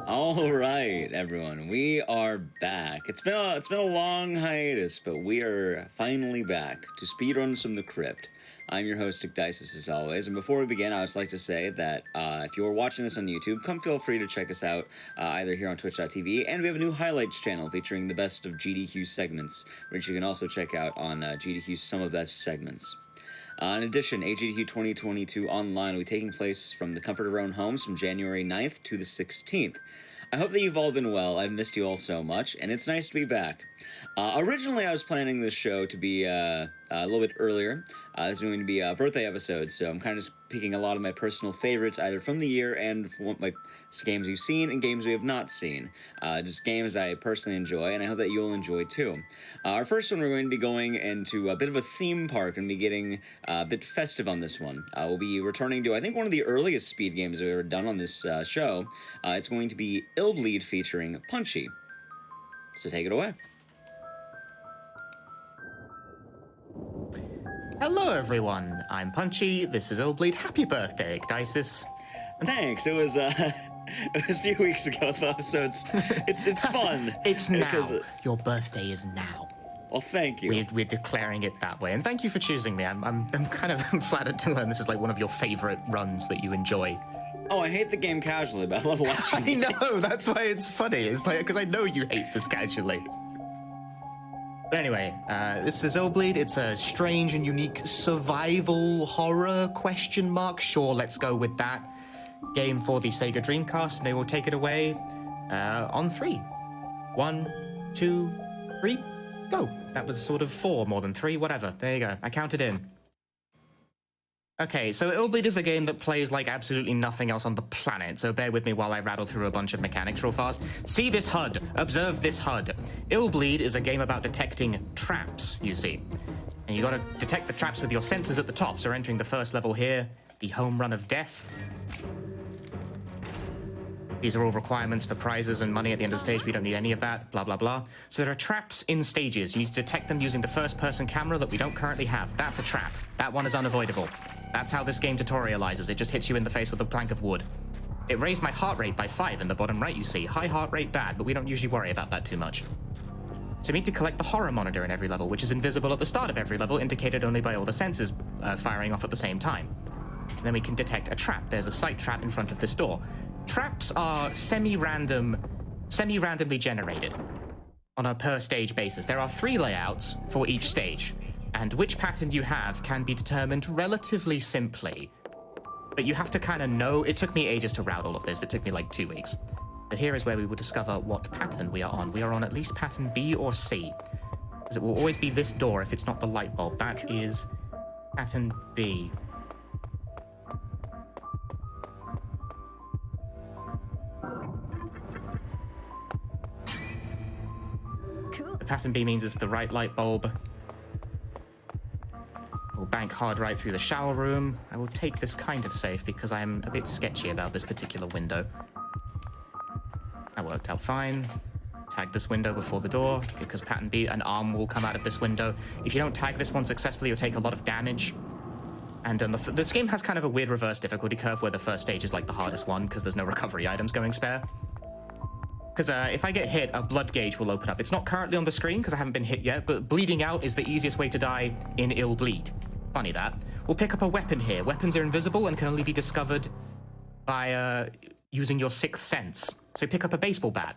All right, everyone, we are back. It's been a long hiatus, but we are finally back to Speedruns from the Crypt. I'm your host, Ecdycis, as always, and before we begin, I would like to say that if you're watching this on YouTube, come feel free to check us out either here on twitch.tv, and we have a new highlights channel featuring the best of GDQ segments, which you can also check out on GDQ's Some of Best Segments. In addition, AGDQ 2022 Online will be taking place from the comfort of our own homes from January 9th to the 16th. I hope that you've all been well. I've missed you all so much, and it's nice to be back. Originally, I was planning this show to be a little bit earlier. It's going to be a birthday episode, so I'm kind of just picking a lot of my personal favorites, either from the year and from like games we've seen and games we have not seen. Just games that I personally enjoy, and I hope that you'll enjoy too. Our first one, we're going to be going into a bit of a theme park and be getting a bit festive on this one. We'll be returning to, I think, one of the earliest speed games we've ever done on this show. It's going to be Illbleed featuring Punchy. So take it away. Hello everyone, I'm Punchy, this is Illbleed. Happy birthday, Ecdycis. Thanks, it was it was a few weeks ago though, so it's fun. It's now. Your birthday is now. Well, thank you. We're declaring it that way, and thank you for choosing me. I'm kind of flattered to learn this is like one of your favorite runs that you enjoy. Oh, I hate the game casually, but I love watching I know, that's why it's funny. It's like, because I know you hate this casually. But anyway, this is Illbleed. It's a strange and unique survival horror question mark. Sure, let's go with that. Game for the Sega Dreamcast, and they will take it away on 3. 1, 2, 3, go. That was sort of 4 more than 3, whatever. There you go. I counted in. Okay, so Illbleed is a game that plays like absolutely nothing else on the planet, so bear with me while I rattle through a bunch of mechanics real fast. See this HUD. Observe this HUD. Illbleed is a game about detecting traps, you see. And you gotta detect the traps with your sensors at the top, so we're entering the first level here, the home run of death. These are all requirements for prizes and money at the end of the stage. We don't need any of that, blah, blah, blah. So there are traps in stages. You need to detect them using the first-person camera that we don't currently have. That's a trap. That one is unavoidable. That's how this game tutorializes. It just hits you in the face with a plank of wood. It raised my heart rate by 5 in the bottom right, you see. High heart rate, bad, but we don't usually worry about that too much. So you need to collect the horror monitor in every level, which is invisible at the start of every level, indicated only by all the sensors firing off at the same time. And then we can detect a trap. There's a sight trap in front of this door. Traps are semi-randomly generated on a per-stage basis. There are 3 layouts for each stage, and which pattern you have can be determined relatively simply. But you have to kind of know. It took me ages to route all of this. It took me like 2 weeks. But here is where we will discover what pattern we are on. We are on at least pattern B or C, because it will always be this door if it's not the light bulb. That is pattern B. The pattern B means it's the right light bulb. We'll bank hard right through the shower room. I will take this kind of safe because I'm a bit sketchy about this particular window. That worked out fine. Tag this window before the door because pattern B, an arm will come out of this window. If you don't tag this one successfully, you'll take a lot of damage. And this game has kind of a weird reverse difficulty curve where the first stage is like the hardest one because there's no recovery items going spare. Because if I get hit, a blood gauge will open up. It's not currently on the screen because I haven't been hit yet, but bleeding out is the easiest way to die in Illbleed. Funny that. We'll pick up a weapon here. Weapons are invisible and can only be discovered by using your 6th sense. So pick up a baseball bat.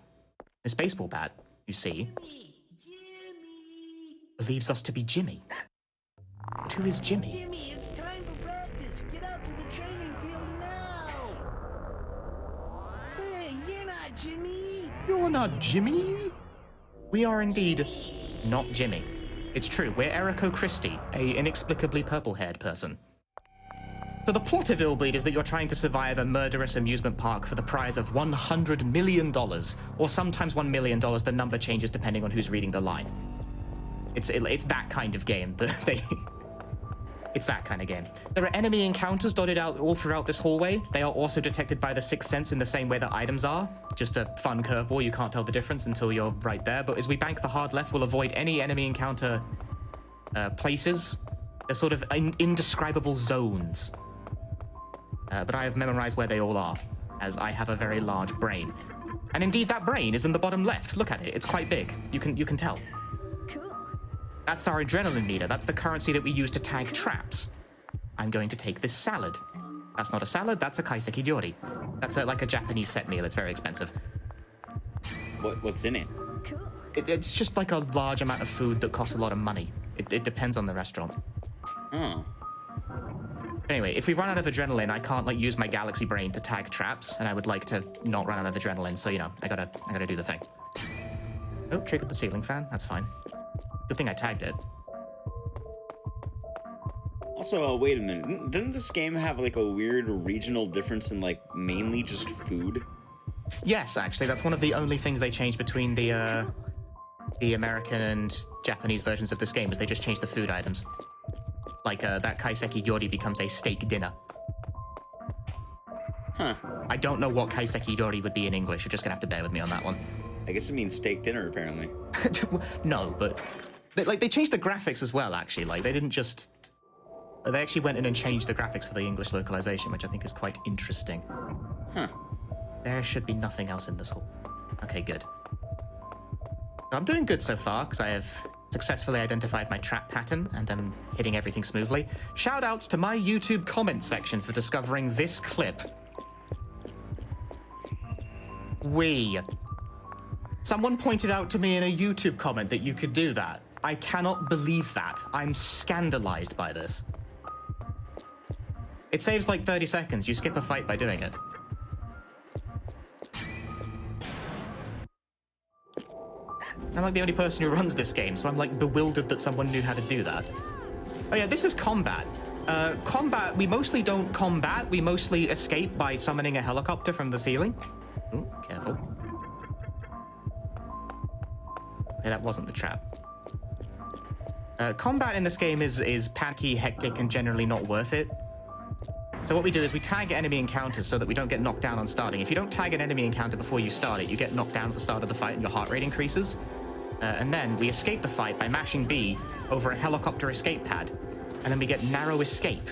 This baseball bat, you see, believes us to be Jimmy. Who is Jimmy? Jimmy, it's time for practice. Get out to the training field now. Hey, you're not Jimmy. You're not Jimmy? We are indeed not Jimmy. It's true, we're Erico Christie, a inexplicably purple-haired person. So the plot of Illbleed is that you're trying to survive a murderous amusement park for the prize of $100 million, or sometimes $1 million. The number changes depending on who's reading the line. It's that kind of game. It's that kind of game. There are enemy encounters dotted out all throughout this hallway. They are also detected by the 6th sense in the same way that items are. Just a fun curveball. You can't tell the difference until you're right there. But as we bank the hard left, we'll avoid any enemy encounter places. They're sort of indescribable zones. But I have memorized where they all are, as I have a very large brain. And indeed, that brain is in the bottom left. Look at it. It's quite big. You can tell. Cool. That's our adrenaline meter. That's the currency that we use to tag traps. I'm going to take this salad. That's not a salad. That's a kaiseki ryori. That's like a Japanese set meal. It's very expensive. What's in it? Cool. It's just like a large amount of food that costs a lot of money. It depends on the restaurant. Oh. Anyway, if we run out of adrenaline, I can't like use my galaxy brain to tag traps, and I would like to not run out of adrenaline. So I gotta do the thing. Oh, triggered the ceiling fan. That's fine. Good thing I tagged it. Also, wait a minute. Didn't this game have like a weird regional difference in like mainly just food? Yes, actually, that's one of the only things they changed between the American and Japanese versions of this game, is they just changed the food items. Like, that kaiseki ryori becomes a steak dinner. Huh. I don't know what kaiseki ryori would be in English. You're just gonna have to bear with me on that one. I guess it means steak dinner, apparently. No, but they changed the graphics as well. Actually, like they didn't just. They actually went in and changed the graphics for the English localization, which I think is quite interesting. Huh. There should be nothing else in this hall. Okay, good. So I'm doing good so far, because I have successfully identified my trap pattern, and I'm hitting everything smoothly. Shout outs to my YouTube comment section for discovering this clip. Someone pointed out to me in a YouTube comment that you could do that. I cannot believe that. I'm scandalized by this. It saves like 30 seconds. You skip a fight by doing it. I'm like the only person who runs this game, so I'm like bewildered that someone knew how to do that. Oh yeah, this is combat. Combat, we mostly don't combat, we mostly escape by summoning a helicopter from the ceiling. Ooh, careful. Okay, that wasn't the trap. Combat in this game is panicky, hectic, and generally not worth it. So what we do is we tag enemy encounters so that we don't get knocked down on starting. If you don't tag an enemy encounter before you start it, you get knocked down at the start of the fight and your heart rate increases. And then we escape the fight by mashing B over a helicopter escape pad. And then we get narrow escape.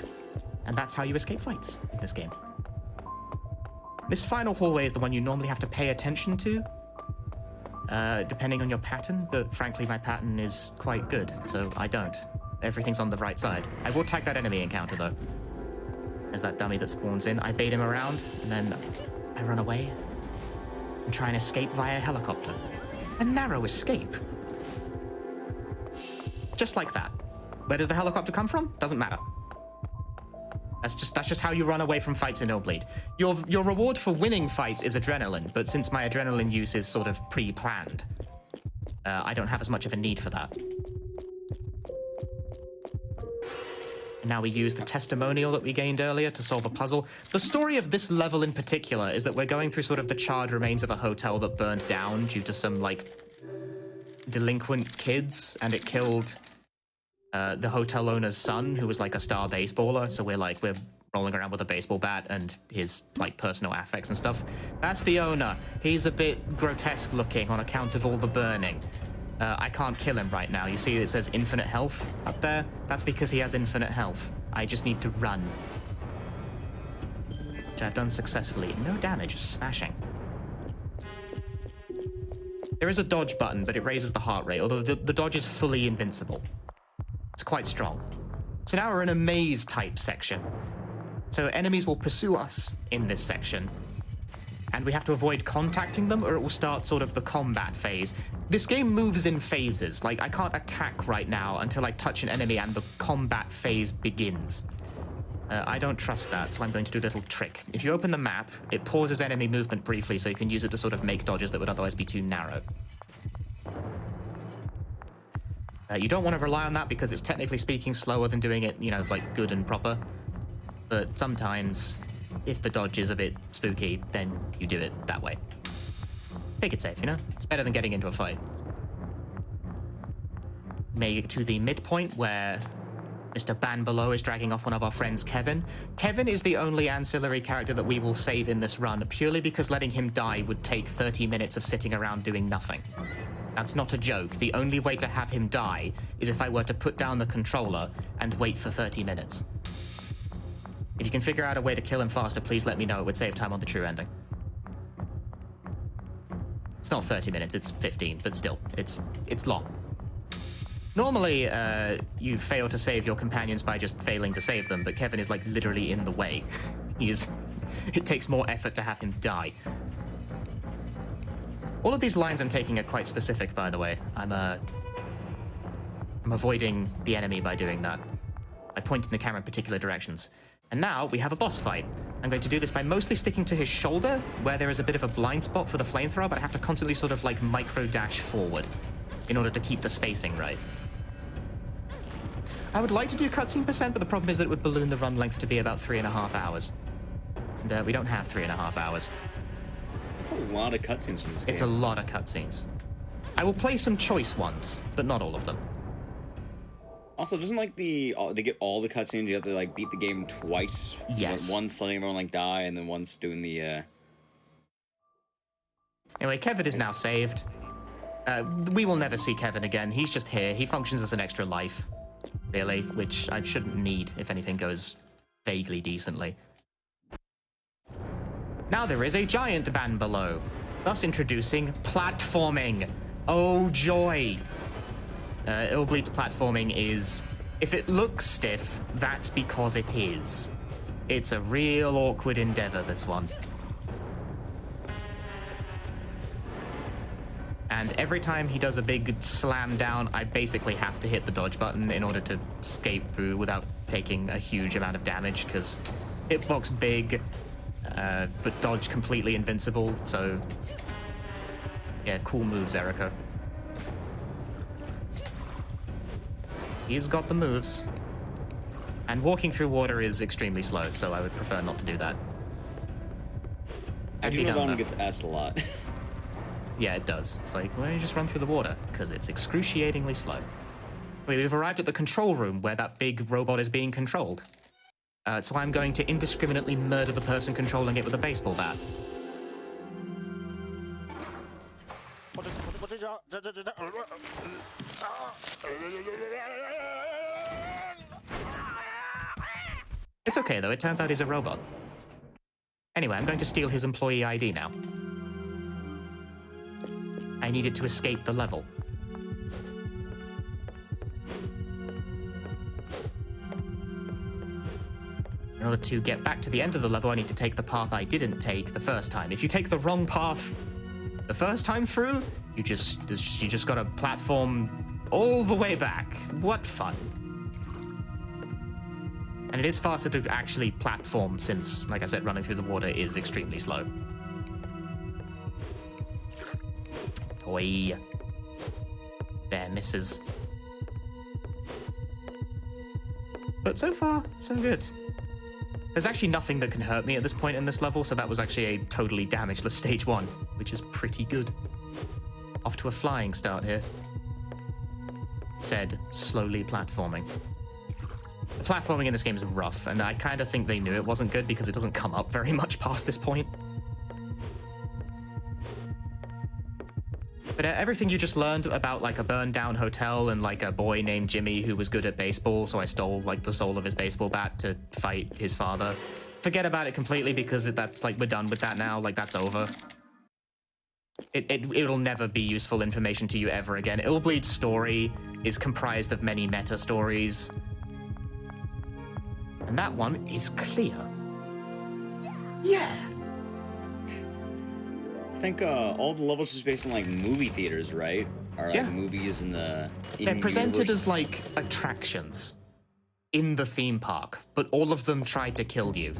And that's how you escape fights in this game. This final hallway is the one you normally have to pay attention to, depending on your pattern, but frankly my pattern is quite good, so I don't. Everything's on the right side. I will tag that enemy encounter though. There's that dummy that spawns in. I bait him around, and then I run away and try and escape via helicopter. A narrow escape. Just like that. Where does the helicopter come from? Doesn't matter. That's just how you run away from fights in Illbleed. Your reward for winning fights is adrenaline, but since my adrenaline use is sort of pre-planned, I don't have as much of a need for that. And now we use the testimonial that we gained earlier to solve a puzzle. The story of this level in particular is that we're going through sort of the charred remains of a hotel that burned down due to some, like, delinquent kids, and it killed the hotel owner's son, who was like a star baseballer. So we're rolling around with a baseball bat and his like personal affects and stuff. That's the owner. He's a bit grotesque looking on account of all the burning. I can't kill him right now. You see it says infinite health up there? That's because he has infinite health. I just need to run. Which I've done successfully. No damage, just smashing. There is a dodge button, but it raises the heart rate, although the dodge is fully invincible. It's quite strong. So now we're in a maze-type section. So enemies will pursue us in this section, and we have to avoid contacting them, or it will start sort of the combat phase. This game moves in phases. Like, I can't attack right now until I touch an enemy and the combat phase begins. I don't trust that, so I'm going to do a little trick. If you open the map, it pauses enemy movement briefly, so you can use it to sort of make dodges that would otherwise be too narrow. You don't want to rely on that because it's technically speaking slower than doing it, you know, like good and proper. But sometimes, if the dodge is a bit spooky, then you do it that way. Take it safe, you know? It's better than getting into a fight. Make it to the midpoint where Mr. Ban below is dragging off one of our friends, Kevin. Kevin is the only ancillary character that we will save in this run, purely because letting him die would take 30 minutes of sitting around doing nothing. That's not a joke. The only way to have him die is if I were to put down the controller and wait for 30 minutes. If you can figure out a way to kill him faster, please let me know. It would save time on the true ending. It's not 30 minutes, it's 15, but still, it's long. Normally, you fail to save your companions by just failing to save them, but Kevin is, like, literally in the way. It takes more effort to have him die. All of these lines I'm taking are quite specific, by the way. I'm avoiding the enemy by doing that. By pointing the camera in particular directions. And now we have a boss fight. I'm going to do this by mostly sticking to his shoulder, where there is a bit of a blind spot for the flamethrower, but I have to constantly sort of like micro-dash forward in order to keep the spacing right. I would like to do cutscene percent, but the problem is that it would balloon the run length to be about 3.5 hours. And we don't have 3.5 hours. That's a lot of cutscenes in this game. It's a lot of cutscenes. I will play some choice ones, but not all of them. Also, doesn't like to get all the cutscenes, you have to like beat the game twice? Yes. Once letting everyone like die, and then once doing the Anyway, Kevin is now saved. We will never see Kevin again. He's just here. He functions as an extra life, really, which I shouldn't need if anything goes vaguely decently. Now there is a giant band below, thus introducing platforming. Oh joy! Illbleed's platforming is, if it looks stiff, that's because it is. It's a real awkward endeavor, this one. And every time he does a big slam down, I basically have to hit the dodge button in order to escape through without taking a huge amount of damage, because hitbox big, but dodge completely invincible, so... Yeah, cool moves, Erica. He's got the moves. And walking through water is extremely slow, so I would prefer not to do that. I do know that one gets asked a lot. Yeah, it does. It's like, why don't you just run through the water? Because it's excruciatingly slow. We've arrived at the control room where that big robot is being controlled. So I'm going to indiscriminately murder the person controlling it with a baseball bat. It's okay, though. It turns out he's a robot. Anyway, I'm going to steal his employee ID now. I needed to escape the level. In order to get back to the end of the level, I need to take the path I didn't take the first time. If you take the wrong path the first time through, you just gotta platform all the way back. What fun. And it is faster to actually platform since, like I said, running through the water is extremely slow. Toy. There, misses. But so far, so good. There's actually nothing that can hurt me at this point in this level, so that was actually a totally damageless stage 1, which is pretty good. Off to a flying start here. Said, slowly platforming. The platforming in this game is rough, and I kind of think they knew it wasn't good because it doesn't come up very much past this point. But everything you just learned about, like, a burned-down hotel and, like, a boy named Jimmy who was good at baseball, so I stole, like, the soul of his baseball bat to fight his father. Forget about it completely because that's, like, we're done with that now. Like, that's over. It'll never be useful information to you ever again. Illbleed's story is comprised of many meta-stories. And that one is clear. Yeah! I think all the levels is based on like movie theaters, right? Or like movies in the They're presented as like attractions in the theme park, but all of them try to kill you.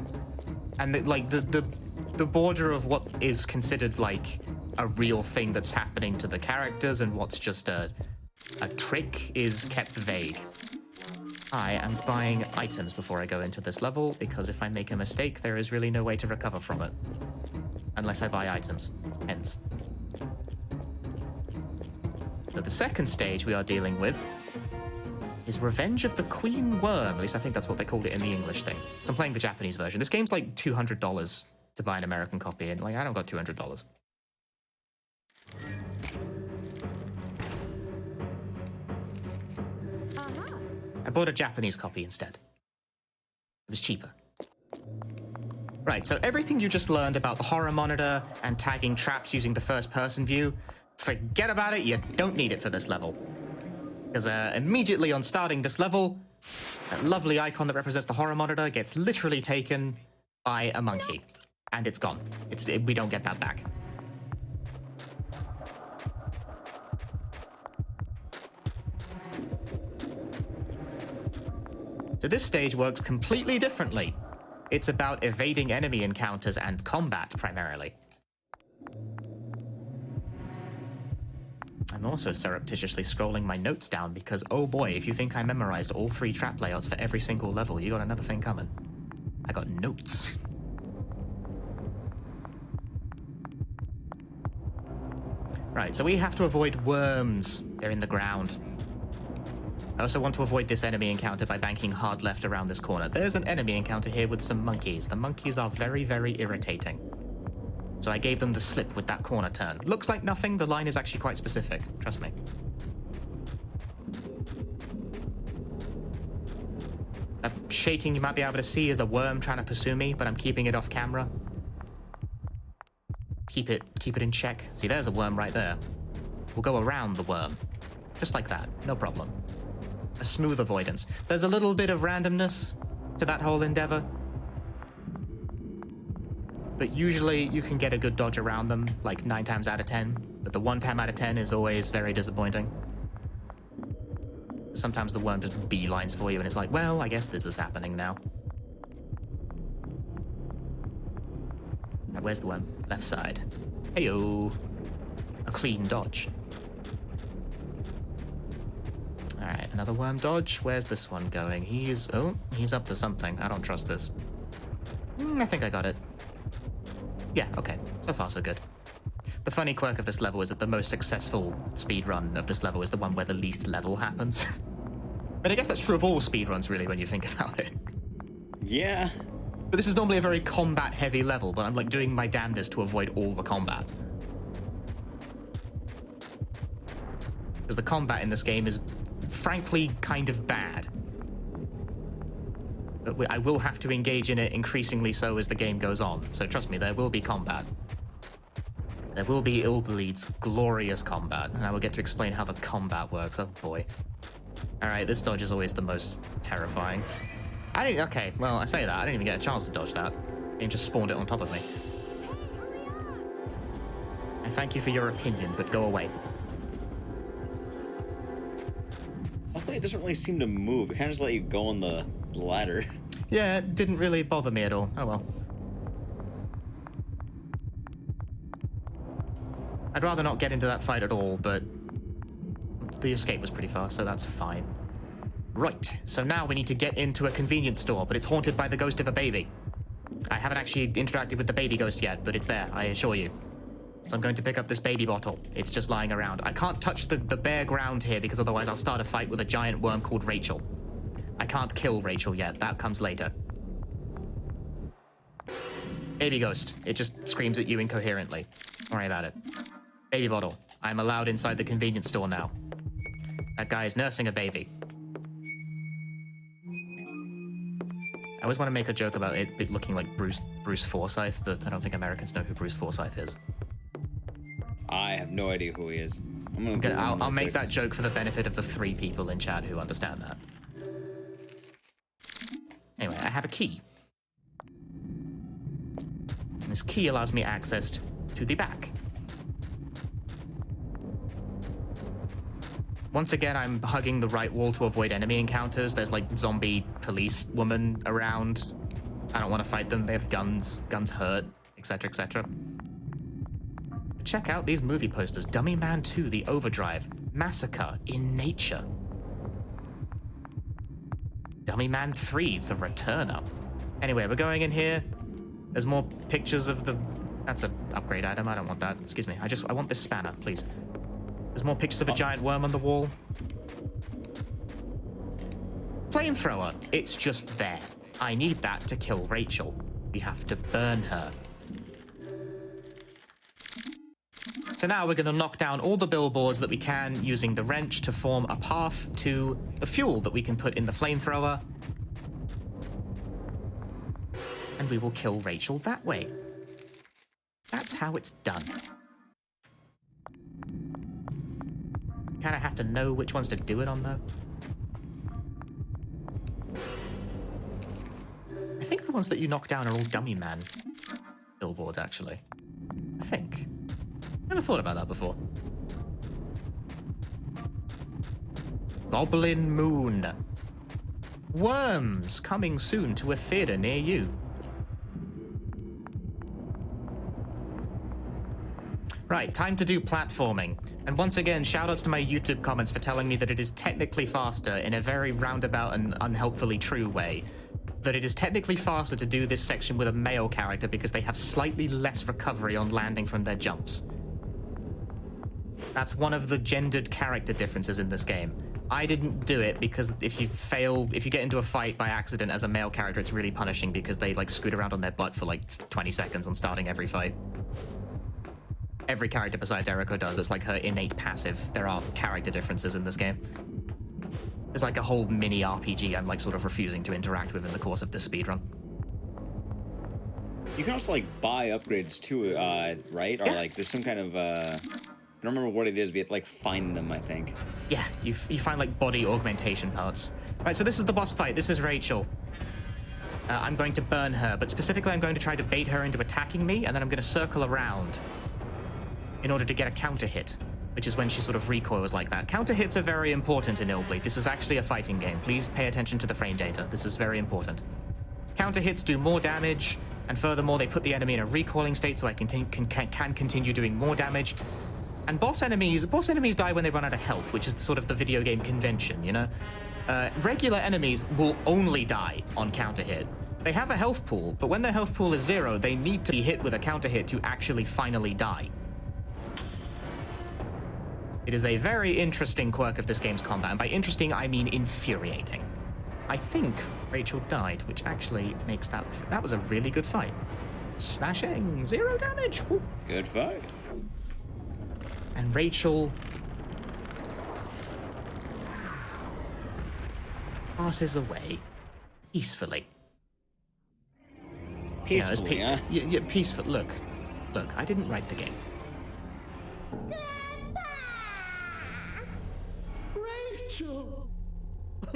And the border of what is considered like a real thing that's happening to the characters and what's just a trick is kept vague. I am buying items before I go into this level, because if I make a mistake, there is really no way to recover from it. Unless I buy items. Hence. So the second stage we are dealing with is Revenge of the Queen Worm. At least I think that's what they called it in the English thing. So I'm playing the Japanese version. This game's like $200 to buy an American copy, and like I don't got $200. I bought a Japanese copy instead. It was cheaper. Right, so everything you just learned about the horror monitor and tagging traps using the first-person view, forget about it, you don't need it for this level. Because immediately on starting this level, that lovely icon that represents the horror monitor gets literally taken by a monkey. And it's gone. We don't get that back. So this stage works completely differently. It's about evading enemy encounters and combat, primarily. I'm also surreptitiously scrolling my notes down because, oh boy, if you think I memorized all 3 trap layouts for every single level, you got another thing coming. I got notes. Right, so we have to avoid worms. They're in the ground. I also want to avoid this enemy encounter by banking hard left around this corner. There's an enemy encounter here with some monkeys. The monkeys are very, very irritating. So I gave them the slip with that corner turn. Looks like nothing. The line is actually quite specific. Trust me. That shaking you might be able to see is a worm trying to pursue me, but I'm keeping it off camera. Keep it in check. See, there's a worm right there. We'll go around the worm. Just like that. No problem. A smooth avoidance. There's a little bit of randomness to that whole endeavor. But usually you can get a good dodge around them, like 9 times out of 10. But the 1 time out of 10 is always very disappointing. Sometimes the worm just beelines for you and it's like, well, I guess this is happening now. Right, where's the worm? Left side. Heyo. A clean dodge. Alright, another worm dodge. Where's this one going? He's up to something. I don't trust this. I think I got it. Yeah, okay. So far, so good. The funny quirk of this level is that the most successful speedrun of this level is the one where the least level happens. But I guess that's true of all speedruns, really, when you think about it. Yeah. But this is normally a very combat-heavy level, but I'm, like, doing my damnedest to avoid all the combat. Because the combat in this game is, frankly, kind of bad. But I will have to engage in it increasingly so as the game goes on. So trust me, there will be combat. There will be Illbleed's glorious combat, and I will get to explain how the combat works. Oh boy. Alright, this dodge is always the most terrifying. Okay, well, I say that. I didn't even get a chance to dodge that. It just spawned it on top of me. I thank you for your opinion, but go away. Luckily, it doesn't really seem to move. It kind of just let you go on the ladder. Yeah, it didn't really bother me at all. Oh well. I'd rather not get into that fight at all, but the escape was pretty fast, so that's fine. Right, so now we need to get into a convenience store, but it's haunted by the ghost of a baby. I haven't actually interacted with the baby ghost yet, but it's there, I assure you. So I'm going to pick up this baby bottle. It's just lying around. I can't touch the bare ground here because otherwise I'll start a fight with a giant worm called Rachel. I can't kill Rachel yet. That comes later. Baby ghost. It just screams at you incoherently. Don't worry about it. Baby bottle. I'm allowed inside the convenience store now. That guy is nursing a baby. I always want to make a joke about it looking like Bruce Forsyth, but I don't think Americans know who Bruce Forsyth is. I have no idea who he is. I'll make that joke for the benefit of the 3 people in chat who understand that. Anyway, I have a key. And this key allows me access to the back. Once again, I'm hugging the right wall to avoid enemy encounters. There's like zombie police woman around. I don't want to fight them. They have guns. Guns hurt, etc., etc. Check out these movie posters. Dummy Man 2, The Overdrive. Massacre in Nature. Dummy Man 3, The Returner. Anyway, we're going in here. There's more pictures of the... That's an upgrade item. I don't want that. Excuse me. I want this spanner, please. There's more pictures of a giant worm on the wall. Flamethrower. It's just there. I need that to kill Rachel. We have to burn her. So now we're going to knock down all the billboards that we can using the wrench to form a path to the fuel that we can put in the flamethrower. and we will kill Rachel that way. That's how it's done. Kind of have to know which ones to do it on, though. I think the ones that you knock down are all dummy man billboards, actually. I think. Never thought about that before. Goblin Moon. Worms coming soon to a theater near you. Right, time to do platforming. And once again, shoutouts to my YouTube comments for telling me that it is technically faster in a very roundabout and unhelpfully true way. That it is technically faster to do this section with a male character because they have slightly less recovery on landing from their jumps. That's one of the gendered character differences in this game. I didn't do it because if you get into a fight by accident as a male character, it's really punishing because they like scoot around on their butt for like 20 seconds on starting every fight. Every character besides Eriko does. It's like her innate passive. There are character differences in this game. There's like a whole mini RPG I'm like sort of refusing to interact with in the course of this speedrun. You can also like buy upgrades too, right? Or like there's some kind of I don't remember what it is, but you have to like find them, I think. Yeah, you find like body augmentation parts. Right, so this is the boss fight. This is Rachel. I'm going to burn her, but specifically I'm going to try to bait her into attacking me, and then I'm going to circle around in order to get a counter hit, which is when she sort of recoils like that. Counter hits are very important in Illbleed. This is actually a fighting game. Please pay attention to the frame data. This is very important. Counter hits do more damage, and furthermore, they put the enemy in a recoiling state so I can continue doing more damage. And boss enemies die when they run out of health, which is sort of the video game convention, you know? Regular enemies will only die on counter hit. They have a health pool, but when their health pool is 0, they need to be hit with a counter hit to actually finally die. It is a very interesting quirk of this game's combat, and by interesting, I mean infuriating. I think Rachel died, which actually makes that was a really good fight. Smashing, 0 damage. Woo. Good fight. And Rachel passes away peacefully. Peacefully, huh? Yeah, peaceful. Look, I didn't write the game. Rachel! I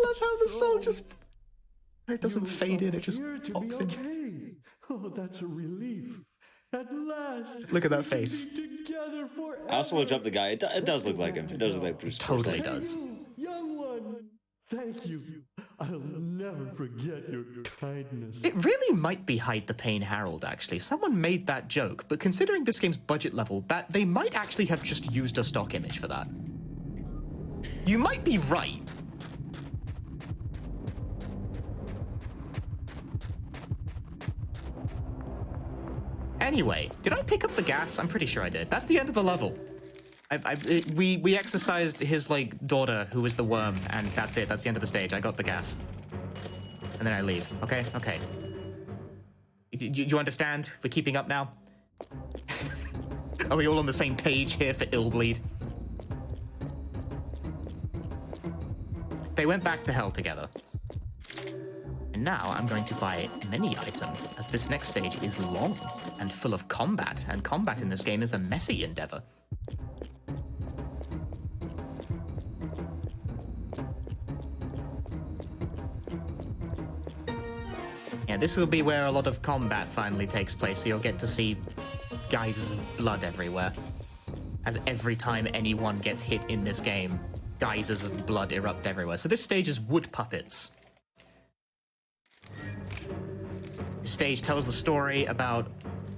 love how the song just... It doesn't fade in, it just pops in. Okay. Oh, that's a relief. At last. Look at that face. Together forever. I also looked up the guy. It does look like him. It does look like Bruce. Totally does. Young one. Thank you. I'll never forget your kindness. It really might be Hide the Pain Harold, actually. Someone made that joke, but considering this game's budget level, that they might actually have just used a stock image for that. You might be right. Anyway, did I pick up the gas? I'm pretty sure I did. That's the end of the level. We exercised his, like, daughter, who was the worm, and that's it. That's the end of the stage. I got the gas. And then I leave. Okay? Okay. You understand? We're keeping up now? Are we all on the same page here for Illbleed? They went back to hell together. And now I'm going to buy many items, as this next stage is long and full of combat, and combat in this game is a messy endeavor. Yeah, this will be where a lot of combat finally takes place, so you'll get to see geysers of blood everywhere. As every time anyone gets hit in this game, geysers of blood erupt everywhere. So this stage is wood puppets. This stage tells the story about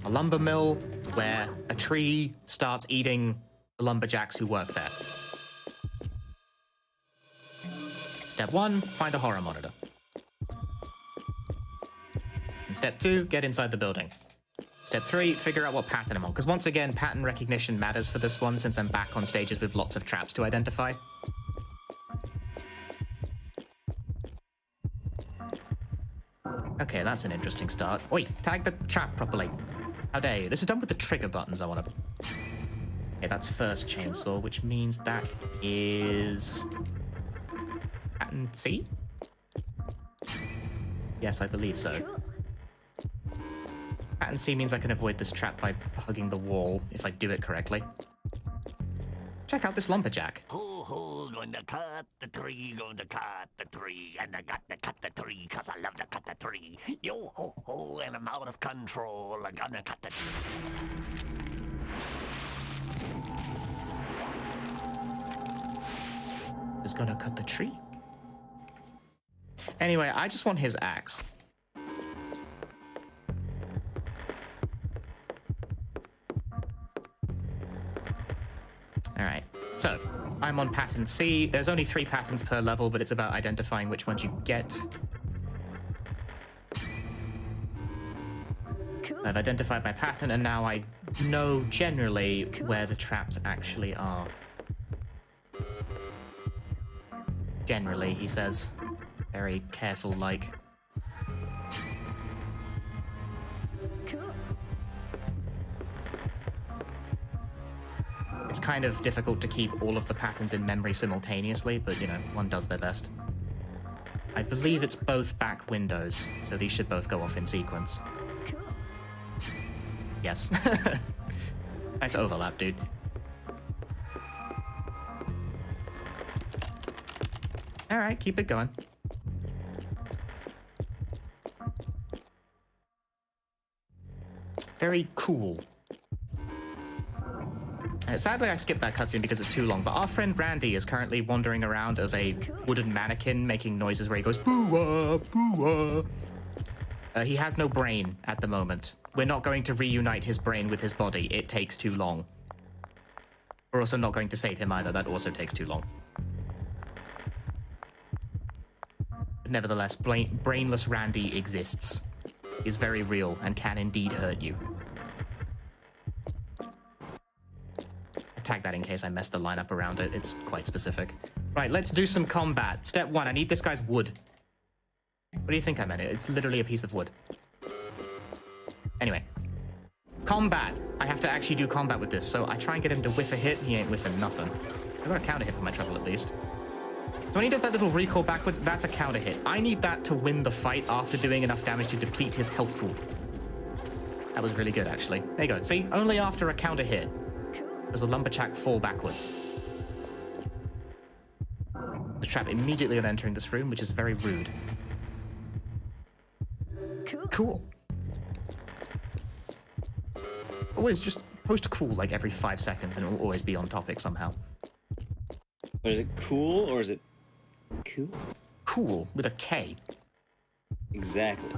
a lumber mill where a tree starts eating the lumberjacks who work there. Step 1, find a horror monitor. And step 2, get inside the building. Step 3, figure out what pattern I'm on. Because once again, pattern recognition matters for this one since I'm back on stages with lots of traps to identify. Okay, that's an interesting start. Oi, tag the trap properly. How dare you? This is done with the trigger buttons I want to... Okay, that's first chainsaw, which means that is... pattern C? Yes, I believe so. Pattern C means I can avoid this trap by hugging the wall if I do it correctly. Check out this lumberjack. Ho ho, going to cut the tree, going to cut the tree, and I got to cut the tree 'cause I love to cut the tree. Yo ho ho, and I'm out of control. I'm gonna cut the tree. Is gonna cut the tree? Anyway, I just want his axe. Alright, so I'm on pattern C. There's only 3 patterns per level, but it's about identifying which ones you get. I've identified my pattern, and now I know generally where the traps actually are. Generally, he says. Very careful-like. It's kind of difficult to keep all of the patterns in memory simultaneously, but, you know, one does their best. I believe it's both back windows, so these should both go off in sequence. Yes. Nice overlap, dude. Alright, keep it going. Very cool. Sadly, I skipped that cutscene because it's too long, but our friend Randy is currently wandering around as a wooden mannequin making noises where he goes, boo-ah, boo-ah. He has no brain at the moment. We're not going to reunite his brain with his body. It takes too long. We're also not going to save him either. That also takes too long. But nevertheless, brainless Randy exists. He's very real and can indeed hurt you. I tagged that in case I messed the lineup around it. It's quite specific. Right, let's do some combat. Step 1, I need this guy's wood. What do you think I meant? It's literally a piece of wood. Anyway. Combat! I have to actually do combat with this, so I try and get him to whiff a hit. He ain't whiffing nothing. I got a counter hit for my trouble, at least. So when he does that little recoil backwards, that's a counter hit. I need that to win the fight after doing enough damage to deplete his health pool. That was really good, actually. There you go. See? Only after a counter hit does the lumberjack fall backwards. The trap immediately on entering this room, which is very rude. Cool. Always just post cool like every 5 seconds and it will always be on topic somehow. But is it cool or is it cool? Cool with a K. Exactly.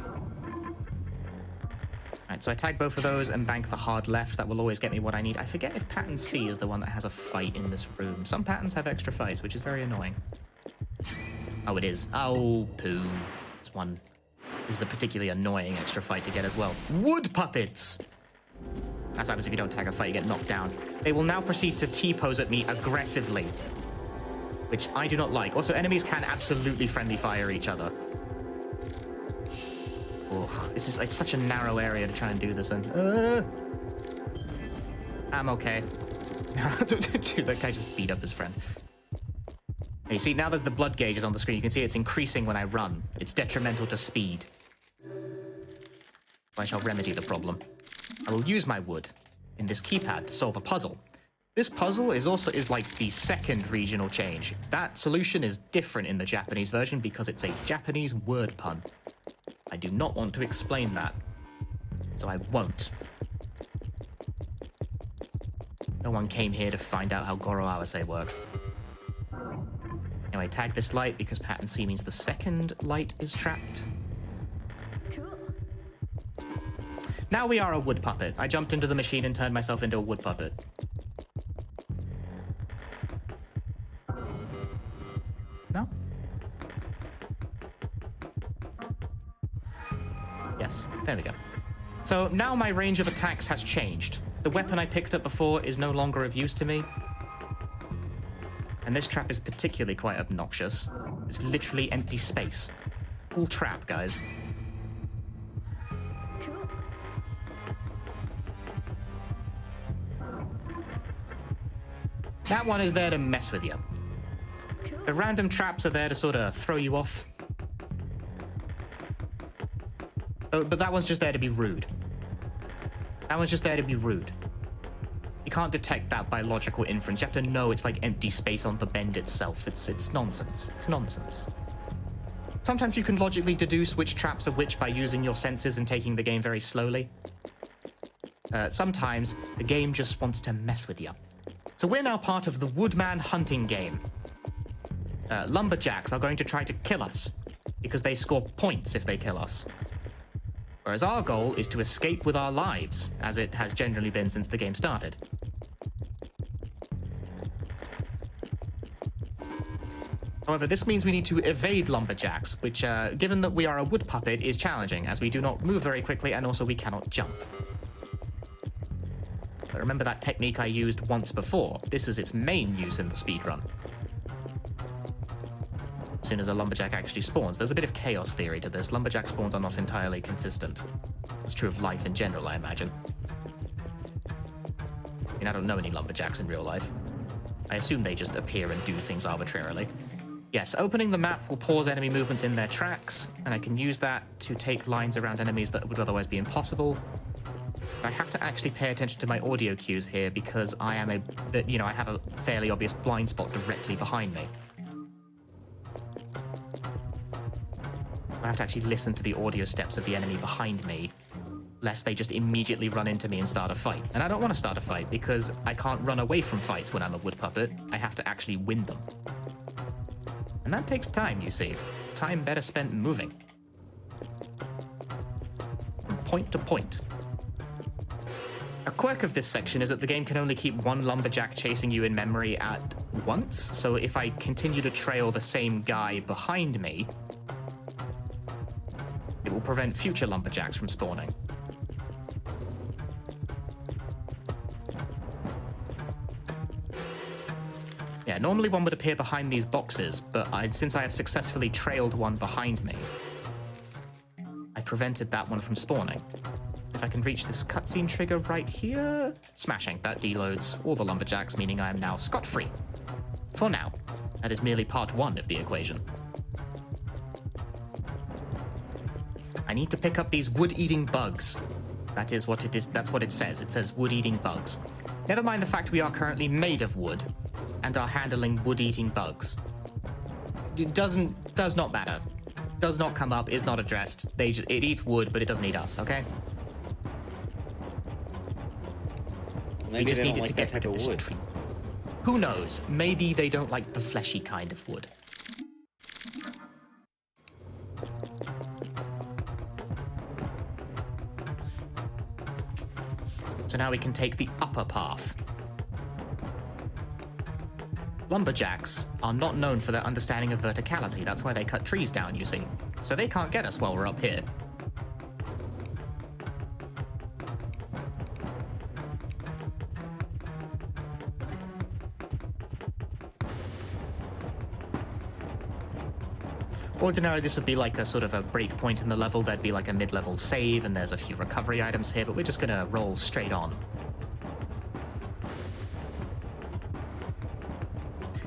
Alright, so I tag both of those and bank the hard left. That will always get me what I need. I forget if pattern C is the one that has a fight in this room. Some patterns have extra fights, which is very annoying. Oh, it is. Oh, poo. It's one. This is a particularly annoying extra fight to get as well. Wood puppets! That's what happens if you don't tag a fight, you get knocked down. They will now proceed to T-pose at me aggressively, which I do not like. Also, enemies can absolutely friendly fire each other. Ugh, this is like such a narrow area to try and do this in. I'm okay. Dude, that guy just beat up his friend. You see, now that the blood gauge is on the screen, you can see it's increasing when I run. It's detrimental to speed. I shall remedy the problem. I will use my wood in this keypad to solve a puzzle. This puzzle is like the second regional change. That solution is different in the Japanese version because it's a Japanese word pun. I do not want to explain that, so I won't. No one came here to find out how Goro Awase works. Anyway, tag this light because pattern C means the second light is trapped. Now we are a wood puppet. I jumped into the machine and turned myself into a wood puppet. No? Yes, there we go. So now my range of attacks has changed. The weapon I picked up before is no longer of use to me. And this trap is particularly quite obnoxious. It's literally empty space. Cool trap, guys. That one is there to mess with you. The random traps are there to sort of throw you off. But that one's just there to be rude. That one's just there to be rude. You can't detect that by logical inference. You have to know it's like empty space on the bend itself. It's nonsense. It's nonsense. Sometimes you can logically deduce which traps are which by using your senses and taking the game very slowly. Sometimes the game just wants to mess with you. So we're now part of the Woodman hunting game. Lumberjacks are going to try to kill us because they score points if they kill us. Whereas our goal is to escape with our lives, as it has generally been since the game started. However, this means we need to evade lumberjacks, which, given that we are a wood puppet, is challenging, as we do not move very quickly and also we cannot jump. But remember that technique I used once before. This is its main use in the speedrun. As soon as a lumberjack actually spawns, there's a bit of chaos theory to this. Lumberjack spawns are not entirely consistent. It's true of life in general, I imagine. I mean, I don't know any lumberjacks in real life. I assume they just appear and do things arbitrarily. Yes, opening the map will pause enemy movements in their tracks, and I can use that to take lines around enemies that would otherwise be impossible. But I have to actually pay attention to my audio cues here because I am I have a fairly obvious blind spot directly behind me. I have to actually listen to the audio steps of the enemy behind me, lest they just immediately run into me and start a fight. And I don't want to start a fight because I can't run away from fights when I'm a wood puppet. I have to actually win them. And that takes time, you see. Time better spent moving. From point to point. A quirk of this section is that the game can only keep one lumberjack chasing you in memory at once. So if I continue to trail the same guy behind me, it will prevent future lumberjacks from spawning. Yeah, normally one would appear behind these boxes, but since I have successfully trailed one behind me, I prevented that one from spawning. If I can reach this cutscene trigger right here, smashing, that deloads all the lumberjacks, meaning I am now scot-free. For now. That is merely part one of the equation. I need to pick up these wood-eating bugs. That is what it is. That's what it says. It says wood-eating bugs. Never mind the fact we are currently made of wood and are handling wood-eating bugs. It does not matter. Does not come up, is not addressed. It eats wood, but it doesn't eat us, okay? Maybe we just they don't needed like to that get rid type of of this wood. tree. Who knows? Maybe they don't like the fleshy kind of wood. So now we can take the upper path. Lumberjacks are not known for their understanding of verticality. That's why they cut trees down, you see. So they can't get us while we're up here. Ordinarily, this would be like a sort of a break point in the level. There'd be like a mid-level save, and there's a few recovery items here, but we're just gonna roll straight on.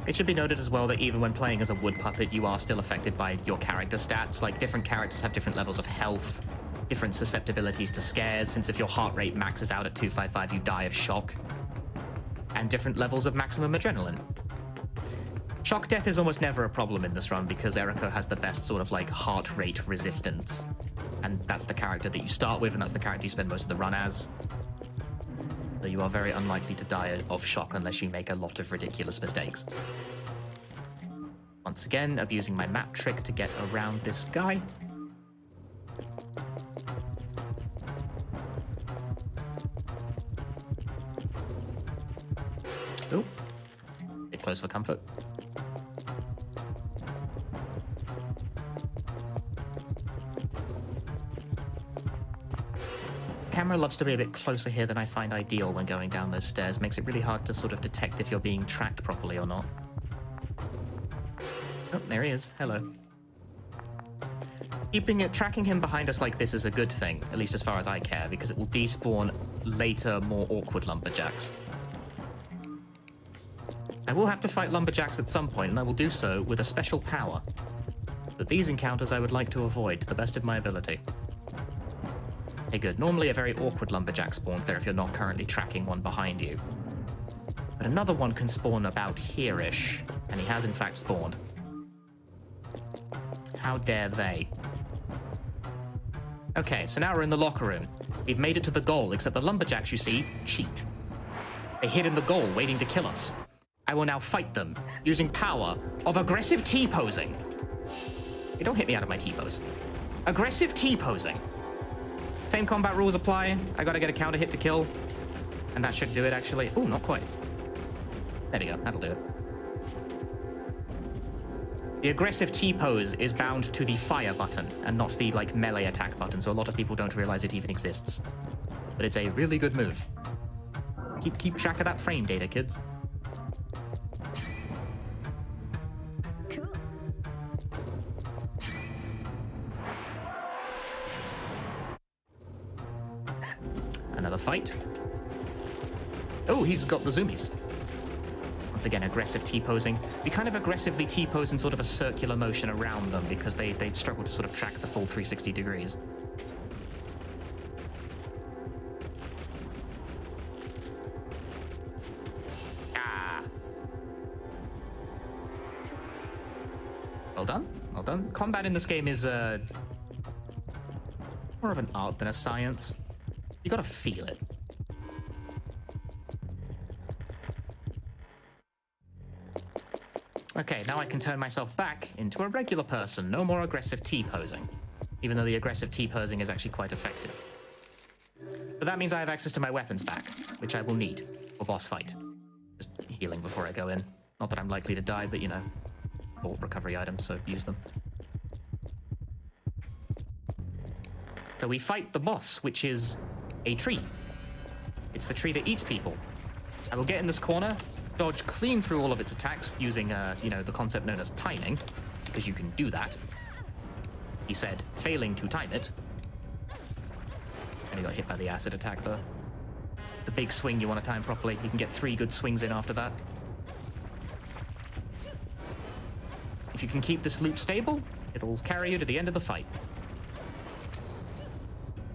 It should be noted as well that even when playing as a wood puppet, you are still affected by your character stats. Like, different characters have different levels of health, different susceptibilities to scares, since if your heart rate maxes out at 255, you die of shock, and different levels of maximum adrenaline. Shock death is almost never a problem in this run because Eriko has the best sort of like heart rate resistance. And that's the character that you start with, and that's the character you spend most of the run as. So you are very unlikely to die of shock unless you make a lot of ridiculous mistakes. Once again, abusing my map trick to get around this guy. Oh, bit close for comfort. Camera loves to be a bit closer here than I find ideal when going down those stairs. Makes it really hard to sort of detect if you're being tracked properly or not. Oh, there he is. Hello. Tracking him behind us like this is a good thing, at least as far as I care, because it will despawn later, more awkward lumberjacks. I will have to fight lumberjacks at some point, and I will do so with a special power. But these encounters I would like to avoid to the best of my ability. Okay, good. Normally a very awkward lumberjack spawns there if you're not currently tracking one behind you. But another one can spawn about here-ish, and he has in fact spawned. How dare they? Okay, so now we're in the locker room. We've made it to the goal, except the lumberjacks, you see, cheat. They hid in the goal, waiting to kill us. I will now fight them, using power of aggressive T-posing. Hey, don't hit me out of my T-pose. Aggressive T-posing. Same combat rules apply. I gotta get a counter hit to kill. And that should do it, actually. Oh, not quite. There we go, that'll do it. The aggressive T-pose is bound to the fire button, and not the, like, melee attack button, so a lot of people don't realize it even exists. But it's a really good move. Keep track of that frame data, kids. Another fight. Oh, he's got the zoomies. Once again, aggressive T-posing. We kind of aggressively T-pose in sort of a circular motion around them because they struggle to sort of track the full 360 degrees. Ah. Well done. Well done. Combat in this game is more of an art than a science. You gotta feel it. Okay, now I can turn myself back into a regular person. No more aggressive T-posing. Even though the aggressive T-posing is actually quite effective. But that means I have access to my weapons back, which I will need for boss fight. Just healing before I go in. Not that I'm likely to die, but you know, all recovery items, so use them. So we fight the boss, which is a tree. It's the tree that eats people. I will get in this corner, dodge clean through all of its attacks using, you know, the concept known as timing, because you can do that. He said, failing to time it. And he got hit by the acid attack, though. The big swing you want to time properly. You can get 3 good swings in after that. If you can keep this loop stable, it'll carry you to the end of the fight.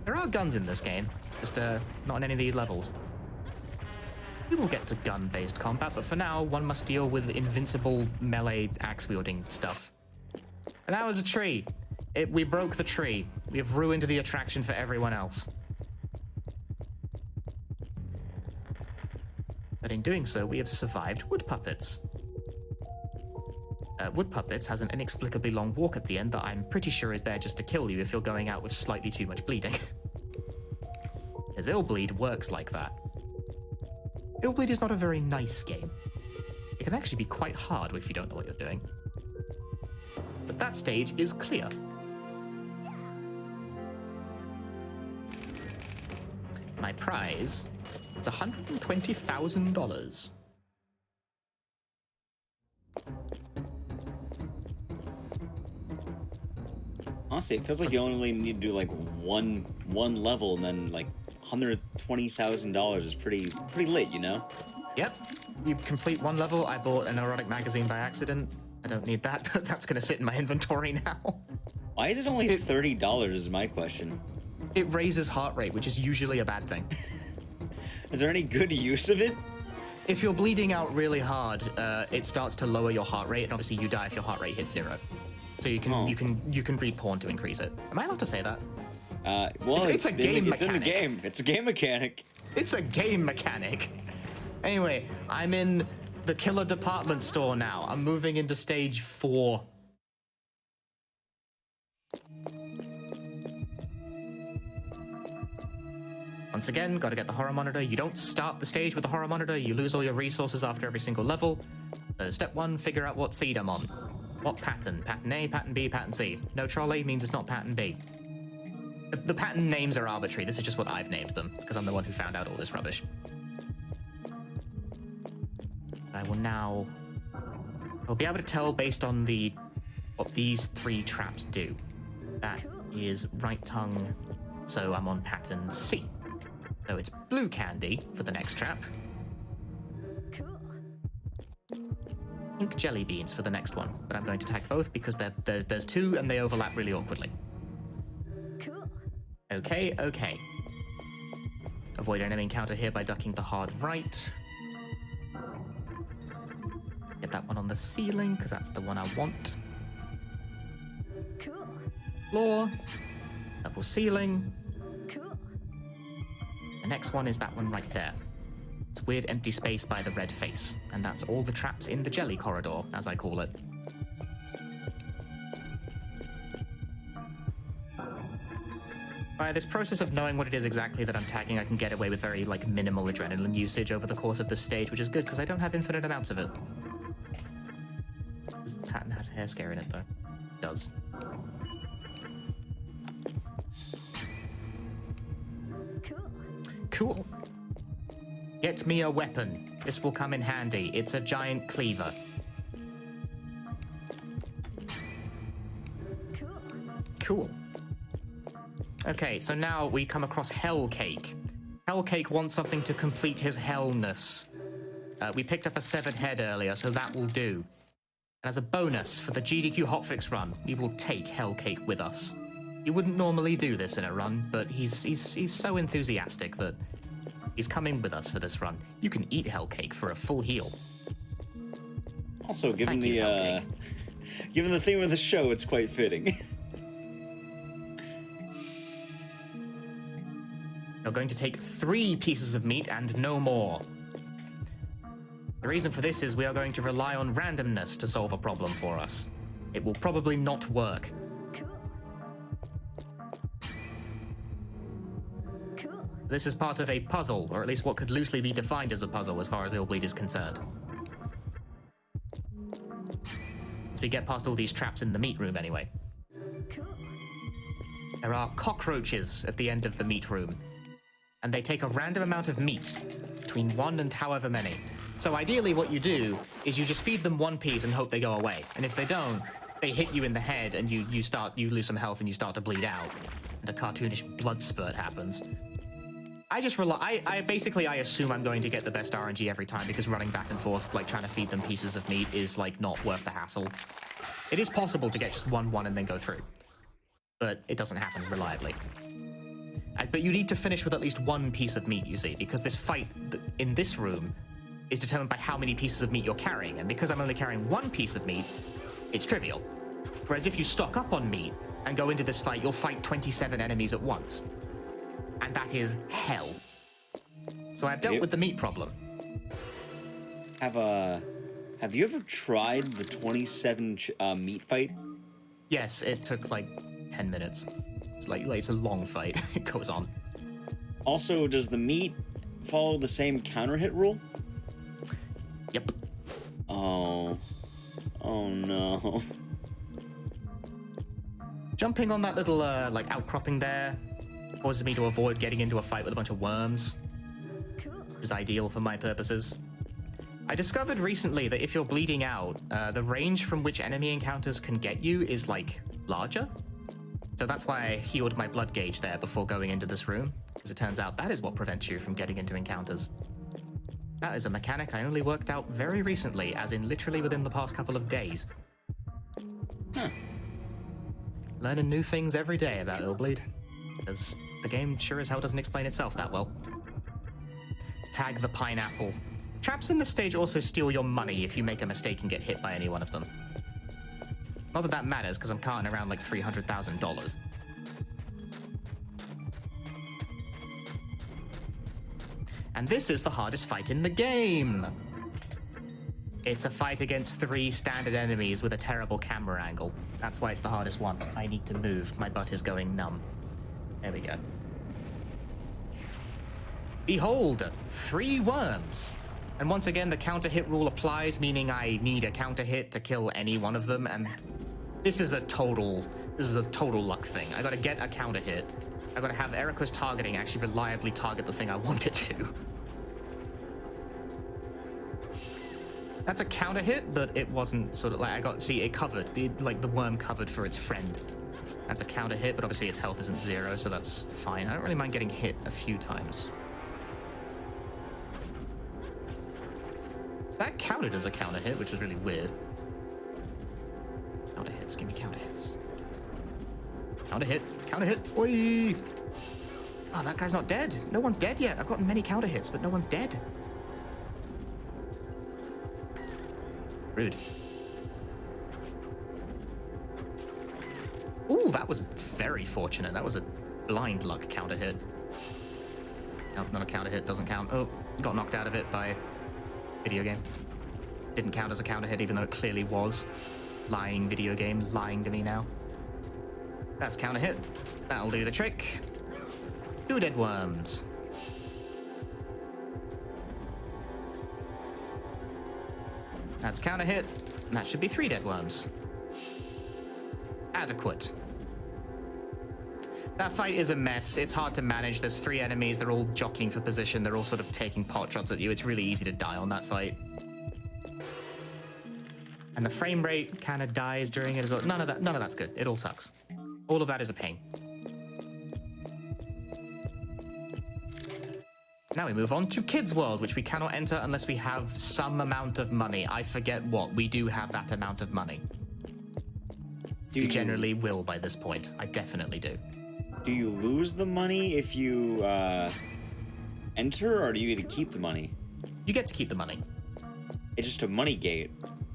There are guns in this game, just not on any of these levels. We will get to gun-based combat, but for now, one must deal with invincible melee axe-wielding stuff. And that was a tree. We broke the tree. We have ruined the attraction for everyone else. But in doing so, we have survived wood puppets. Wood puppets has an inexplicably long walk at the end that I'm pretty sure is there just to kill you if you're going out with slightly too much bleeding. Because Illbleed works like that. Illbleed is not a very nice game. It can actually be quite hard if you don't know what you're doing. But that stage is clear. My prize is $120,000. Honestly, it feels like you only need to do like one level, and then like $120,000 is pretty lit, you know? Yep. You complete one level. I bought an erotic magazine by accident. I don't need that, but that's going to sit in my inventory now. Why is it only $30 is my question. It raises heart rate, which is usually a bad thing. Is there any good use of it? If you're bleeding out really hard, it starts to lower your heart rate, and obviously you die if your heart rate hits 0. So you can read porn to increase it. Am I allowed to say that? Well, it's a game mechanic. It's in the game. It's a game mechanic. It's a game mechanic. Anyway, I'm in the killer department store now. I'm moving into stage 4. Once again, gotta get the horror monitor. You don't start the stage with the horror monitor. You lose all your resources after every single level. So step 1, figure out what seed I'm on. What pattern? Pattern A, pattern B, pattern C. No trolley means it's not pattern B. The pattern names are arbitrary. This is just what I've named them, because I'm the one who found out all this rubbish. I will now... I'll be able to tell based on what these 3 traps do. That is right tongue, so I'm on pattern C. So it's blue candy for the next trap. Pink jelly beans for the next one, but I'm going to tag both because there's 2 and they overlap really awkwardly. Okay, okay. Avoid enemy encounter here by ducking the hard right. Get that one on the ceiling, because that's the one I want. Cool. Floor. Double ceiling. Cool. The next one is that one right there. It's weird empty space by the red face. And that's all the traps in the jelly corridor, as I call it. By this process of knowing what it is exactly that I'm tagging, I can get away with very, minimal adrenaline usage over the course of this stage, which is good, because I don't have infinite amounts of it. This pattern has hair scare in it, though. It does. Cool. Cool. Get me a weapon. This will come in handy. It's a giant cleaver. Cool. Cool. Okay, so now we come across Hellcake. Hellcake wants something to complete his hellness. We picked up a severed head earlier, so that will do. And as a bonus for the GDQ hotfix run, we will take Hellcake with us. You wouldn't normally do this in a run, but he's so enthusiastic that he's coming with us for this run. You can eat Hellcake for a full heal. Also, given Thank you, Hellcake. given the theme of the show, it's quite fitting. You're going to take 3 pieces of meat and no more. The reason for this is we are going to rely on randomness to solve a problem for us. It will probably not work. Cool. This is part of a puzzle, or at least what could loosely be defined as a puzzle as far as Illbleed is concerned. As we get past all these traps in the meat room anyway. Cool. There are cockroaches at the end of the meat room, and they take a random amount of meat, between 1 and however many. So ideally what you do is you just feed them 1 piece and hope they go away. And if they don't, they hit you in the head and you lose some health and you start to bleed out. And a cartoonish blood spurt happens. I just I assume I'm going to get the best RNG every time because running back and forth, trying to feed them pieces of meat is, not worth the hassle. It is possible to get just 1-1 and then go through. But it doesn't happen reliably. But you need to finish with at least 1 piece of meat, you see, because this fight in this room is determined by how many pieces of meat you're carrying, and because I'm only carrying 1 piece of meat, it's trivial. Whereas if you stock up on meat and go into this fight, you'll fight 27 enemies at once. And that is hell. So I've dealt with the meat problem. Have you ever tried the 27 meat fight? Yes, it took 10 minutes. It's a long fight. It goes on. Also, does the meat follow the same counter hit rule? Yep. Oh no. Jumping on that little, outcropping there causes me to avoid getting into a fight with a bunch of worms, which is ideal for my purposes. I discovered recently that if you're bleeding out, the range from which enemy encounters can get you is, larger. So that's why I healed my blood gauge there before going into this room, because it turns out that is what prevents you from getting into encounters. That is a mechanic I only worked out very recently, as in literally within the past couple of days. Huh. Learning new things every day about Illbleed, because the game sure as hell doesn't explain itself that well. Tag the pineapple. Traps in this stage also steal your money if you make a mistake and get hit by any one of them. Not that that matters, because I'm carting around $300,000. And this is the hardest fight in the game. It's a fight against 3 standard enemies with a terrible camera angle. That's why it's the hardest one. I need to move. My butt is going numb. There we go. Behold, 3 worms. And once again, the counter hit rule applies, meaning I need a counter hit to kill any one of them, and this is a total luck thing. I gotta get a counter hit. I gotta have Erica's targeting actually reliably target the thing I want it to. That's a counter hit, but it wasn't it covered. The worm covered for its friend. That's a counter hit, but obviously its health isn't 0, so that's fine. I don't really mind getting hit a few times. That counted as a counter hit, which was really weird. Counter hits, give me counter hits. Counter hit, oi! Oh, that guy's not dead. No one's dead yet. I've gotten many counter hits, but no one's dead. Rude. Ooh, that was very fortunate. That was a blind luck counter hit. Nope, not a counter hit. Doesn't count. Oh, got knocked out of it by video game. Didn't count as a counter hit, even though it clearly was. Lying video game, lying to me now. That's counter hit. That'll do the trick. 2 dead worms. That's counter hit. And that should be 3 dead worms. Adequate. That fight is a mess. It's hard to manage. There's 3 enemies. They're all jockeying for position. They're all sort of taking pot shots at you. It's really easy to die on that fight. And the frame rate kind of dies during it as well. None of that's good. It all sucks. All of that is a pain. Now we move on to Kids World, which we cannot enter unless we have some amount of money. I forget what. We do have that amount of money. We generally will by this point. I definitely do. Do you lose the money if you enter, or do you get to keep the money? You get to keep the money. It's just a money gate.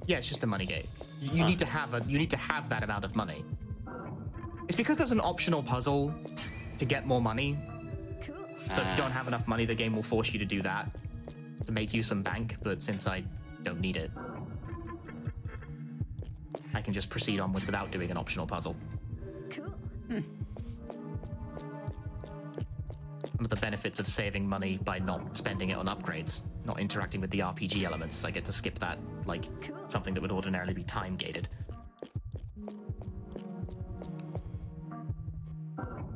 Yeah, it's just a money gate. You need to have that amount of money. It's because there's an optional puzzle to get more money. So if you don't have enough money, the game will force you to do that to make you some bank. But since I don't need it, I can just proceed onwards without doing an optional puzzle. One of the benefits of saving money by not spending it on upgrades, not interacting with the RPG elements, I get to skip that like something that would ordinarily be time gated.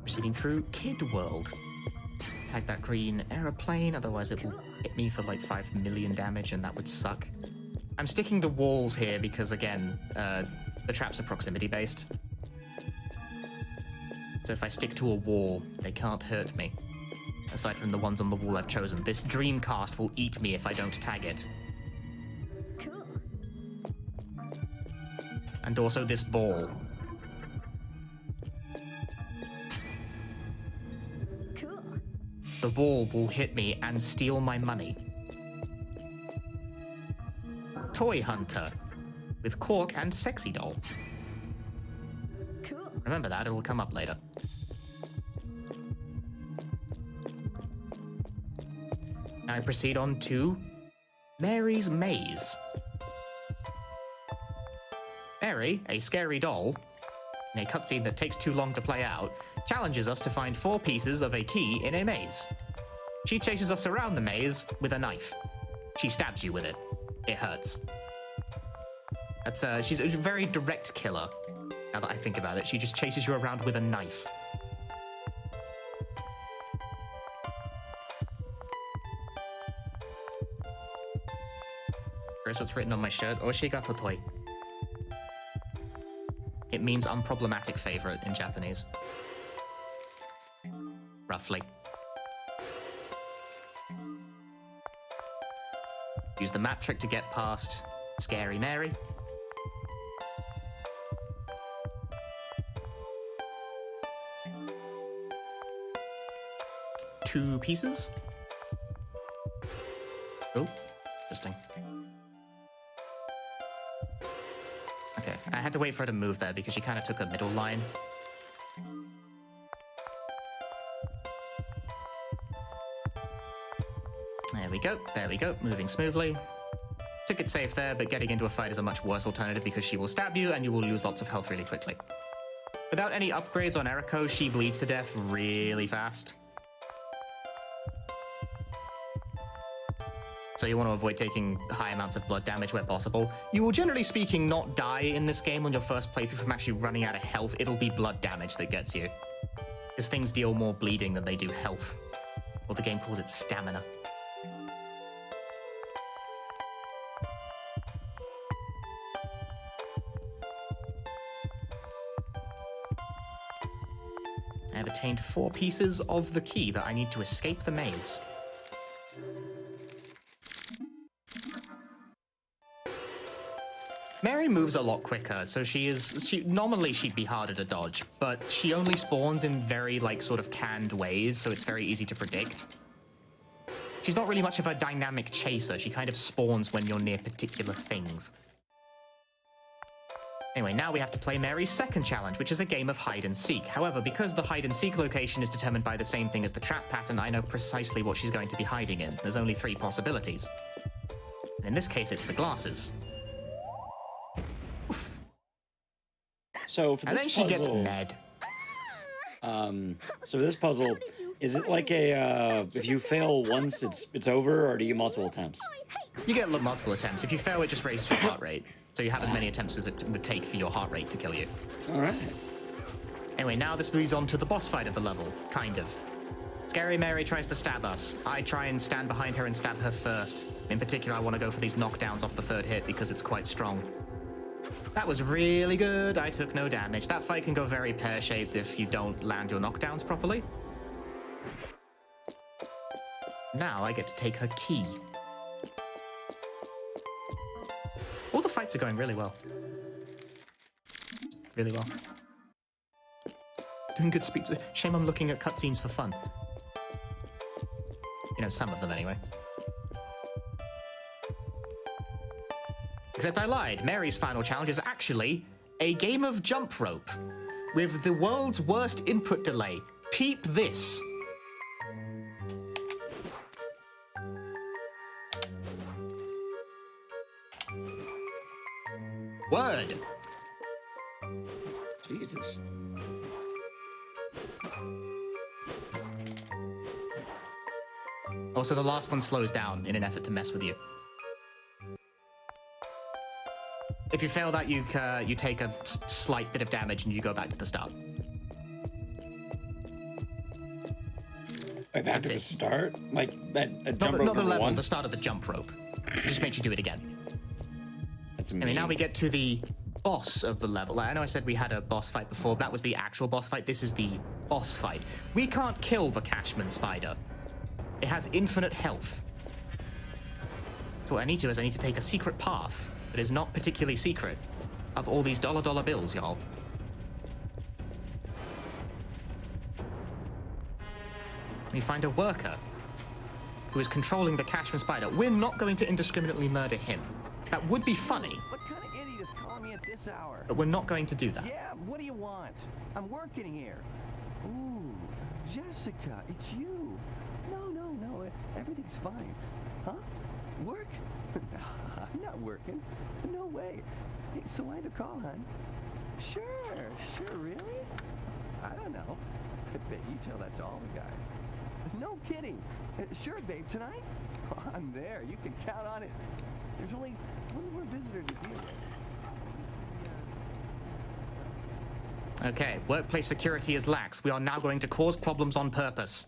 Proceeding through Kid World. Tag that green aeroplane, otherwise it will hit me for like 5 million damage and that would suck. I'm sticking to walls here because, again, the traps are proximity based. So if I stick to a wall, they can't hurt me. Aside from the ones on the wall I've chosen. This Dreamcast will eat me if I don't tag it. And also this ball. The ball will hit me and steal my money. Toy Hunter. With Cork and Sexy Doll. Remember that, it'll come up later. Now I proceed on to Mary's Maze. Mary, a scary doll, in a cutscene that takes too long to play out, challenges us to find 4 pieces of a key in a maze. She chases us around the maze with a knife. She stabs you with it. It hurts. She's a very direct killer, now that I think about it. She just chases you around with a knife. Here's what's written on my shirt. Oshigato toi. It means unproblematic favorite in Japanese. Roughly. Use the map trick to get past Scary Mary. Two pieces. Oh, interesting. Okay, I had to wait for her to move there because she kind of took a middle line. There we go, moving smoothly. Took it safe there, but getting into a fight is a much worse alternative because she will stab you and you will lose lots of health really quickly. Without any upgrades on Eriko, she bleeds to death really fast. So you want to avoid taking high amounts of blood damage where possible. You will, generally speaking, not die in this game on your first playthrough from actually running out of health. It'll be blood damage that gets you. Because things deal more bleeding than they do health. Or the game calls it stamina. I have attained 4 pieces of the key that I need to escape the maze. Mary moves a lot quicker, so normally she'd be harder to dodge, but she only spawns in very, like, sort of canned ways, so it's very easy to predict. She's not really much of a dynamic chaser. She kind of spawns when you're near particular things. Anyway, now we have to play Mary's second challenge, which is a game of hide and seek. However, because the hide and seek location is determined by the same thing as the trap pattern, I know precisely what she's going to be hiding in. There's only 3 possibilities. And in this case, it's the glasses. So for this And then she gets puzzle, mad. so this puzzle, is it like a if you fail once, it's over, or do you get multiple attempts? You get multiple attempts. If you fail, it just raises your heart rate. So you have as many attempts as it would take for your heart rate to kill you. All right. Anyway, now this moves on to the boss fight of the level, kind of. Scary Mary tries to stab us. I try and stand behind her and stab her first. In particular, I want to go for these knockdowns off the 3rd hit because it's quite strong. That was really good. I took no damage. That fight can go very pear-shaped if you don't land your knockdowns properly. Now I get to take her key. All the fights are going really well. Really well. Doing good speeds. Shame I'm looking at cutscenes for fun. You know, some of them anyway. Except I lied. Mary's final challenge is actually a game of jump rope with the world's worst input delay. Peep this. Word. Jesus. Also, the last one slows down in an effort to mess with you. If you fail that, you take a slight bit of damage and you go back to the start. Wait, back to the start? Like, a jump rope Not the number level, 1? the start of the jump rope. It just makes you do it again. That's I amazing. mean, now we get to the boss of the level. I know I said we had a boss fight before. That was the actual boss fight. This is the boss fight. We can't kill the Cashman spider. It has infinite health. So what I need to do is I need to take a secret path that is not particularly secret up all these dollar bills, y'all. We find a worker who is controlling the Cashman spider. We're not going to indiscriminately murder him. That would be funny, What kind of idiot is calling me at this hour? but we're not going to do that. Yeah, what do you want? I'm working here. Ooh, Jessica, it's you. No, everything's fine. Huh? Work? I'm not working. No way. Hey, so why the call, hon? Sure, really? I don't know. I bet you tell that to all the guys. No kidding. Sure, babe, tonight? I'm there. You can count on it. There's only one more visitor to deal with. Okay, workplace security is lax. We are now going to cause problems on purpose.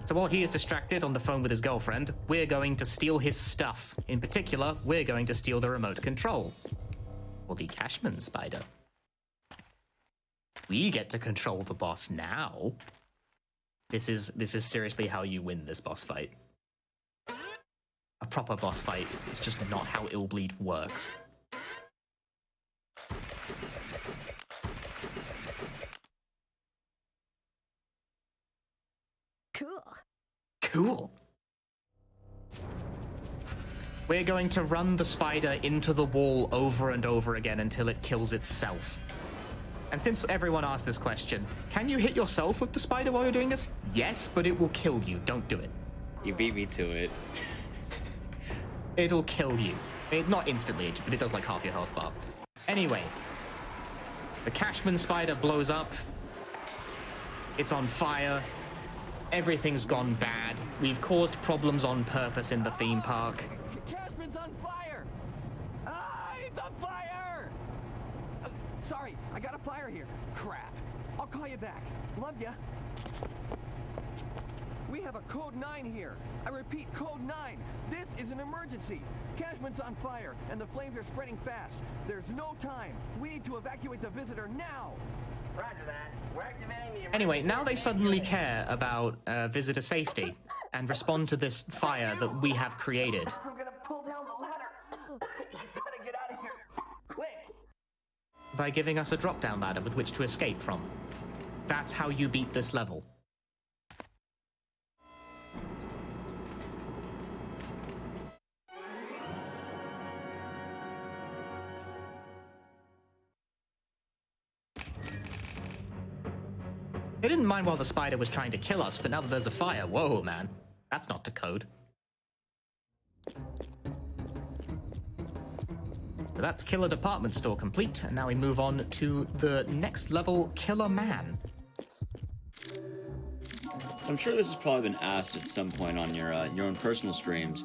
So while he is distracted on the phone with his girlfriend, we're going to steal his stuff. In particular, we're going to steal the remote control. Or the Cashman spider. We get to control the boss now. This is seriously how you win this boss fight. A proper boss fight is just not how Illbleed works. Cool. Cool. We're going to run the spider into the wall over and over again until it kills itself. And since everyone asked this question, can you hit yourself with the spider while you're doing this? Yes, but it will kill you. Don't do it. You beat me to it. It'll kill you. Not instantly, but it does like half your health bar. Anyway, the Cashman spider blows up. It's on fire. Everything's gone bad. We've caused problems on purpose in the theme park. Cashman's on fire! Ah, he's on fire! Sorry, I got a fire here. Crap. I'll call you back. Love ya. We have a code 9 here. I repeat, code 9. This is an emergency. Cashman's on fire, and the flames are spreading fast. There's no time. We need to evacuate the visitor now. Roger that. We're activating the Anyway, now they suddenly care about visitor safety and respond to this fire that we have created. I'm gonna pull by giving us a drop-down ladder with which to escape from. That's how you beat this level. They didn't mind while the spider was trying to kill us, but now that there's a fire, whoa, man. That's not to code. But that's Killer Department Store complete, and now we move on to the next level, Killer Man. So I'm sure this has probably been asked at some point on your own personal streams,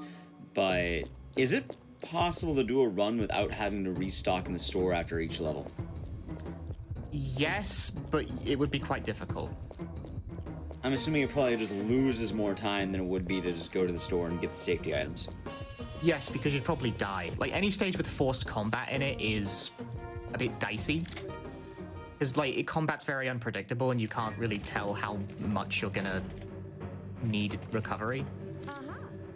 but is it possible to do a run without having to restock in the store after each level? Yes, but it would be quite difficult. I'm assuming it probably just loses more time than it would be to just go to the store and get the safety items. Yes, because you'd probably die. Like, any stage with forced combat in it is a bit dicey. Because, like, combat's very unpredictable and you can't really tell how much you're gonna need recovery.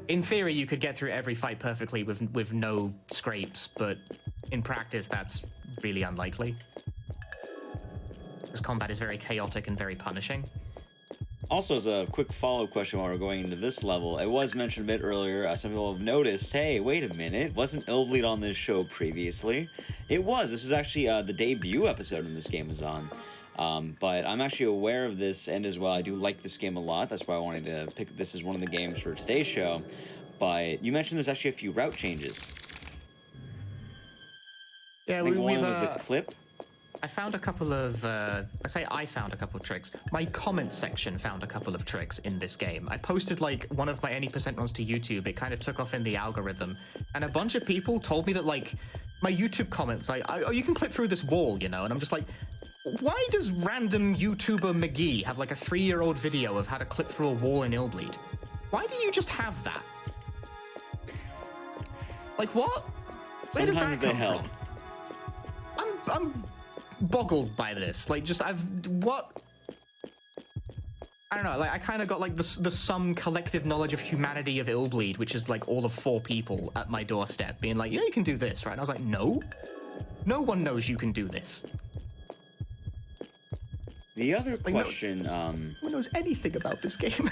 In theory, you could get through every fight perfectly with no scrapes, but in practice, that's really unlikely. Because combat is very chaotic and very punishing. Also, as a quick follow-up question while we're going into this level, it was mentioned a bit earlier, some people have noticed, hey, wait a minute, wasn't Illbleed on this show previously? It was. This was actually the debut episode when this game was on. But I'm actually aware of this, and as well, I do like this game a lot. That's why I wanted to pick this as one of the games for today's show. But you mentioned there's actually a few route changes. Yeah, I think one was the clip. I found a couple of, I found a couple of tricks. My comment section found a couple of tricks in this game. I posted, like, one of my any % runs to YouTube. It kind of took off in the algorithm. And a bunch of people told me that, like, my YouTube comments, like, oh, you can clip through this wall, you know? And I'm just like, why does random YouTuber McGee have, like, a 3-year-old video of how to clip through a wall in Illbleed? Why do you just have that? Like, what? Where does that come from? I'm boggled by this. Like, just what? I don't know. Like, I kind of got like the sum collective knowledge of humanity of Illbleed, which is like all of 4 people at my doorstep, being like, yeah, you can do this, right? And I was like, no, no one knows you can do this. The other question, no one knows anything about this game.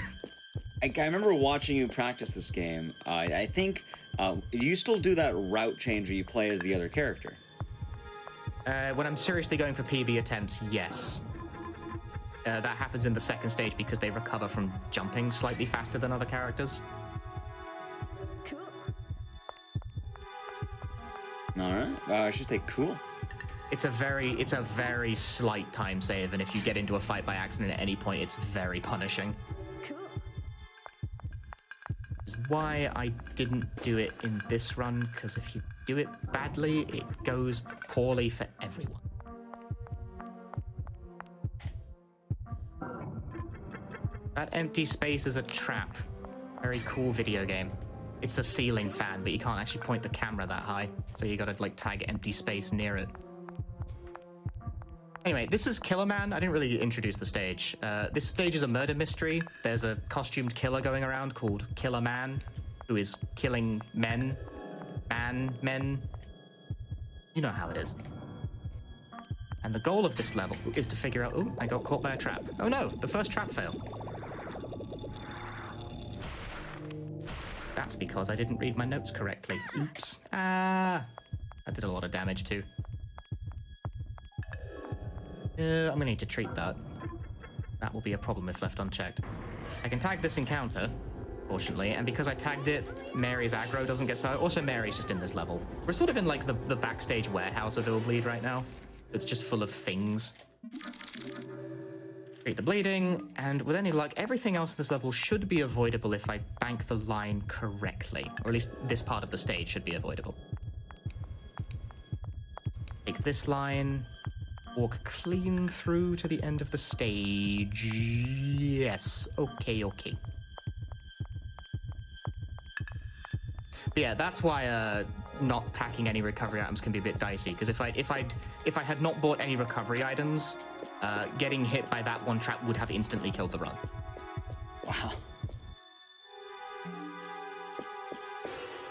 I remember watching you practice this game. I think you still do that route change where you play as the other character. When I'm seriously going for PB attempts, yes. That happens in the second stage because they recover from jumping slightly faster than other characters. Cool. Alright, I should say cool. It's a very slight time save, and if you get into a fight by accident at any point, it's very punishing. Cool. Which is why I didn't do it in this run, because if you do it badly, it goes poorly for everyone. That empty space is a trap. Very cool video game. It's a ceiling fan, but you can't actually point the camera that high, so you gotta like tag empty space near it. Anyway, this is Killer Man. I didn't really introduce the stage. This stage is a murder mystery. There's a costumed killer going around called Killer Man, who is killing men. Men. You know how it is. And the goal of this level is to figure out... Oh, I got caught by a trap. Oh no, the first trap failed. That's because I didn't read my notes correctly. Oops. Ah. That did a lot of damage too. I'm gonna need to treat that. That will be a problem if left unchecked. I can tag this encounter, fortunately, and because I tagged it, Mary's aggro doesn't get started. Also, Mary's just in this level. We're sort of in like the backstage warehouse of Illbleed right now. It's just full of things. Treat the bleeding, and with any luck, everything else in this level should be avoidable if I bank the line correctly. Or at least this part of the stage should be avoidable. Take this line, walk clean through to the end of the stage. Yes, okay. But yeah, that's why not packing any recovery items can be a bit dicey, because if I had not bought any recovery items, getting hit by that one trap would have instantly killed the run. Wow.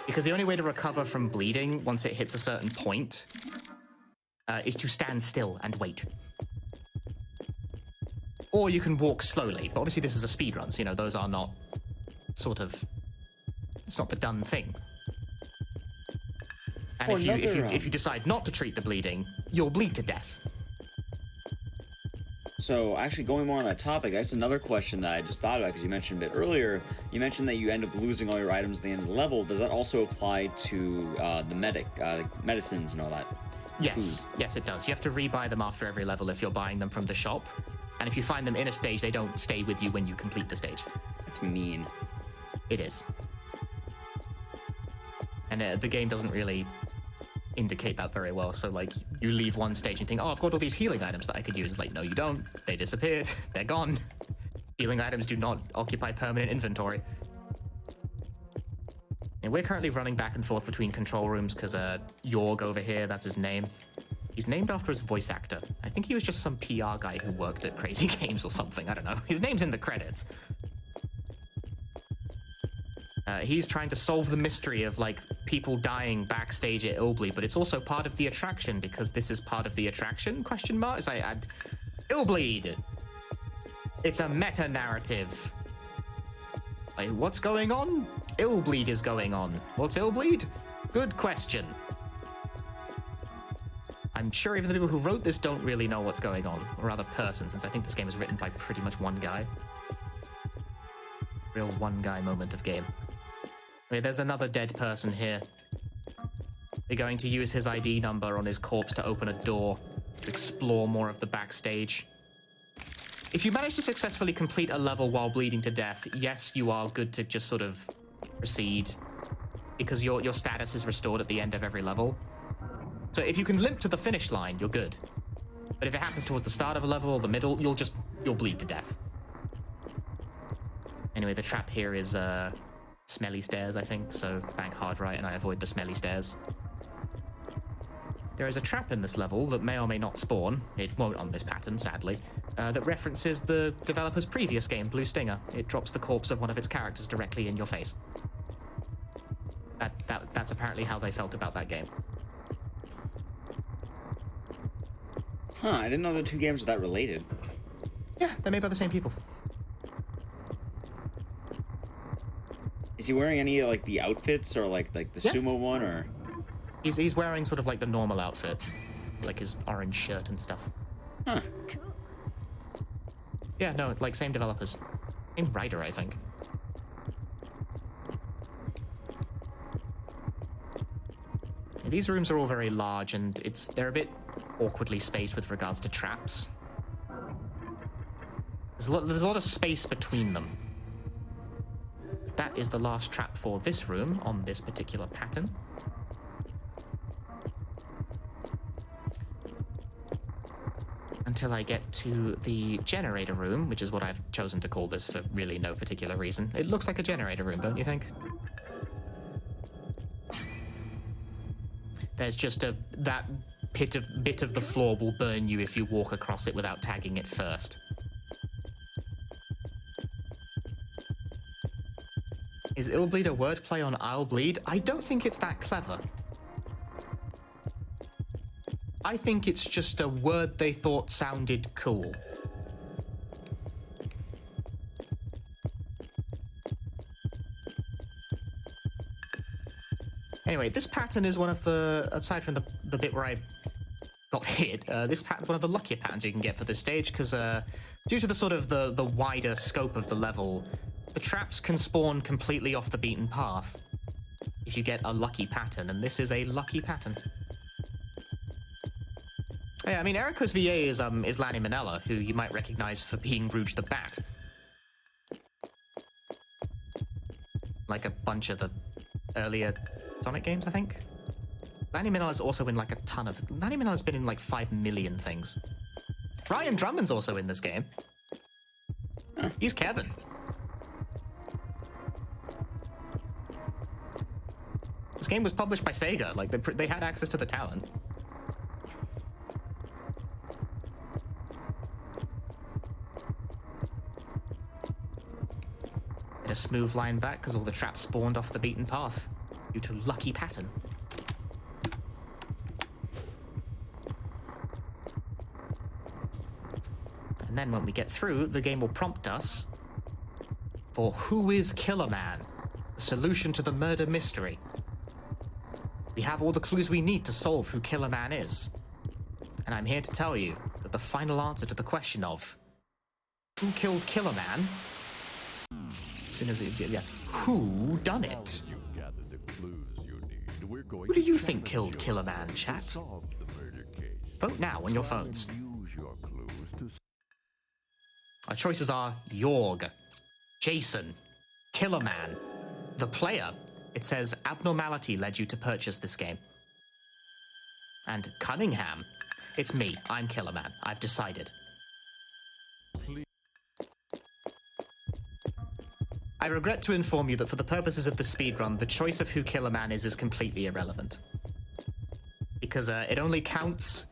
Because the only way to recover from bleeding once it hits a certain point is to stand still and wait. Or you can walk slowly, but obviously this is a speedrun, so, you know, those are not sort of... It's not the done thing. And if you decide not to treat the bleeding, you'll bleed to death. So, actually, going more on that topic, that's another question that I just thought about, because you mentioned it earlier. You mentioned that you end up losing all your items at the end of the level. Does that also apply to the medic, like medicines and all that? Yes. Food? Yes, it does. You have to rebuy them after every level if you're buying them from the shop. And if you find them in a stage, they don't stay with you when you complete the stage. That's mean. It is. And the game doesn't really indicate that very well. So, like, you leave one stage and think, oh, I've got all these healing items that I could use. It's like, no, you don't. They disappeared. They're gone. Healing items do not occupy permanent inventory. And we're currently running back and forth between control rooms because Jorg over here, that's his name. He's named after his voice actor. I think he was just some PR guy who worked at Crazy Games or something. I don't know. His name's in the credits. He's trying to solve the mystery of, like, people dying backstage at Illbleed, but it's also part of the attraction because this is part of the attraction, question mark? Illbleed! It's a meta-narrative. Like, what's going on? Illbleed is going on. What's Illbleed? Good question. I'm sure even the people who wrote this don't really know what's going on, or rather person, since I think this game is written by pretty much one guy. Real one-guy moment of game. Okay, there's another dead person here. They're going to use his ID number on his corpse to open a door to explore more of the backstage. If you manage to successfully complete a level while bleeding to death, yes, you are good to just sort of proceed, because your status is restored at the end of every level. So if you can limp to the finish line, you're good. But if it happens towards the start of a level or the middle, you'll bleed to death. Anyway, the trap here is smelly stairs, I think, so bank hard right and I avoid the smelly stairs. There is a trap in this level that may or may not spawn, it won't on this pattern, sadly, that references the developer's previous game, Blue Stinger. It drops the corpse of one of its characters directly in your face. That's apparently how they felt about that game. Huh, I didn't know the two games were that related. Yeah, they're made by the same people. Is he wearing any, like, the outfits, or, like the sumo one, or...? He's wearing sort of, like, the normal outfit. Like his orange shirt and stuff. Huh. Yeah, no, like, same developers. Same writer, I think. These rooms are all very large, and they're a bit awkwardly spaced with regards to traps. There's a lot of space between them. That is the last trap for this room on this particular pattern. Until I get to the generator room, which is what I've chosen to call this for really no particular reason. It looks like a generator room, don't you think? There's just that bit of the floor will burn you if you walk across it without tagging it first. Is Illbleed a wordplay on I'll bleed? I don't think it's that clever. I think it's just a word they thought sounded cool. Anyway, this pattern is one of the, aside from the bit where I got hit, this pattern's one of the luckier patterns you can get for this stage, because due to the sort of the wider scope of the level, the traps can spawn completely off the beaten path if you get a lucky pattern, and this is a lucky pattern. Yeah, I mean, Erico's VA is Lanny Minella, who you might recognize for being Rouge the Bat. Like a bunch of the earlier Sonic games, I think. Lanny Minella's also in like a ton of... Lanny Minella's been in like 5 million things. Ryan Drummond's also in this game. He's Kevin. This game was published by Sega. Like, they had access to the talent. Get a smooth line back because all the traps spawned off the beaten path due to lucky pattern. And then when we get through, the game will prompt us for who is Killer Man? The solution to the murder mystery. We have all the clues we need to solve who Killer Man is. And I'm here to tell you that the final answer to the question of who killed Killer Man, as soon as who done it? Who do you think killed Killer Man, chat? Vote now on your phones. Our choices are Jorg, Jason, Killer Man, the player. It says abnormality led you to purchase this game. And Cunningham. It's me. I'm Killer Man. I've decided. I regret to inform you that for the purposes of the speedrun, the choice of who Killer Man is completely irrelevant. Because it only counts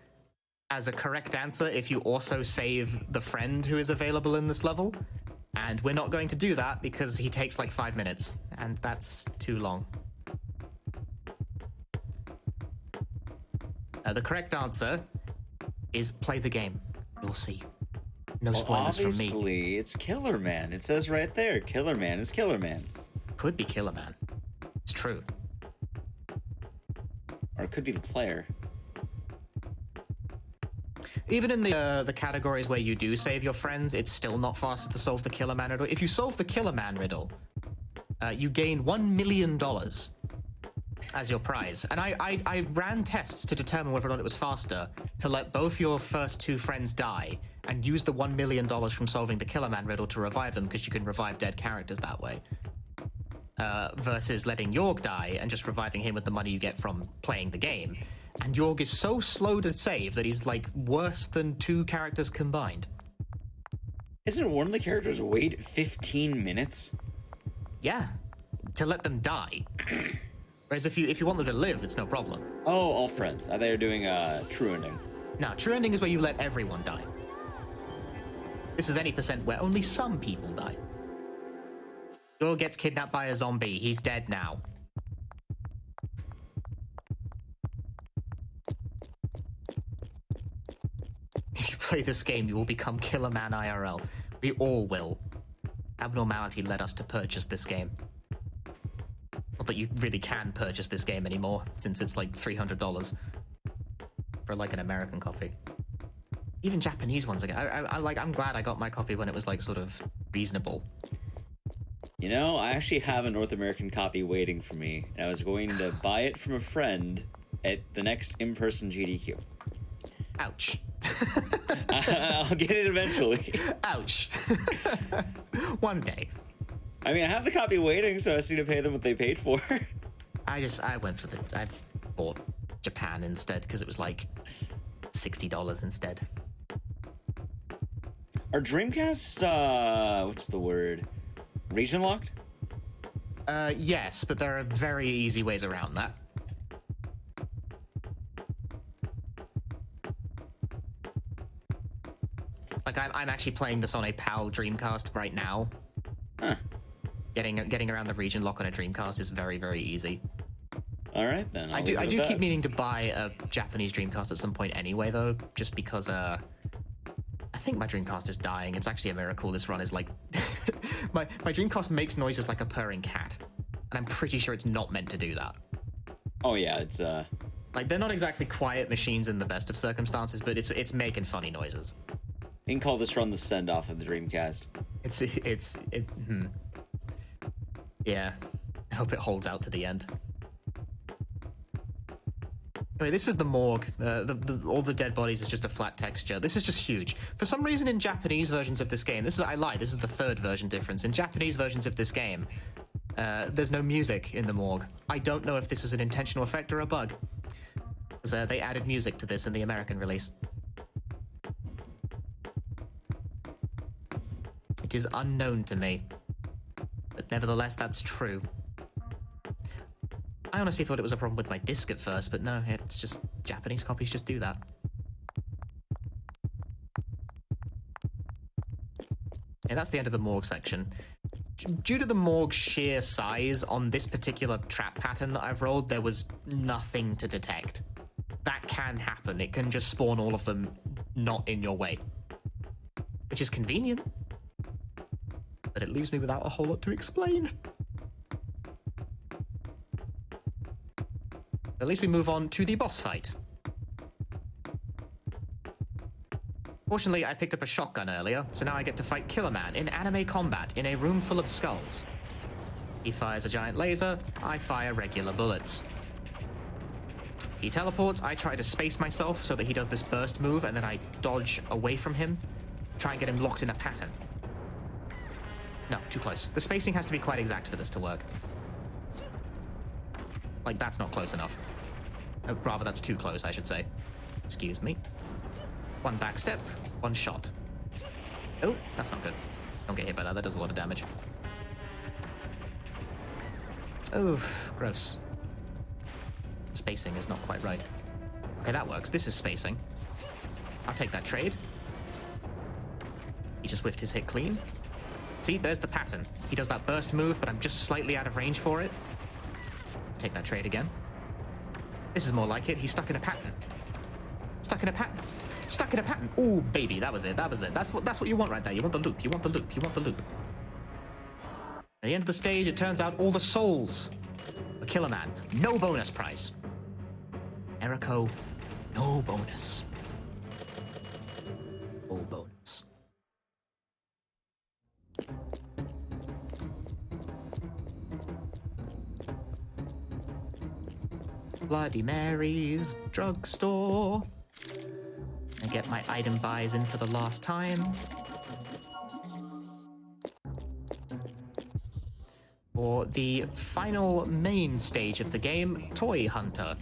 as a correct answer if you also save the friend who is available in this level. And we're not going to do that because he takes like 5 minutes, and that's too long. The correct answer is play the game. You'll see. No spoilers from me. Obviously, it's Killer Man. It says right there, Killer Man is Killer Man. Could be Killer Man. It's true. Or it could be the player. Even in the categories where you do save your friends, it's still not faster to solve the Killer Man riddle. If you solve the Killer Man riddle, you gain $1 million as your prize. And I ran tests to determine whether or not it was faster to let both your first two friends die and use the $1 million from solving the Killer Man riddle to revive them, because you can revive dead characters that way. Versus letting Jorg die and just reviving him with the money you get from playing the game. And Jorg is so slow to save that he's like worse than two characters combined. Isn't one of the characters wait 15 minutes? Yeah, to let them die. Whereas if you want them to live, it's no problem. Oh, all friends. I thought you were doing a true ending. No, true ending is where you let everyone die. This is any percent where only some people die. Jorg gets kidnapped by a zombie. He's dead now. If you play this game, you will become Killer Man IRL. We all will. Abnormality led us to purchase this game. Not that you really can purchase this game anymore, since it's like $300 for like an American copy. Even Japanese ones again. I'm glad I got my copy when it was like sort of reasonable. You know, I actually have a North American copy waiting for me, and I was going to buy it from a friend at the next in-person GDQ. Ouch. I'll get it eventually. Ouch. One day. I mean, I have the copy waiting, so I just need to pay them what they paid for. I bought Japan instead, because it was like $60 instead. Are Dreamcast, what's the word? Region locked? Yes, but there are very easy ways around that. Like, I'm actually playing this on a PAL Dreamcast right now. Huh. Getting around the region lock on a Dreamcast is very, very easy. All right, then. I do keep meaning to buy a Japanese Dreamcast at some point anyway, though, just because, I think my Dreamcast is dying. It's actually a miracle this run is like... my Dreamcast makes noises like a purring cat, and I'm pretty sure it's not meant to do that. Oh, yeah, it's, Like, they're not exactly quiet machines in the best of circumstances, but it's making funny noises. You can call this run the send-off of the Dreamcast. Yeah. I hope it holds out to the end. Anyway, this is the morgue. All the dead bodies is just a flat texture. This is just huge. For some reason in Japanese versions of this game, this is the third version difference. In Japanese versions of this game, there's no music in the morgue. I don't know if this is an intentional effect or a bug. Because they added music to this in the American release. It is unknown to me. But nevertheless, that's true. I honestly thought it was a problem with my disc at first, but no, it's just Japanese copies just do that. Yeah, that's the end of the morgue section. Due to the morgue's sheer size on this particular trap pattern that I've rolled, there was nothing to detect. That can happen. It can just spawn all of them not in your way. which is convenient. But it leaves me without a whole lot to explain. At least we move on to the boss fight. Fortunately, I picked up a shotgun earlier, so now I get to fight Killer Man in anime combat in a room full of skulls. He fires a giant laser, I fire regular bullets. He teleports, I try to space myself so that he does this burst move, and then I dodge away from him, try and get him locked in a pattern. No, too close. The spacing has to be quite exact for this to work. Like, that's not close enough. Rather, that's too close, I should say. Excuse me. One back step, one shot. Oh, that's not good. Don't get hit by that, that does a lot of damage. Oh, gross. Spacing is not quite right. Okay, that works. This is spacing. I'll take that trade. He just whiffed his hit clean. See, there's the pattern. He does that burst move, but I'm just slightly out of range for it. Take that trade again. This is more like it. He's stuck in a pattern. Stuck in a pattern. Stuck in a pattern. Ooh, baby, that was it. That was it. That's what you want right there. You want the loop. You want the loop. You want the loop. At the end of the stage, it turns out all the souls. A Killer Man. No bonus prize. Erico, no bonus. No bonus. Bloody Mary's drugstore. I get my item buys in for the last time. For the final main stage of the game, Toy Hunter.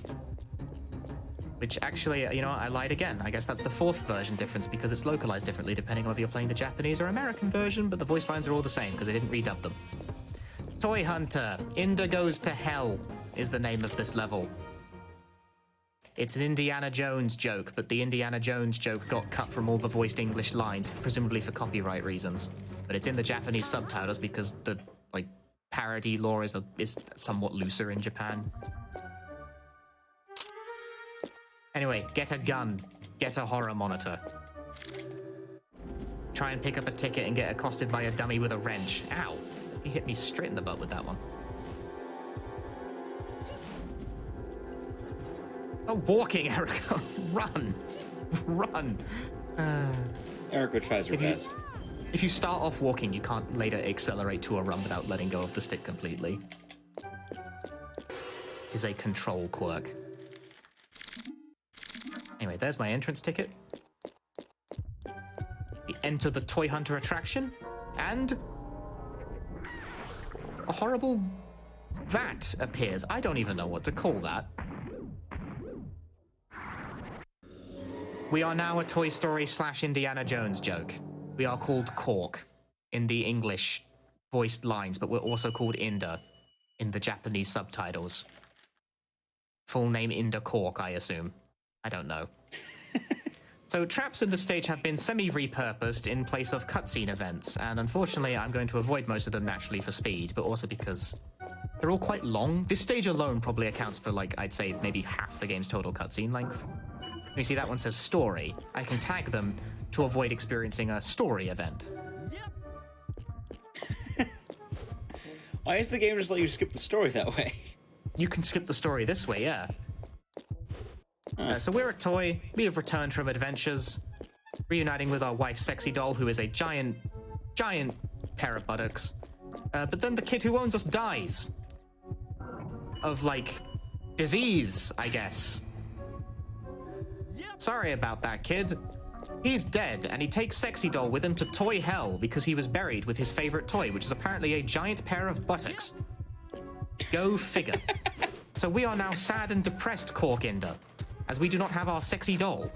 Which actually, you know, I lied again. I guess that's the fourth version difference because it's localized differently depending on whether you're playing the Japanese or American version, but the voice lines are all the same because they didn't redub them. Toy Hunter, Inda Goes to Hell is the name of this level. It's an Indiana Jones joke, but the Indiana Jones joke got cut from all the voiced English lines, presumably for copyright reasons. But it's in the Japanese subtitles because the, like, parody law is somewhat looser in Japan. Anyway, get a gun. Get a horror monitor. Try and pick up a ticket and get accosted by a dummy with a wrench. Ow. He hit me straight in the butt with that one. Oh, walking, Erica. Run. Run. Erica tries her best. If you start off walking, you can't later accelerate to a run without letting go of the stick completely. It is a control quirk. Anyway, there's my entrance ticket. We enter the Toy Hunter attraction, and a horrible vat appears. I don't even know what to call that. We are now a Toy Story / Indiana Jones joke. We are called Cork in the English voiced lines, but we're also called Inda in the Japanese subtitles. Full name Inda Cork, I assume. I don't know. So traps in the stage have been semi-repurposed in place of cutscene events, and unfortunately I'm going to avoid most of them naturally for speed, but also because they're all quite long. This stage alone probably accounts for, like, I'd say maybe half the game's total cutscene length. You see, that one says story. I can tag them to avoid experiencing a story event. Why is the game just let you skip the story that way? You can skip the story this way, yeah. So we're a toy. We have returned from adventures, reuniting with our wife, Sexy Doll, who is a giant pair of buttocks. But then the kid who owns us dies. Of, like, disease, I guess. Sorry about that, kid. He's dead, and he takes Sexy Doll with him to Toy Hell because he was buried with his favorite toy, which is apparently a giant pair of buttocks. Go figure. So we are now sad and depressed, Corkinda, as we do not have our Sexy Doll.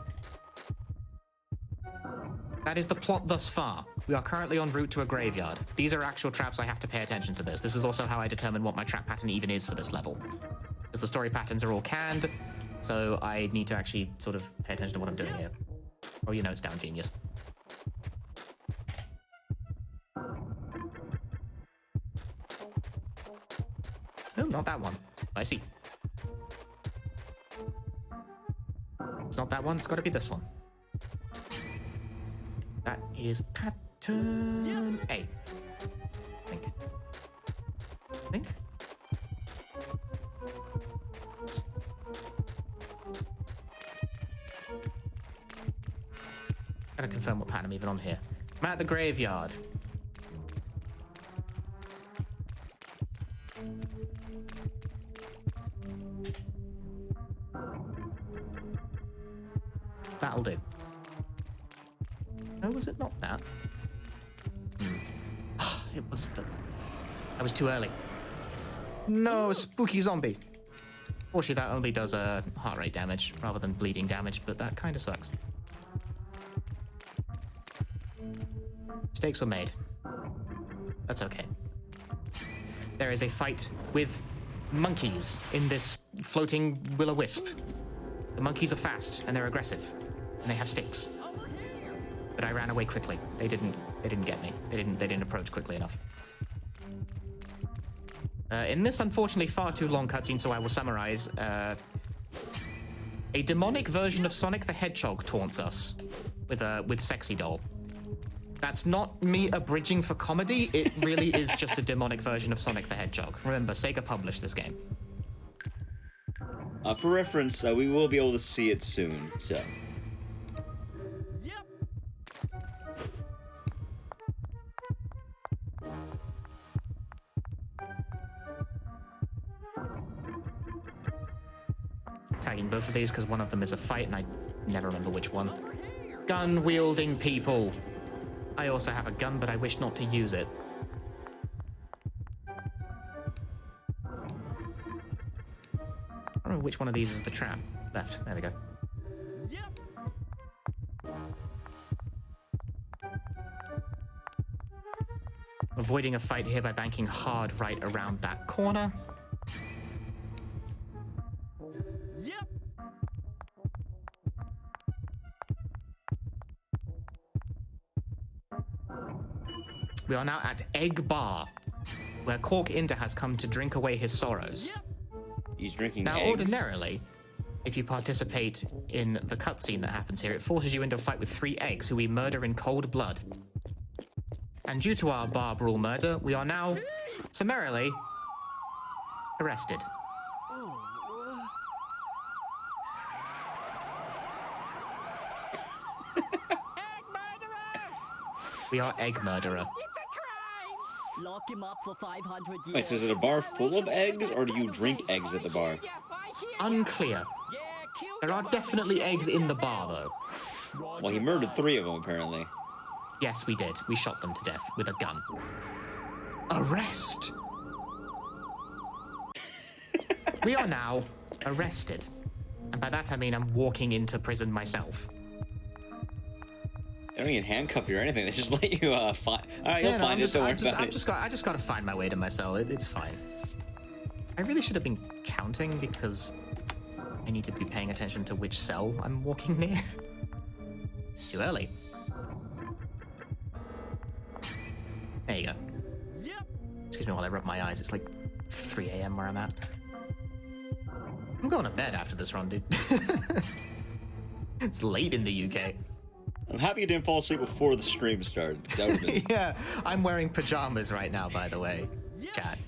That is the plot thus far. We are currently en route to a graveyard. These are actual traps. I have to pay attention to this. This is also how I determine what my trap pattern even is for this level. Because the story patterns are all canned, so I need to actually sort of pay attention to what I'm doing here. Oh, you know, it's down, genius. Oh, not that one. I see. It's not that one, it's gotta be this one. That is pattern A. Think. Think. Gotta confirm what pattern I'm even on here. I'm at the graveyard. That'll do. No, was it not that? It was the... I was too early. No, a spooky zombie. Fortunately, that only does heart rate damage rather than bleeding damage, but that kind of sucks. Mistakes were made. That's okay. There is a fight with monkeys in this floating will-o-wisp. The monkeys are fast and they're aggressive, and they have sticks. But I ran away quickly. They didn't get me. They didn't approach quickly enough. In this unfortunately far too long cutscene, so I will summarize. A demonic version of Sonic the Hedgehog taunts us with Sexy Doll. That's not me abridging for comedy. It really is just a demonic version of Sonic the Hedgehog. Remember, Sega published this game. For reference, we will be able to see it soon, so. Tagging both of these because one of them is a fight and I never remember which one. Gun-wielding people. I also have a gun, but I wish not to use it. I don't know which one of these is the trap. Left. There we go. Avoiding a fight here by banking hard right around that corner. We are now at Egg Bar, where Cork Inda has come to drink away his sorrows. He's drinking now, eggs. Ordinarily, if you participate in the cutscene that happens here, it forces you into a fight with 3 eggs who we murder in cold blood. And due to our bar brawl murder, we are now summarily arrested. We are egg murderer. Lock him up for 500 years. Wait, so is it a bar full of eggs, or do you drink eggs at the bar? Unclear. There are definitely eggs in the bar, though. Well, he murdered 3 of them, apparently. Yes, we did. We shot them to death with a gun. Arrest! We are now arrested. And by that I mean I'm walking into prison myself. They don't even handcuff you or anything. They just let you find. All right, you'll find it. Don't worry about it. I just got to find my way to my cell. It's fine. I really should have been counting because I need to be paying attention to which cell I'm walking near. Too early. There you go. Excuse me while I rub my eyes. It's like 3 a.m. where I'm at. I'm going to bed after this run, dude. It's late in the UK. I'm happy you didn't fall asleep before the stream started. That would have been... Yeah, I'm wearing pajamas right now, by the way, chat.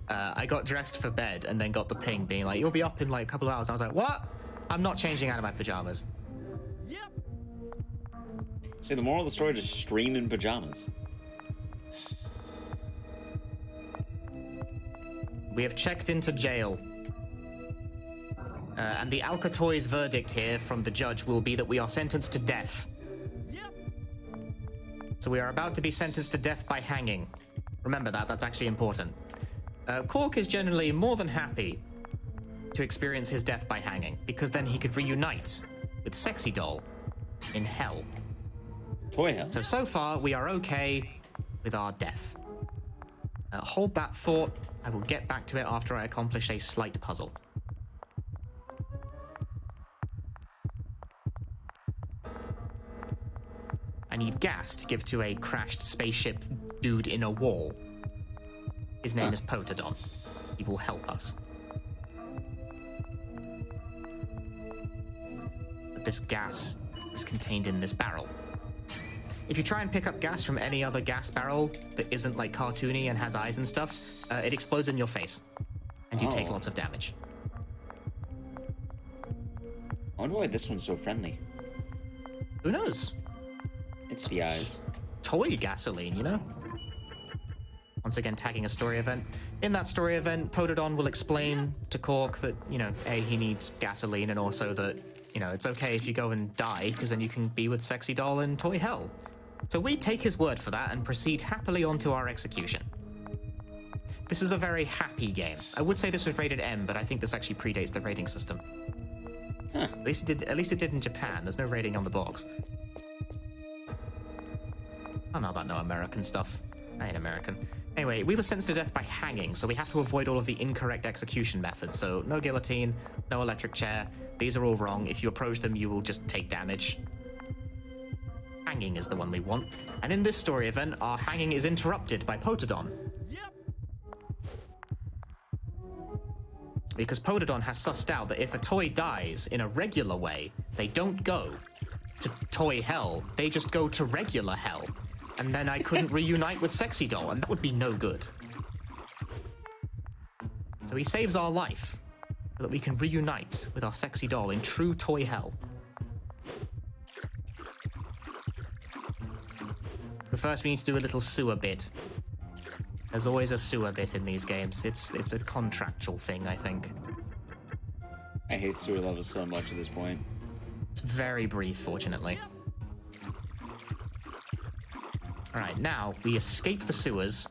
I got dressed for bed and then got the ping being like, you'll be up in like a couple of hours. I was like, what? I'm not changing out of my pajamas. See, the moral of the story, just stream in pajamas. We have checked into jail. And the Alcatoy's verdict here from the judge will be that we are sentenced to death. So we are about to be sentenced to death by hanging. Remember that, that's actually important. Cork is generally more than happy to experience his death by hanging, because then he could reunite with Sexy Doll in hell. Toy hell. So far, we are okay with our death. Hold that thought. I will get back to it after I accomplish a slight puzzle. I need gas to give to a crashed spaceship dude in a wall. His name is Potodon. He will help us. But this gas is contained in this barrel. if you try and pick up gas from any other gas barrel that isn't like cartoony and has eyes and stuff, it explodes in your face, and you take lots of damage. I wonder why this one's so friendly. Who knows? It's the eyes. Toy gasoline, you know? Once again, tagging a story event. In that story event, Pododon will explain to Cork that, you know, A, he needs gasoline, and also that, you know, it's okay if you go and die, because then you can be with Sexy Doll in Toy Hell. So we take his word for that and proceed happily on to our execution. This is a very happy game. I would say this was rated M, but I think this actually predates the rating system. Huh. At least it did in Japan. There's no rating on the box. I don't know about no American stuff. I ain't American. Anyway, we were sentenced to death by hanging, so we have to avoid all of the incorrect execution methods. So no guillotine, no electric chair. These are all wrong. If you approach them, you will just take damage. Hanging is the one we want. And in this story event, our hanging is interrupted by Potodon. Because Pododon has sussed out that if a toy dies in a regular way, they don't go to Toy Hell, they just go to regular hell. And then I couldn't reunite with Sexy Doll, and that would be no good. So he saves our life, so that we can reunite with our Sexy Doll in true Toy Hell. But first we need to do a little sewer bit. There's always a sewer bit in these games. It's a contractual thing, I think. I hate sewer levels so much at this point. It's very brief, fortunately. Alright, now we escape the sewers.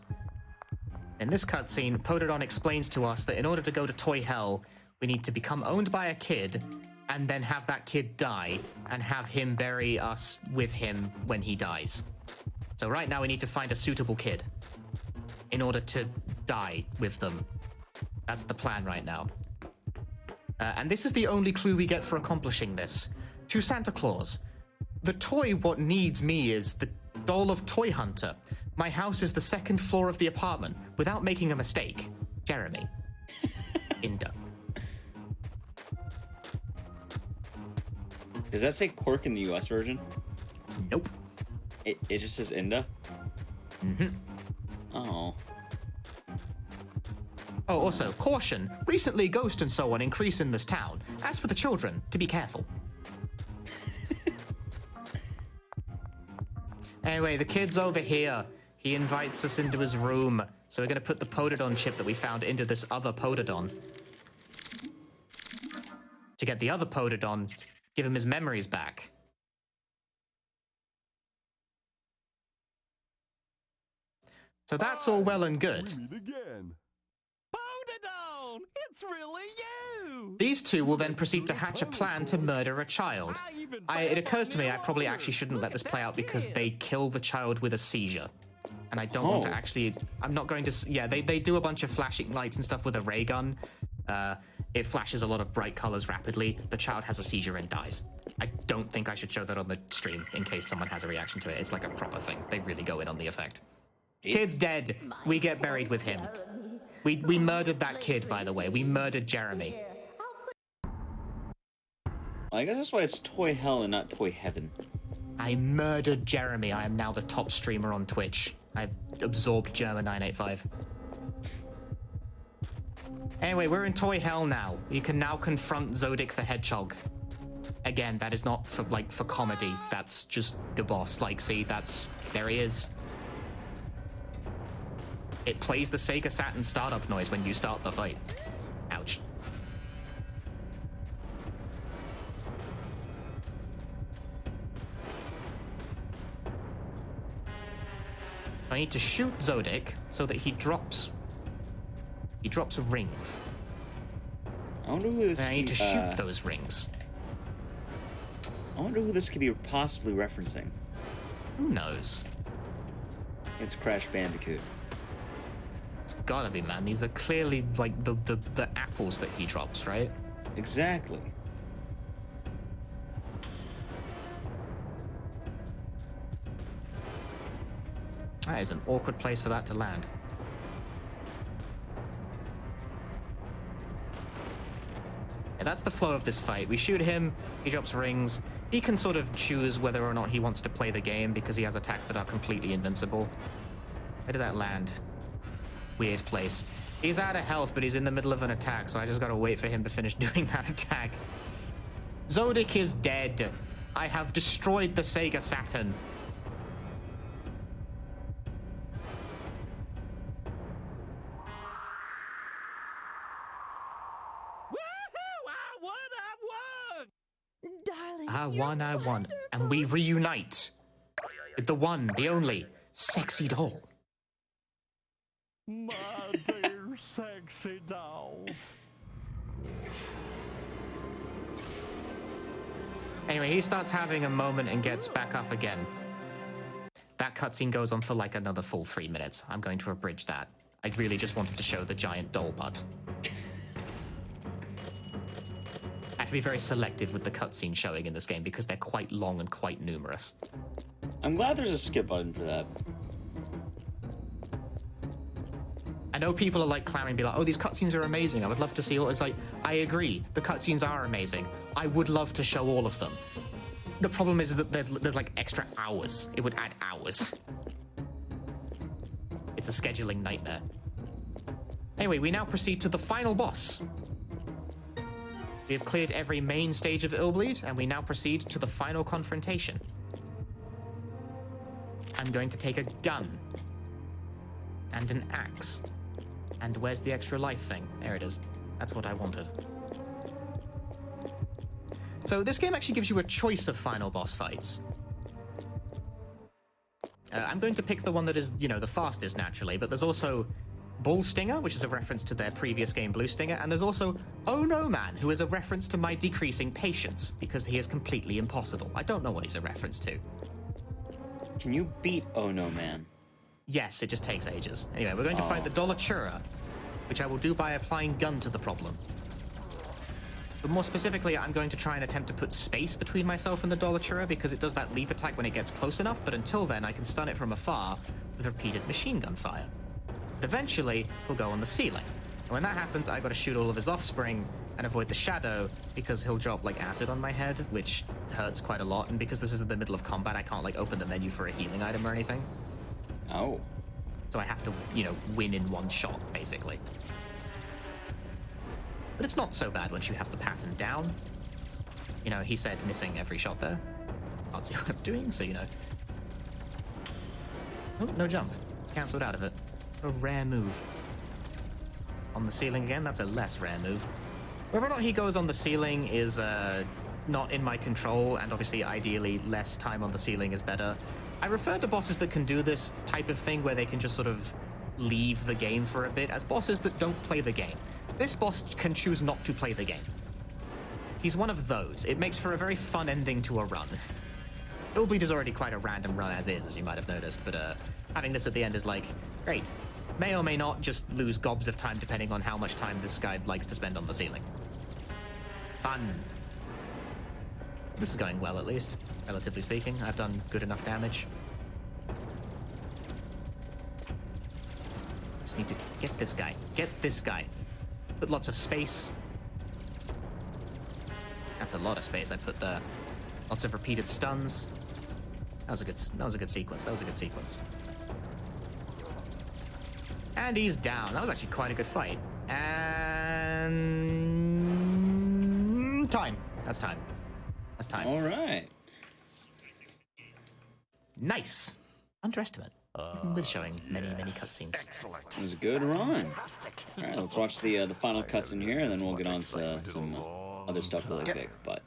In this cutscene, Pododon explains to us that in order to go to Toy Hell, we need to become owned by a kid, and then have that kid die, and have him bury us with him when he dies. So right now we need to find a suitable kid in order to die with them. That's the plan right now. And this is the only clue we get for accomplishing this. To Santa Claus. The toy what needs me is the Doll of Toy Hunter. My house is the second floor of the apartment. Without making a mistake. Jeremy. Inda. Does that say Cork in the US version? Nope. It just says Inda? Mm-hmm. Oh. Oh, also, caution. Recently, ghost and so on increase in this town. As for the children, to be careful. Anyway, the kid's over here. He invites us into his room. So we're going to put the Pododon chip that we found into this other Pododon. To get the other Pododon, give him his memories back. So that's all well and good. Pododon! It's really you! These two will then proceed to hatch a plan to murder a child. It occurs to me I probably actually shouldn't let this play out because they kill the child with a seizure. And I don't want to actually... I'm not going to... Yeah, they do a bunch of flashing lights and stuff with a ray gun. It flashes a lot of bright colors rapidly. The child has a seizure and dies. I don't think I should show that on the stream in case someone has a reaction to it. It's like a proper thing. They really go in on the effect. Kid's dead. We get buried with him. We murdered that kid, by the way. We murdered Jeremy. I guess that's why it's Toy Hell and not Toy Heaven. I murdered Jeremy. I am now the top streamer on Twitch. I've absorbed German 985. Anyway, we're in Toy Hell now. You can now confront Zodic the Hedgehog. Again, that is not for comedy. That's just the boss. Like, see, there he is. It plays the Sega Saturn startup noise when you start the fight. Ouch. I need to shoot Zodic so that he drops rings. I wonder who this. And I need to shoot those rings. I wonder who this could be possibly referencing. Who knows? It's Crash Bandicoot. It's gotta be, man. These are clearly like the apples that he drops, right? Exactly. That is an awkward place for that to land. Yeah, that's the flow of this fight. We shoot him, he drops rings, He can sort of choose whether or not he wants to play the game because he has attacks that are completely invincible. Where did that land? Weird place. He's out of health, but he's in the middle of an attack, so I just gotta wait for him to finish doing that attack. Zodic is dead. I have destroyed the Sega Saturn. Darling, I won. And we reunite with the one, the only, sexy doll. My dear sexy doll. Anyway, he starts having a moment and gets back up again. That cutscene goes on for like another full 3 minutes. I'm going to abridge that. I really just wanted to show the giant doll butt. I have to be very selective with the cutscene showing in this game because they're quite long and quite numerous. I'm glad there's a skip button for that. I know people are like clamoring, be like, oh, these cutscenes are amazing. I would love to see all. It's like, I agree. The cutscenes are amazing. I would love to show all of them. The problem is that there's like extra hours. It would add hours. It's a scheduling nightmare. Anyway, we now proceed to the final boss. We have cleared every main stage of Illbleed, and we now proceed to the final confrontation. I'm going to take a gun. And an axe. And where's the extra life thing? There it is. That's what I wanted. So this game actually gives you a choice of final boss fights. I'm going to pick the one that is, you know, the fastest naturally, but there's also Bull Stinger, which is a reference to their previous game Blue Stinger, and there's also Oh No Man, who is a reference to my decreasing patience, because he is completely impossible. I don't know what he's a reference to. Can you beat Oh No Man? Yes, it just takes ages. Anyway, we're going to fight the Dolachura, which I will do by applying gun to the problem. But more specifically, I'm going to try and attempt to put space between myself and the Dolachura because it does that leap attack when it gets close enough, but until then I can stun it from afar with repeated machine gun fire. But eventually, he'll go on the ceiling. And when that happens, I gotta shoot all of his offspring and avoid the shadow because he'll drop like acid on my head, which hurts quite a lot, and because this is in the middle of combat, I can't like open the menu for a healing item or anything. Oh. So I have to, you know, win in one shot, basically. But it's not so bad once you have the pattern down. You know, he said missing every shot there. Can't see what I'm doing, so you know. Oh, no jump. Cancelled out of it. A rare move. On the ceiling again, that's a less rare move. Whether or not he goes on the ceiling is not in my control, and obviously, ideally, less time on the ceiling is better. I refer to bosses that can do this type of thing where they can just sort of leave the game for a bit as bosses that don't play the game. This boss can choose not to play the game. He's one of those. It makes for a very fun ending to a run. Illbleed is already quite a random run as is, as you might have noticed, but having this at the end is like, great. May or may not just lose gobs of time depending on how much time this guy likes to spend on the ceiling. Fun. This is going well, at least. Relatively speaking, I've done good enough damage. Just need to get this guy. Get this guy. Put lots of space. That's a lot of space I put there. Lots of repeated stuns. That was a good sequence. That was a good sequence. And he's down. That was actually quite a good fight. And time. That's time. That's time. All right. Nice. Underestimate. Even with showing many cutscenes. It was a good run. All right, let's watch the final cuts in here, and then we'll get on to some other stuff really quick. But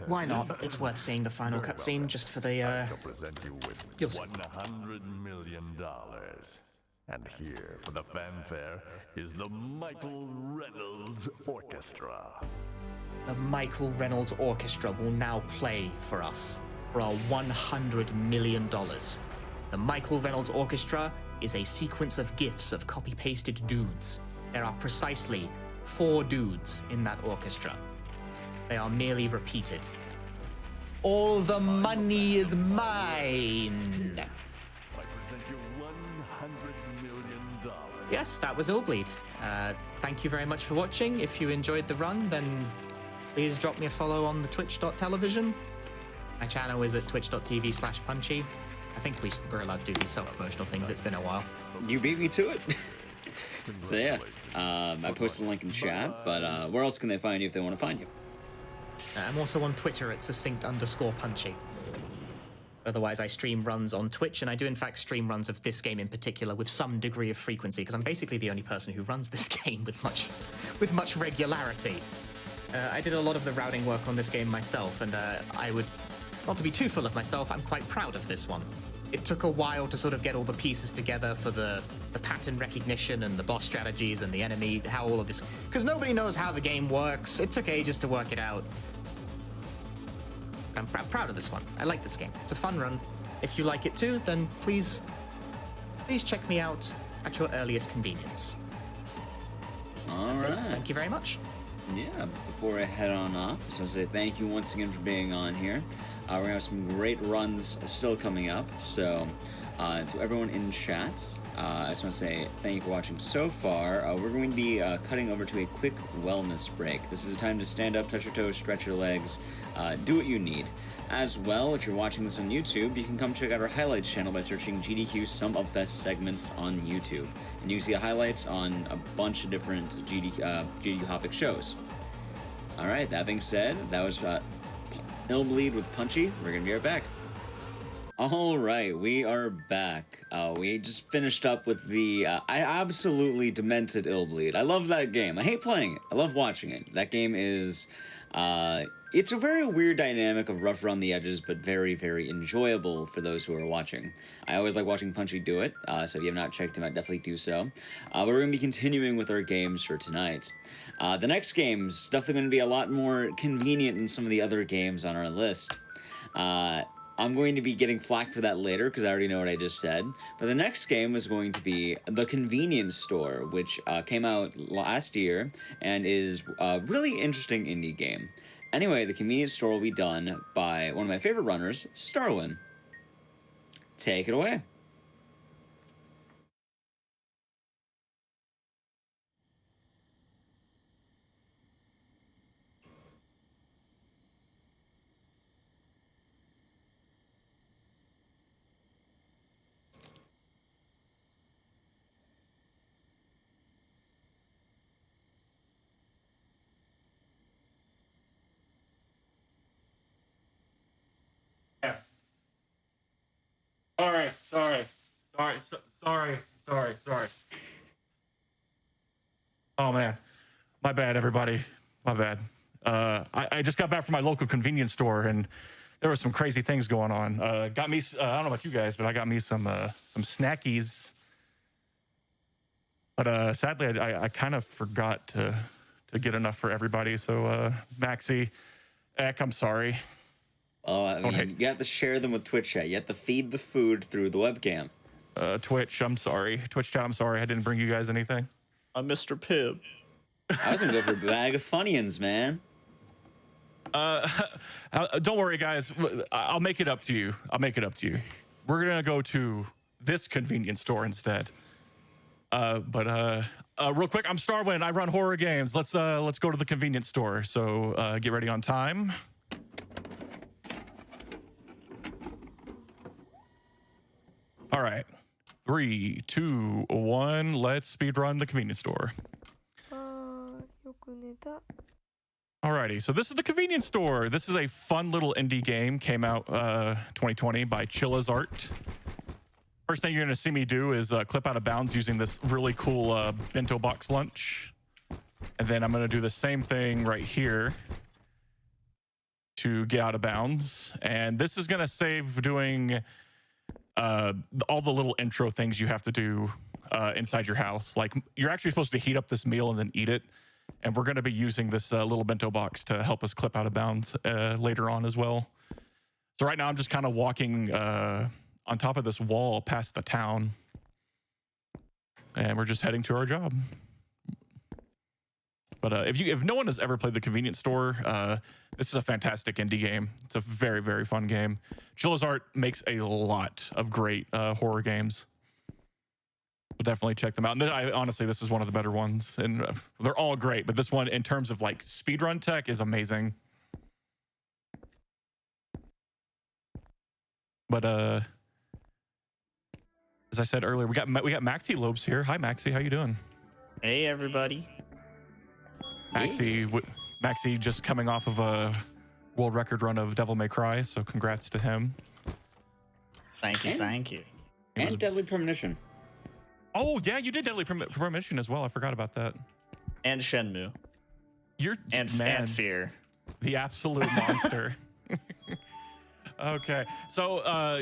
Why not? It's worth seeing the final cutscene just for the, I'll present you with You'll see. $100 million. And here, for the fanfare, is the Michael Reynolds Orchestra. The Michael Reynolds Orchestra will now play for us for our $100 million. The Michael Reynolds Orchestra is a sequence of gifs of copy-pasted dudes. There are precisely 4 dudes in that orchestra. They are merely repeated. All the money is mine! I present you $100 million. Yes, that was Illbleed. Thank you very much for watching. If you enjoyed the run, then please drop me a follow on the twitch.tv. My channel is at twitch.tv/punchy. I think we're allowed to do these self-promotional things. It's been a while. You beat me to it. So yeah, I posted a link in chat, but where else can they find you if they want to find you? I'm also on Twitter at succinct_punchy. Otherwise, I stream runs on Twitch, and I do in fact stream runs of this game in particular with some degree of frequency, because I'm basically the only person who runs this game with much regularity. I did a lot of the routing work on this game myself, and I would, not to be too full of myself, I'm quite proud of this one. It took a while to sort of get all the pieces together for the pattern recognition and the boss strategies and the enemy, how all of this, because nobody knows how the game works. It took ages to work it out. I'm proud of this one. I like this game. It's a fun run. If you like it too, then please check me out at your earliest convenience. All That's right. it. Thank you very much. Yeah, before I head on off, I just want to say thank you once again for being on here. We're going to have some great runs still coming up, so to everyone in chat, I just want to say thank you for watching so far. We're going to be cutting over to a quick wellness break. This is a time to stand up, touch your toes, stretch your legs, do what you need. As well, if you're watching this on YouTube, you can come check out our highlights channel by searching GDQ Sum of Best Segments on YouTube. And you can see highlights on a bunch of different GDQ Hoppic shows. Alright, that being said, that was Illbleed with Punchy. We're gonna be right back. Alright, we are back. We just finished up with the I absolutely demented Illbleed. I love that game. I hate playing it. I love watching it. That game is it's a very weird dynamic of rough around the edges, but very, very enjoyable for those who are watching. I always like watching Punchy do it, so if you have not checked him out, definitely do so. But we're going to be continuing with our games for tonight. The next game's definitely going to be a lot more convenient than some of the other games on our list. I'm going to be getting flack for that later, because I already know what I just said. But the next game is going to be The Convenience Store, which came out last year, and is a really interesting indie game. Anyway, The Convenience Store will be done by one of my favorite runners, Starwin. Take it away. Sorry. Oh man, my bad, everybody. My bad. I just got back from my local convenience store, and there were some crazy things going on. Got me. I don't know about you guys, but I got me some snackies. But sadly, I kind of forgot to get enough for everybody. So Maxie, I'm sorry. Oh, I mean, you have to share them with Twitch chat. You have to feed the food through the webcam. Twitch, I'm sorry. Twitch chat, I'm sorry. I didn't bring you guys anything. I'm Mr. Pibb. I was gonna go for a bag of Funyuns, man. Don't worry, guys. I'll make it up to you. We're gonna go to this convenience store instead. But real quick, I'm Starwin. I run horror games. Let's go to the convenience store. So get ready on time. All right, 3, 2, 1. Let's speedrun the convenience store. Alrighty, so this is the convenience store. This is a fun little indie game. Came out 2020 by Chilla's Art. First thing you're gonna see me do is clip out of bounds using this really cool bento box lunch. And then I'm gonna do the same thing right here to get out of bounds. And this is gonna save doing all the little intro things you have to do inside your house. Like, you're actually supposed to heat up this meal and then eat it. And we're going to be using this little bento box to help us clip out of bounds later on as well. So right now I'm just kind of walking on top of this wall past the town. And we're just heading to our job. But if no one has ever played the convenience store, this is a fantastic indie game. It's a very, very fun game. Chilla's Art makes a lot of great horror games. We'll definitely check them out. And honestly, this is one of the better ones. And they're all great, but this one, in terms of like speedrun tech, is amazing. But as I said earlier, we got Maxi Lobes here. Hi, Maxi. How you doing? Hey, everybody. Maxi just coming off of a world record run of Devil May Cry, so congrats to him. Thank you. And Deadly Premonition. Oh, yeah, you did Deadly Premonition as well. I forgot about that. And Shenmue. And Fear. The absolute monster. Okay, so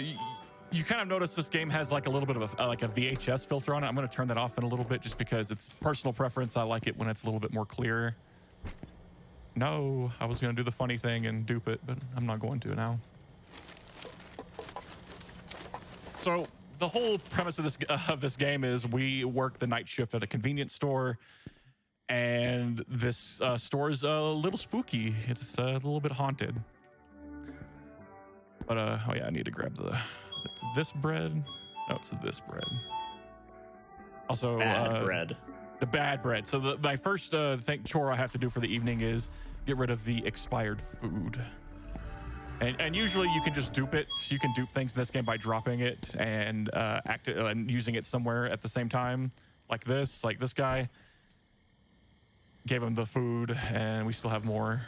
you kind of notice this game has like a little bit of a VHS filter on it. I'm going to turn that off in a little bit just because it's personal preference. I like it when it's a little bit more clear. No, I was going to do the funny thing and dupe it, but I'm not going to now. So the whole premise of this game is we work the night shift at a convenience store, and this store is a little spooky. It's a little bit haunted. But oh yeah, I need to grab this bread. No, it's this bread. Also, bad bread. The bad bread. So my first chore I have to do for the evening is get rid of the expired food. And usually you can just dupe it. You can dupe things in this game by dropping it and and using it somewhere at the same time, like this. Like this guy gave him the food, and we still have more.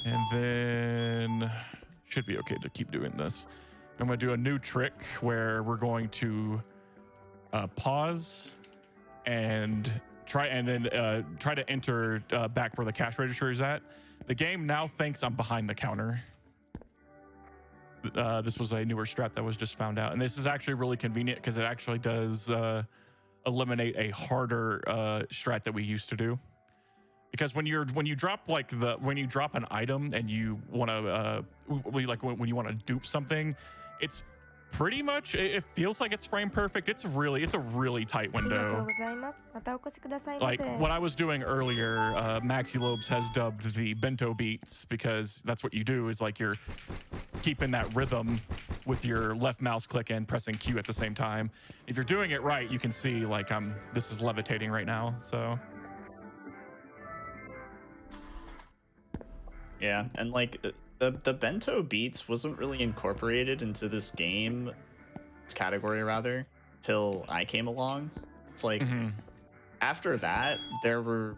And then should be okay to keep doing this. I'm going to do a new trick where we're going to pause and try to enter back where the cash register is at. The game now thinks I'm behind the counter. This was a newer strat that was just found out, and this is actually really convenient because it actually does eliminate a harder strat that we used to do. Because when you drop an item and you want to when you want to dupe something, it's pretty much, it feels like it's frame perfect. It's a really tight window. Like what I was doing earlier, Maxi Lobes has dubbed the bento beats, because that's what you do, is like you're keeping that rhythm with your left mouse click and pressing Q at the same time. If you're doing it right, you can see like this is levitating right now. So yeah, and like the bento beats wasn't really incorporated into this game, this category rather, till I came along. It's like after that, there were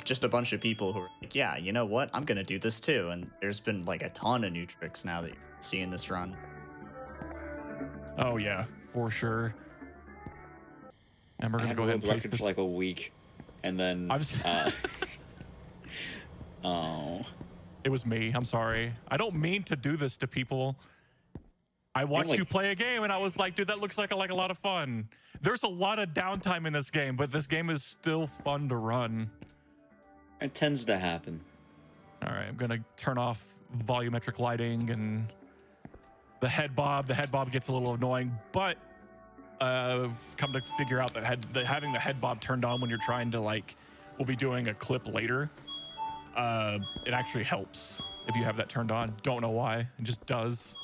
just a bunch of people who were like, yeah, you know what? I'm gonna do this too. And there's been like a ton of new tricks now that you can see in this run. Oh yeah, for sure. And we're gonna go ahead and place this for like a week, and then oh. It was me. I'm sorry. I don't mean to do this to people. I watched you play a game and I was like, dude, that looks like a lot of fun. There's a lot of downtime in this game, but this game is still fun to run. It tends to happen. All right, I'm gonna turn off volumetric lighting and the head bob. The head bob gets a little annoying, but come to figure out that having the head bob turned on when you're trying to we'll be doing a clip later. It actually helps if you have that turned on. Don't know why. It just does.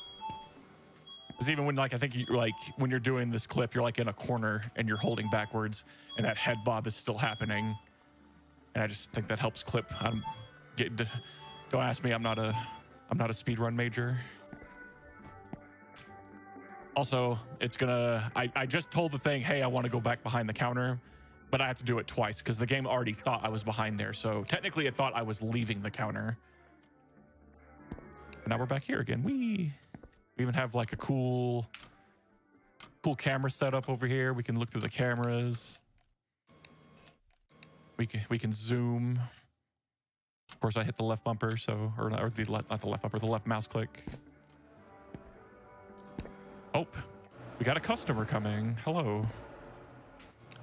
Because even when I think when you're doing this clip, you're in a corner and you're holding backwards, and that head bob is still happening. And I just think that helps clip. Don't ask me. I'm not a speedrun major. Also, it's gonna. I just told the thing, hey, I want to go back behind the counter. But I have to do it twice because the game already thought I was behind there. So technically it thought I was leaving the counter. And now we're back here again. We even have like a cool camera setup over here. We can look through the cameras. We can zoom. Of course, I hit the left bumper, not the left bumper, the left mouse click. Oh, we got a customer coming. Hello.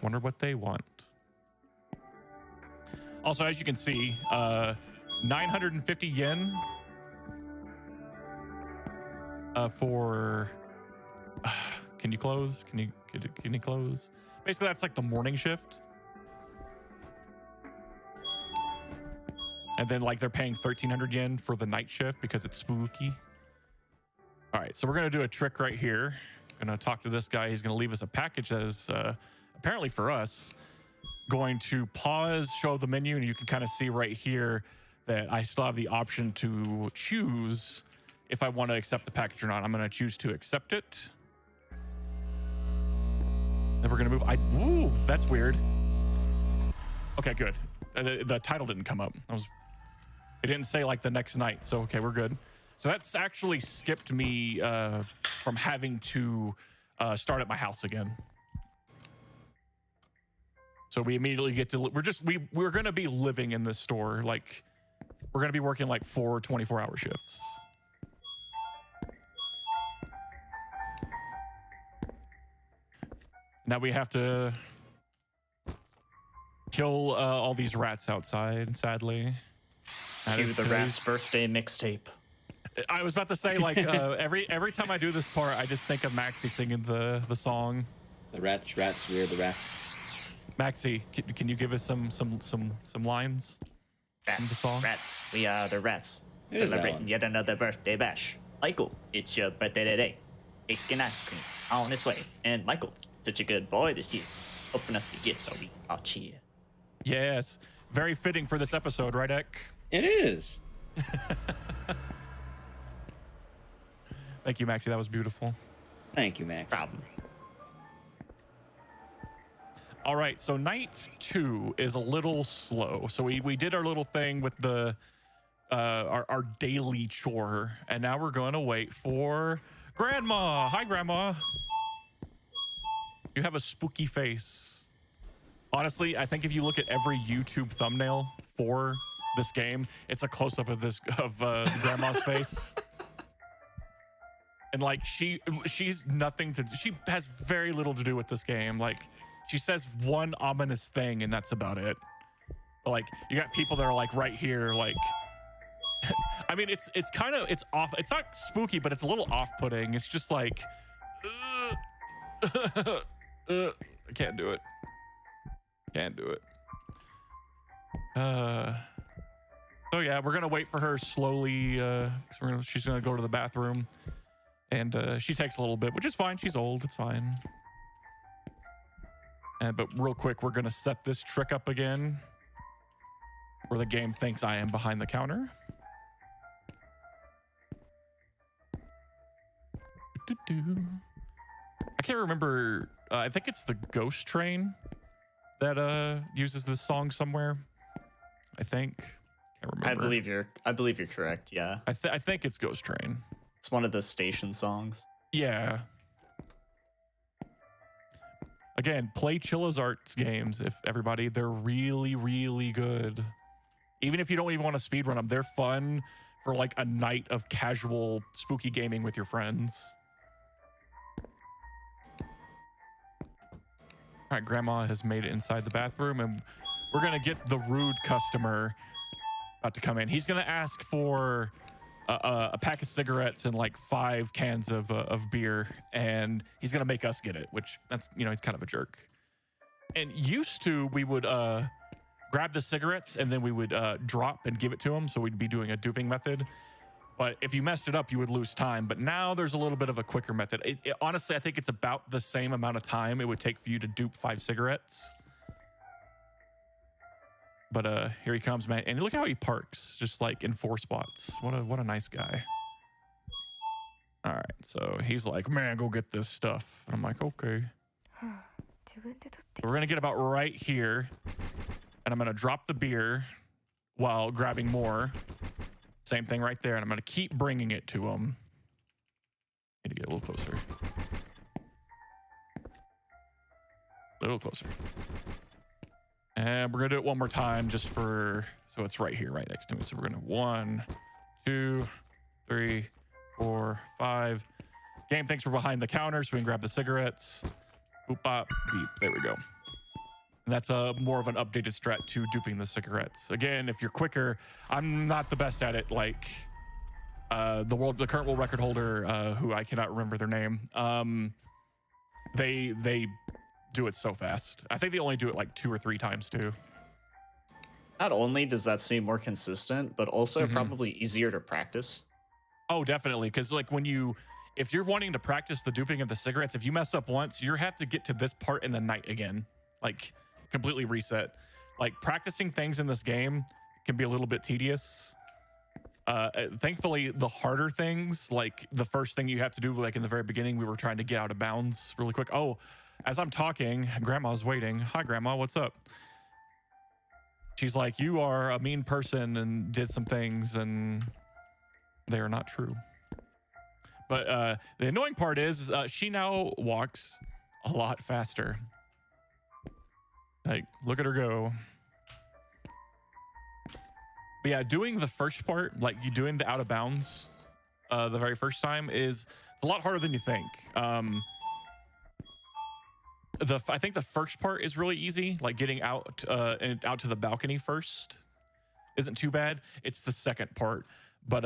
Wonder what they want. Also, as you can see, 950 yen for. Can you close? Can you close? Basically, that's like the morning shift. And then they're paying 1,300 yen for the night shift because it's spooky. All right, so we're gonna do a trick right here. Gonna talk to this guy. He's gonna leave us a package that is. Apparently for us, going to pause, show the menu, and you can kind of see right here that I still have the option to choose if I want to accept the package or not. I'm going to choose to accept it. Then we're going to move. Ooh, that's weird. Okay, good. The title didn't come up. It didn't say like the next night. So, okay, we're good. So that's actually skipped me from having to start at my house again. So we immediately get to, we're going to be living in this store. Like, we're going to be working like 4 24-hour shifts. Now we have to kill all these rats outside, sadly. Cue the rat's birthday mixtape. I was about to say, like, every time I do this part, I just think of Maxie singing the song. The rats, we're the rats. Maxie, can you give us some lines? Rats, the song? rats, we are the rats. It is that Celebrating one. yet another birthday bash. Michael, it's your birthday today. Making ice cream on its way. And Michael, such a good boy this year. Open up your gifts, or we all cheer. Yes, very fitting for this episode, right, Ek? It is. Thank you, Maxie. That was beautiful. Thank you, Max. Problem. All right, so night 2 is a little slow. So we did our little thing with the our daily chore, and now we're going to wait for Grandma. Hi, Grandma. You have a spooky face. Honestly, I think if you look at every YouTube thumbnail for this game, it's a close-up of Grandma's face. And like she's nothing to. She has very little to do with this game. Like, she says one ominous thing, and that's about it. But like, you got people that are like right here, like. I mean, it's off. It's not spooky, but it's a little off-putting. It's just like, I can't do it. Can't do it. So yeah, we're gonna wait for her slowly. She's gonna go to the bathroom, and she takes a little bit, which is fine. She's old. It's fine. But real quick, we're gonna set this trick up again, where the game thinks I am behind the counter. I can't remember. I think it's the Ghost Train that uses this song somewhere. I think. Can't remember. I believe you're correct. Yeah. I think it's Ghost Train. It's one of the station songs. Yeah. Again, play Chilla's Arts games. If everybody, they're really, really good. Even if you don't even want to speedrun them, they're fun for like a night of casual spooky gaming with your friends. All right, Grandma has made it inside the bathroom, and we're gonna get the rude customer about to come in. He's gonna ask for a pack of cigarettes and like 5 cans of beer, and he's gonna make us get it, which that's, he's kind of a jerk. And used to, we would grab the cigarettes and then we would drop and give it to him, so we'd be doing a duping method. But if you messed it up, you would lose time. But now there's a little bit of a quicker method. Honestly, I think it's about the same amount of time it would take for you to dupe 5 cigarettes. But here he comes, man. And look how he parks, just like in 4 spots. What a nice guy. All right, so he's like, man, go get this stuff. And I'm like, okay. So we're going to get about right here. And I'm going to drop the beer while grabbing more. Same thing right there. And I'm going to keep bringing it to him. Need to get a little closer. A little closer. And we're going to do it one more time just for, so it's right here, right next to me. So we're going to 1, 2, 3, 4, 5. Game thinks we're behind the counter, so we can grab the cigarettes. Boop, bop, beep. There we go. And that's more of an updated strat to duping the cigarettes. Again, if you're quicker, I'm not the best at it. Like the current world record holder, who I cannot remember their name, they do it so fast. I think they only do it like 2 or 3 times too. Not only does that seem more consistent, but also probably easier to practice. Oh, definitely. Because like if you're wanting to practice the duping of the cigarettes, if you mess up once, you have to get to this part in the night again. Like completely reset. Like practicing things in this game can be a little bit tedious. Thankfully, the harder things, like the first thing you have to do, like in the very beginning, we were trying to get out of bounds really quick. Oh, as I'm talking, Grandma's waiting. Hi, Grandma, what's up? She's like, you are a mean person and did some things, and they are not true. But the annoying part is she now walks a lot faster. Like, look at her go. But yeah, doing the first part, like you doing the out of bounds the very first time it's a lot harder than you think. I think the first part is really easy, like getting out and out to the balcony first isn't too bad. It's the second part. But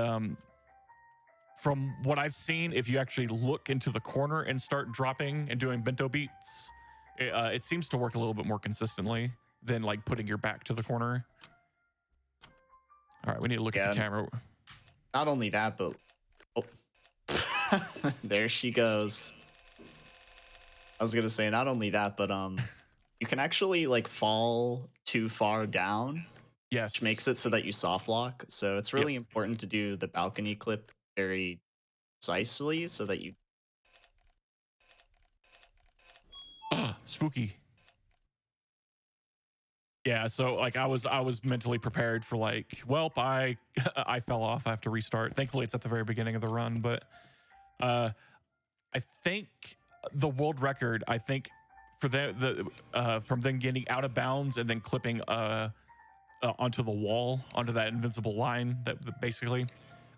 from what I've seen, if you actually look into the corner and start dropping and doing bento beats, it seems to work a little bit more consistently than like putting your back to the corner. All right, we need to look at the camera. Not only that, but there she goes. I was gonna say not only that, but you can actually like fall too far down. Yes, which makes it so that you soft lock. So it's really important to do the balcony clip very precisely so that you. Spooky. Yeah, so like I was mentally prepared for like, welp, I fell off. I have to restart. Thankfully, it's at the very beginning of the run, but I think the world record, I think for from then getting out of bounds and then clipping onto the wall, onto that invincible line, that basically,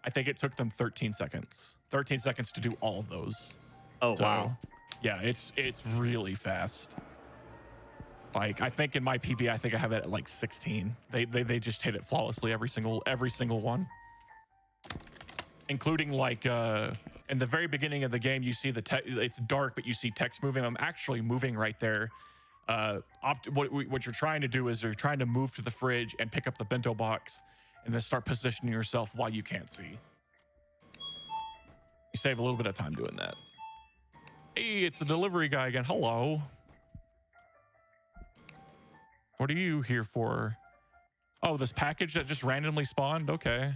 I think it took them 13 seconds. 13 seconds to do all of those. Oh, wow. Yeah, it's really fast. Like, I think in my PB, I think I have it at like 16. They just hit it flawlessly every single one. Including like in the very beginning of the game, you see it's dark, but you see text moving. I'm actually moving right there. What you're trying to do is you're trying to move to the fridge and pick up the bento box and then start positioning yourself while you can't see. You save a little bit of time doing that. Hey, it's the delivery guy again. Hello. What are you here for? Oh, this package that just randomly spawned? Okay.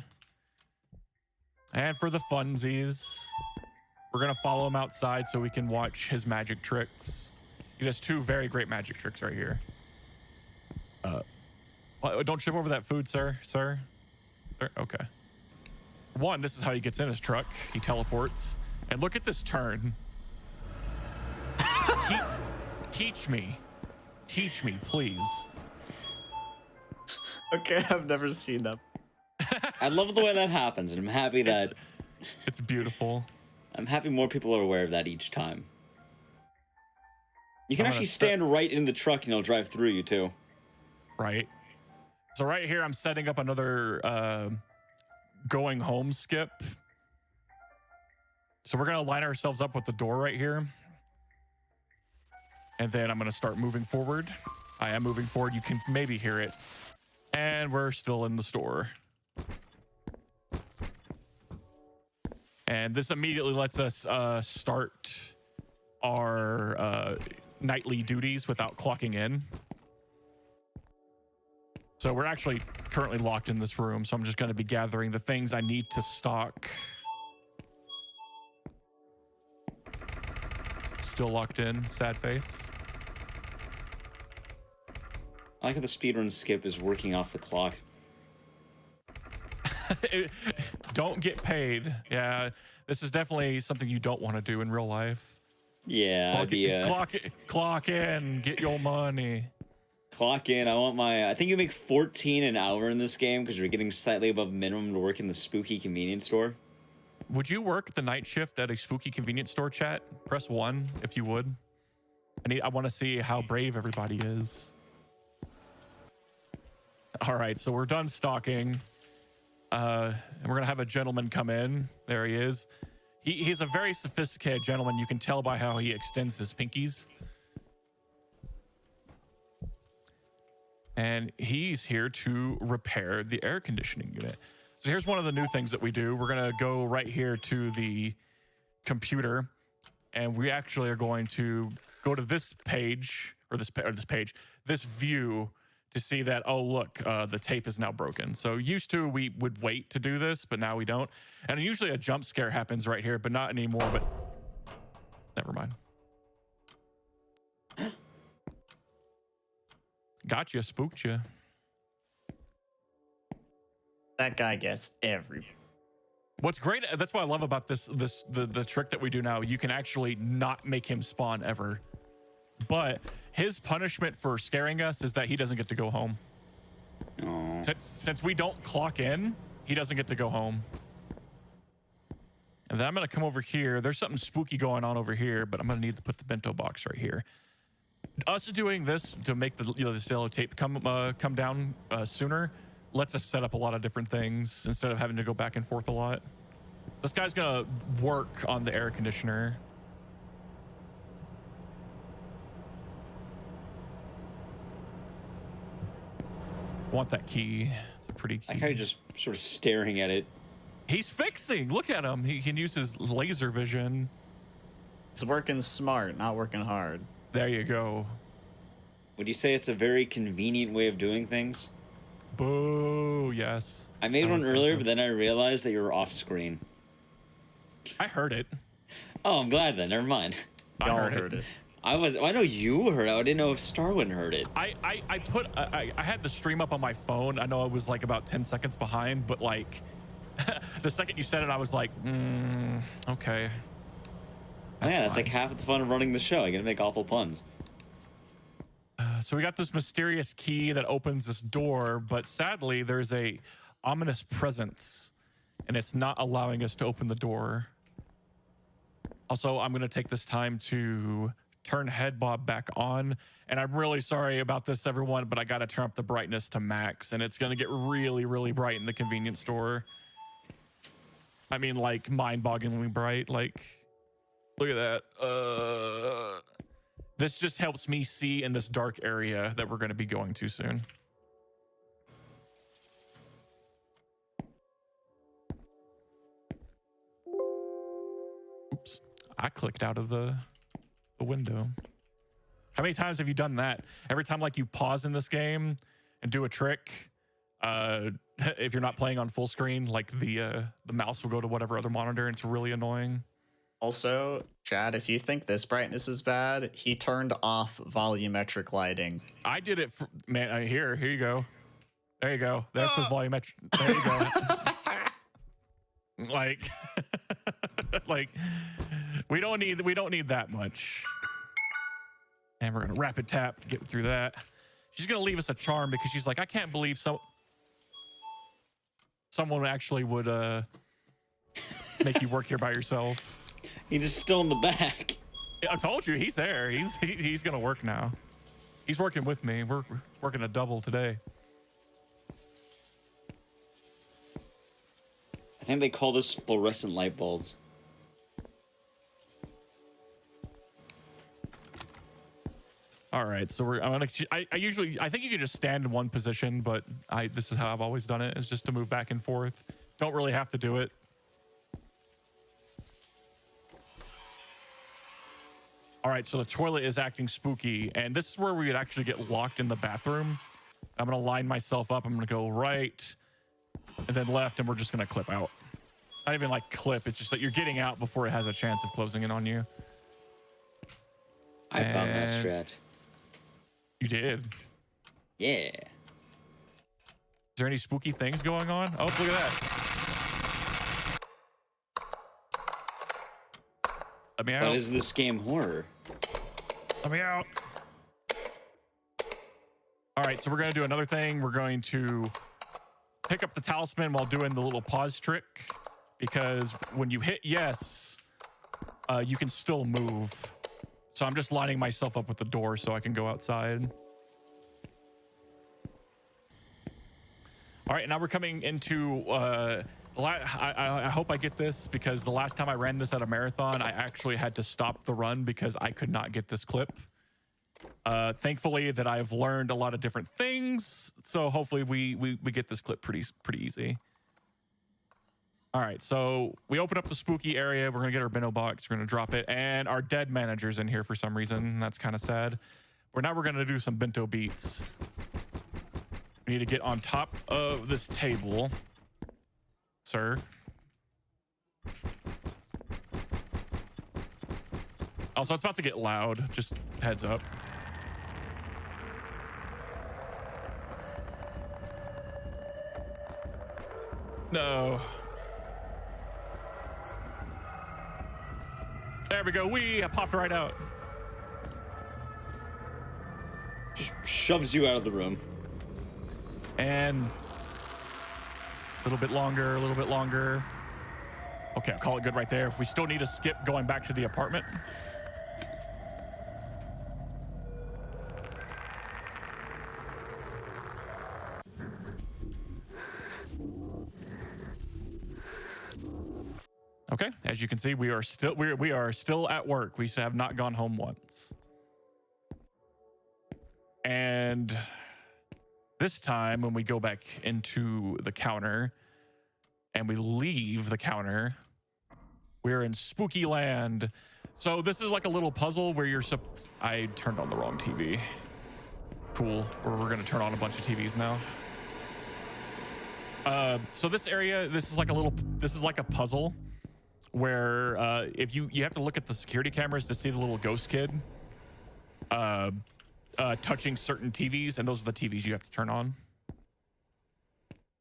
And for the funsies, we're going to follow him outside so we can watch his magic tricks. He does 2 very great magic tricks right here. Don't trip over that food, sir. Sir? Okay. 1, this is how he gets in his truck. He teleports. And look at this turn. Teach me. Teach me, please. Okay, I've never seen that. I love the way that happens, and I'm happy that it's beautiful. I'm happy more people are aware of that each time. You can actually stand right in the truck and it'll drive through you too. Right. So right here, I'm setting up another going home skip. So we're gonna line ourselves up with the door right here. And then I'm gonna start moving forward. I am moving forward. You can maybe hear it. And we're still in the store. And this immediately lets us start our nightly duties without clocking in. So we're actually currently locked in this room, so I'm just going to be gathering the things I need to stock. Still locked in, sad face. I like how the speedrun skip is working off the clock. Don't get paid. Yeah, this is definitely something you don't want to do in real life. Yeah, clock in, get your money. Clock in. I think you make 14 an hour in this game because you're getting slightly above minimum to work in the spooky convenience store. Would you work the night shift at a spooky convenience store, chat? Press 1 if you would. I want to see how brave everybody is. All right, so we're done stalking. And we're going to have a gentleman come in. There he is. He's a very sophisticated gentleman. You can tell by how he extends his pinkies. And he's here to repair the air conditioning unit. So here's one of the new things that we do. We're going to go right here to the computer. And we actually are going to go to this page, this view, to see that, oh, look, the tape is now broken. So used to, we would wait to do this, but now we don't. And usually a jump scare happens right here, but not anymore, but never mind. Gotcha, spooked you. That guy gets every. What's great, that's what I love about the trick that we do now. You can actually not make him spawn ever. But his punishment for scaring us is that he doesn't get to go home. Since we don't clock in, he doesn't get to go home. And then I'm going to come over here. There's something spooky going on over here, but I'm going to need to put the bento box right here. Us doing this to make the the cello tape come down sooner lets us set up a lot of different things instead of having to go back and forth a lot. This guy's going to work on the air conditioner. Want that key? It's a pretty key. I kind of just sort of staring at it. He's fixing. Look at him. He can use his laser vision. It's working smart, not working hard. There you go. Would you say it's a very convenient way of doing things? Boo, yes. I made one earlier, but then I realized that you were off screen. I heard it. Oh, I'm glad then. Never mind. Y'all heard it. I know you heard it. I didn't know if Starwin heard it. I had the stream up on my phone. I know I was like about 10 seconds behind, but like the second you said it, I was like, okay. That's like half of the fun of running the show. I get to make awful puns. So we got this mysterious key that opens this door, but sadly there's a ominous presence and it's not allowing us to open the door. Also, I'm going to take this time to turn head bob back on, and I'm really sorry about this, everyone, but I got to turn up the brightness to max, and it's going to get really, really bright in the convenience store. I mean, like mind-bogglingly bright. Like, look at that. This just helps me see in this dark area that we're going to be going to soon. Oops. I clicked out of the window. How many times have you done that? Every time like you pause in this game and do a trick, if you're not playing on full screen, like the mouse will go to whatever other monitor and it's really annoying. Also, Chad, if you think this brightness is bad, he turned off volumetric lighting. I did it for, man, here you go. There you go. That's the volumetric. There you go. Like like we don't need that much. And we're gonna rapid tap to get through that. She's gonna leave us a charm because she's like, I can't believe someone actually would make you work here by yourself. He's just still in the back. I told you, he's there. He's gonna work now. He's working with me. We're working a double today. I think they call this fluorescent light bulbs. All right, so I think you can just stand in one position, but this is how I've always done it, is just to move back and forth. Don't really have to do it. All right, so the toilet is acting spooky, and this is where we would actually get locked in the bathroom. I'm gonna line myself up. I'm gonna go right and then left, and we're just gonna clip out. Not even like clip, it's just that you're getting out before it has a chance of closing in on you. I found that strat. You did? Yeah. Is there any spooky things going on? Oh, look at that. Let me out. What is this game horror? Let me out. All right, so we're going to do another thing. We're going to pick up the talisman while doing the little pause trick, because when you hit yes, you can still move. So I'm just lining myself up with the door so I can go outside. All right, now we're coming into, I hope I get this, because the last time I ran this at a marathon, I actually had to stop the run because I could not get this clip. Thankfully that I've learned a lot of different things, so hopefully we get this clip pretty easy. All right, so we open up the spooky area. We're gonna get our bento box. We're gonna drop it, and our dead manager's in here for some reason. That's kind of sad. Now we're gonna do some bento beats. We need to get on top of this table, sir. Also, it's about to get loud. Just heads up. No. There we go. We popped right out. Just shoves you out of the room. And a little bit longer, a little bit longer. Okay, I'll call it good right there. We still need to skip going back to the apartment. Okay, as you can see, we are still at work. We have not gone home once. And this time when we go back into the counter and we leave the counter, we're in spooky land. So this is like a little puzzle where I turned on the wrong TV. Cool. We're gonna turn on a bunch of TVs now. So this area, this is like a puzzle where if you have to look at the security cameras to see the little ghost kid touching certain TVs, and those are the TVs you have to turn on.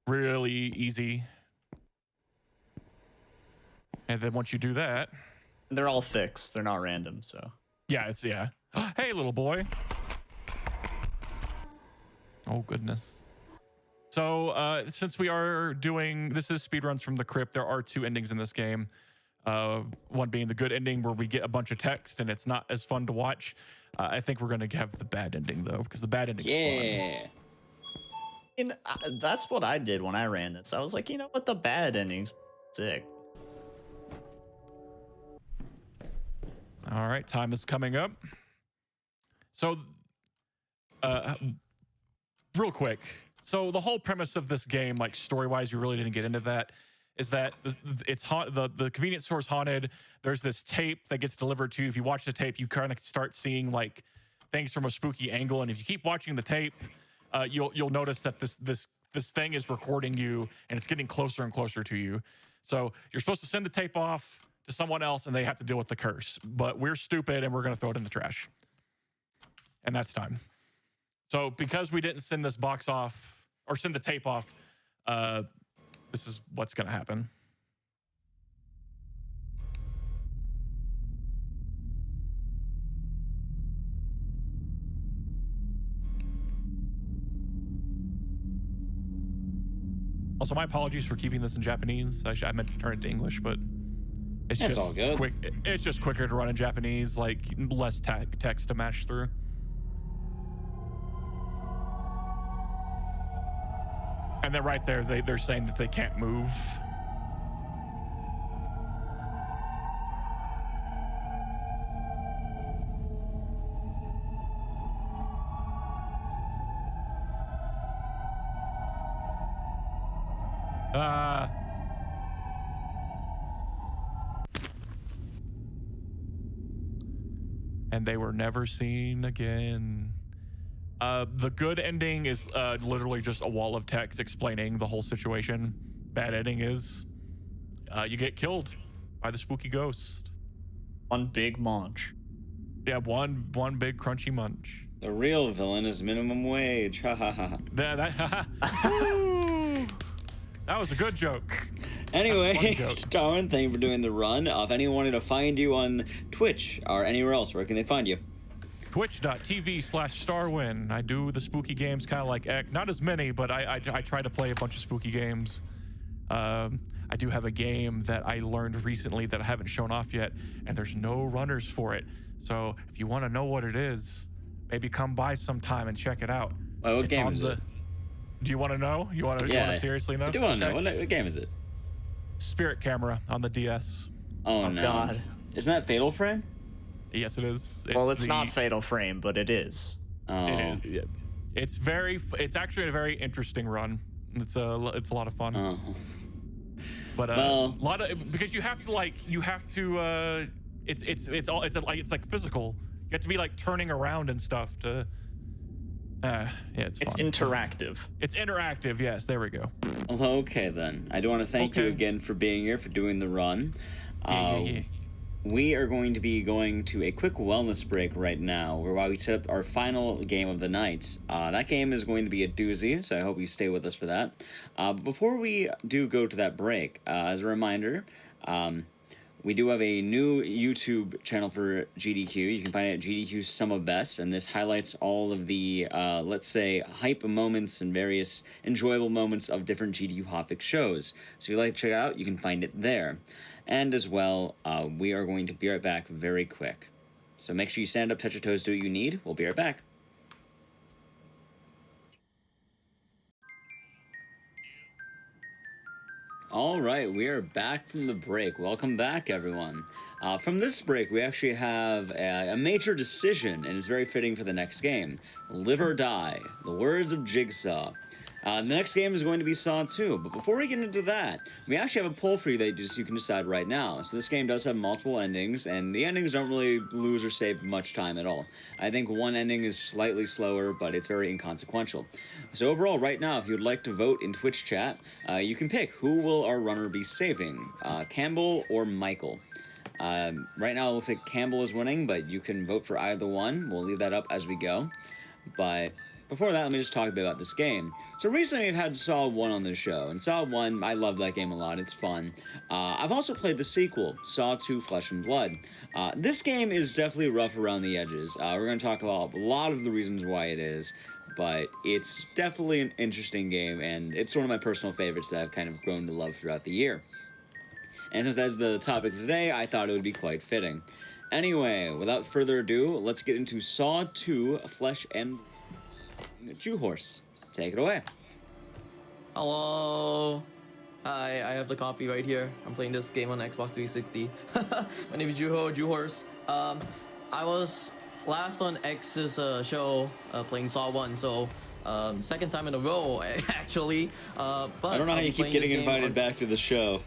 Really easy. And then once you do that, They're all fixed. They're not random, so. yeah. Hey, little boy. Oh, goodness. So since we are doing, this is Speedruns from the Crypt, there are 2 endings in this game. One being the good ending where we get a bunch of text and it's not as fun to watch. I think we're going to have the bad ending, though, because the bad ending's fun. And that's what I did when I ran this. I was like, you know what? The bad ending's sick. All right, time is coming up. So, real quick. So the whole premise of this game, like story-wise, we really didn't get into that, is that the convenience store is haunted. There's this tape that gets delivered to you. If you watch the tape, you kind of start seeing like things from a spooky angle. And if you keep watching the tape, you'll notice that this thing is recording you, and it's getting closer and closer to you. So you're supposed to send the tape off to someone else, and they have to deal with the curse. But we're stupid, and we're going to throw it in the trash. And that's time. So because we didn't send this box off, or send the tape off, this is what's going to happen. Also, my apologies for keeping this in Japanese. I meant to turn it to English, but it's That's just all good. quick. It's just quicker to run in Japanese, like less text to mash through. And then right there, they're saying that they can't move. And they were never seen again. The good ending is literally just a wall of text explaining the whole situation. Bad ending is you get killed by the spooky ghost. One big munch. Yeah, one big crunchy munch. The real villain is minimum wage. Ha ha ha. That was a good joke. Anyway, Starwin, thank you for doing the run. If anyone wanted to find you on Twitch or anywhere else, where can they find you? Twitch.tv/Starwin. I do the spooky games kind of like Ek. Not as many, but I try to play a bunch of spooky games. I do have a game that I learned recently that I haven't shown off yet, and there's no runners for it. So if you want to know what it is, maybe come by sometime and check it out. What game is it? Do you want to know? You want to seriously know? I do want to know. What game is it? Spirit Camera on the DS. Oh no. God. Isn't that Fatal Frame? Yes, it is. It's not Fatal Frame, but it is. Oh. It is. Yeah. It's actually a very interesting run. It's a lot of fun. Oh. But a lot of, because you have to it's like physical. You have to be like turning around and stuff to Yeah, it's It's fun. interactive. It's interactive. Yes, there we go. Okay, then. I do want to thank you Okay. again for being here, for doing the run. Yeah. We are going to be going to a quick wellness break right now, while we set up our final game of the night. That game is going to be a doozy, so I hope you stay with us for that. But before we do go to that break, as a reminder, we do have a new YouTube channel for GDQ. You can find it at GDQ Sum of Best, and this highlights all of the, let's say, hype moments and various enjoyable moments of different GDQ Hotfix shows. So if you'd like to check it out, you can find it there. And as well, we are going to be right back very quick. So make sure you stand up, touch your toes, do what you need. We'll be right back. All right, we are back from the break. Welcome back, everyone. From this break, we actually have a major decision, and it's very fitting for the next game. Live or Die, the words of Jigsaw. The next game is going to be Saw 2, but before we get into that, we actually have a poll for you that you can decide right now. So this game does have multiple endings, and the endings don't really lose or save much time at all. I think one ending is slightly slower, but it's very inconsequential. So overall, right now, if you'd like to vote in Twitch chat, you can pick who will our runner be saving, Campbell or Michael. Right now, it looks like Campbell is winning, but you can vote for either one. We'll leave that up as we go. But before that, let me just talk a bit about this game. So recently I've had Saw 1 on the show, and Saw 1, I love that game a lot, it's fun. I've also played the sequel, Saw 2 Flesh and Blood. This game is definitely rough around the edges. We're going to talk about a lot of the reasons why it is, but it's definitely an interesting game, and it's one of my personal favorites that I've kind of grown to love throughout the year. And since that's the topic of today, I thought it would be quite fitting. Anyway, without further ado, let's get into Saw 2 Flesh and Jew-Horse. Take it away. Hello. Hi, I have the copy right here. I'm playing this game on Xbox 360. My name is Jew-Horse. I was last on X's show playing Saw 1, so second time in a row actually. But I don't know how you keep getting invited back to the show.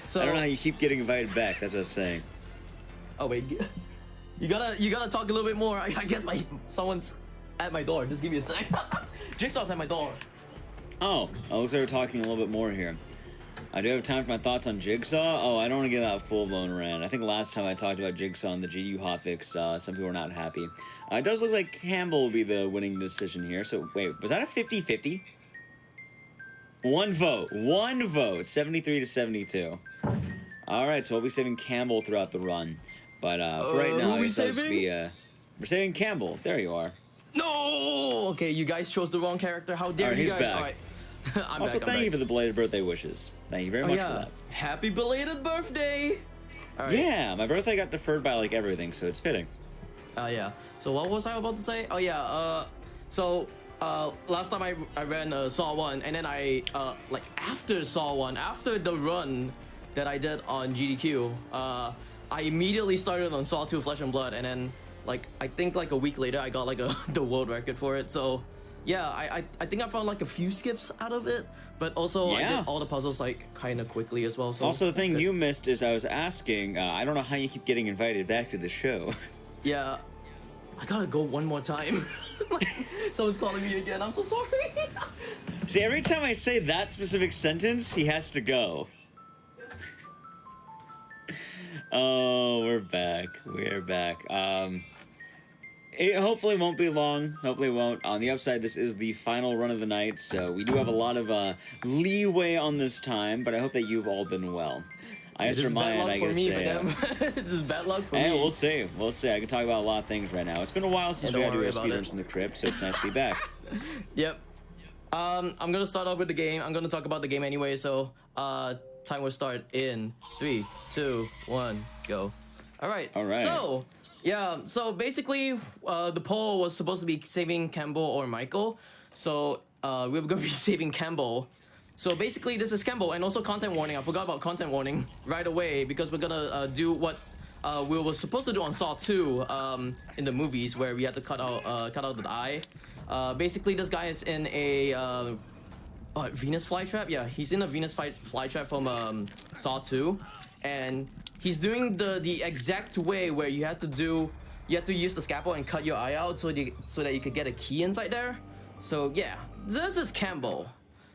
So I don't know how you keep getting invited back. That's what I was saying. oh wait, you gotta talk a little bit more. I guess someone's at my door. Just give me a sec. Jigsaw's at my door. Oh, it looks like we're talking a little bit more here. I do have time for my thoughts on Jigsaw. Oh, I don't want to get that full-blown rant. I think last time I talked about Jigsaw on the GU Hotfix, some people were not happy. It does look like Campbell will be the winning decision here. So, wait, was that a 50-50? One vote, 73 to 72. All right, so we'll be saving Campbell throughout the run. But for right now, who we it's supposed to saving? be, we're saving Campbell. There you are. No. Okay, you guys chose the wrong character. How dare Alright, you he's guys? back. All right. I'm Also, back. thank you for the belated birthday wishes. Thank you very much for that. Happy belated birthday. All right. Yeah, my birthday got deferred by like everything, so it's fitting. Yeah. So what was I about to say? Oh yeah. Last time I ran Saw 1, and then I like after Saw 1, after the run that I did on GDQ, I immediately started on Saw 2 Flesh and Blood, and then like I think like a week later I got like the world record for it. So yeah, I think I found like a few skips out of it, but also I Yeah. did all the puzzles like kind of quickly as well. So Also, the that's thing good. you missed is I was asking, I don't know how you keep getting invited back to the show. Yeah, I gotta go one more time. Someone's calling me again. I'm so sorry. See, every time I say that specific sentence, he has to go. Oh, we're back. We're back. It hopefully won't be long. Hopefully it won't. On the upside, this is the final run of the night, so we do have a lot of leeway on this time, but I hope that you've all been well. I This just is bad remind, luck I for guess, me, say, madam. This is bad luck for hey, me. we'll see. We'll see. I can talk about a lot of things right now. It's been a while since Yeah, we don't had to do worry a about Speedruns it. from the Crypt, so it's nice to be back. Yep. I'm gonna start off with the game. I'm gonna talk about the game anyway, so time will start in 3, 2, 1, go. Alright. Alright. So yeah, so basically the poll was supposed to be saving Campbell or Michael. So we were gonna be saving Campbell. So basically this is Campbell, and also content warning. I forgot about content warning right away because we're gonna do what we were supposed to do on Saw 2 in the movies, where we had to cut out the eye. Basically, this guy is in a Venus flytrap. Yeah, he's in a Venus flytrap from Saw 2, and he's doing the exact way where you have to do you have to use the scalpel and cut your eye out so that you could get a key inside there. So yeah, this is Campbell.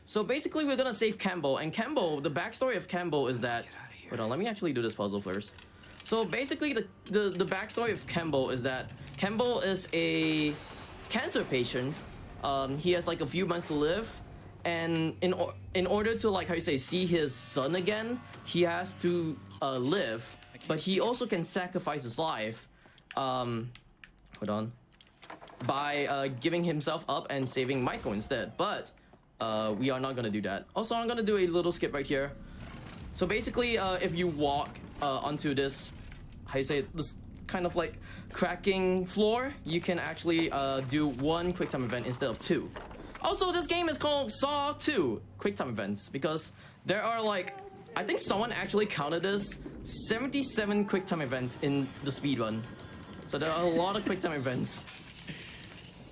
So basically we're gonna save Campbell, and Campbell, the backstory of Campbell is that, hold on, let me actually do this puzzle first. So basically the backstory of Campbell is that Campbell is a cancer patient. He has like a few months to live, and in order to, like, how you say, see his son again, he has to live, but he also can sacrifice his life, hold on, by giving himself up and saving Michael instead. But we are not gonna do that. Also, I'm gonna do a little skip right here. So basically, if you walk onto this, how you say, this kind of like cracking floor, you can actually do one quick time event instead of two. Also, this game is called Saw 2 quick time events because there are, like, I think someone actually counted this 77 quick time events in the speedrun. So there are a lot of quick time events.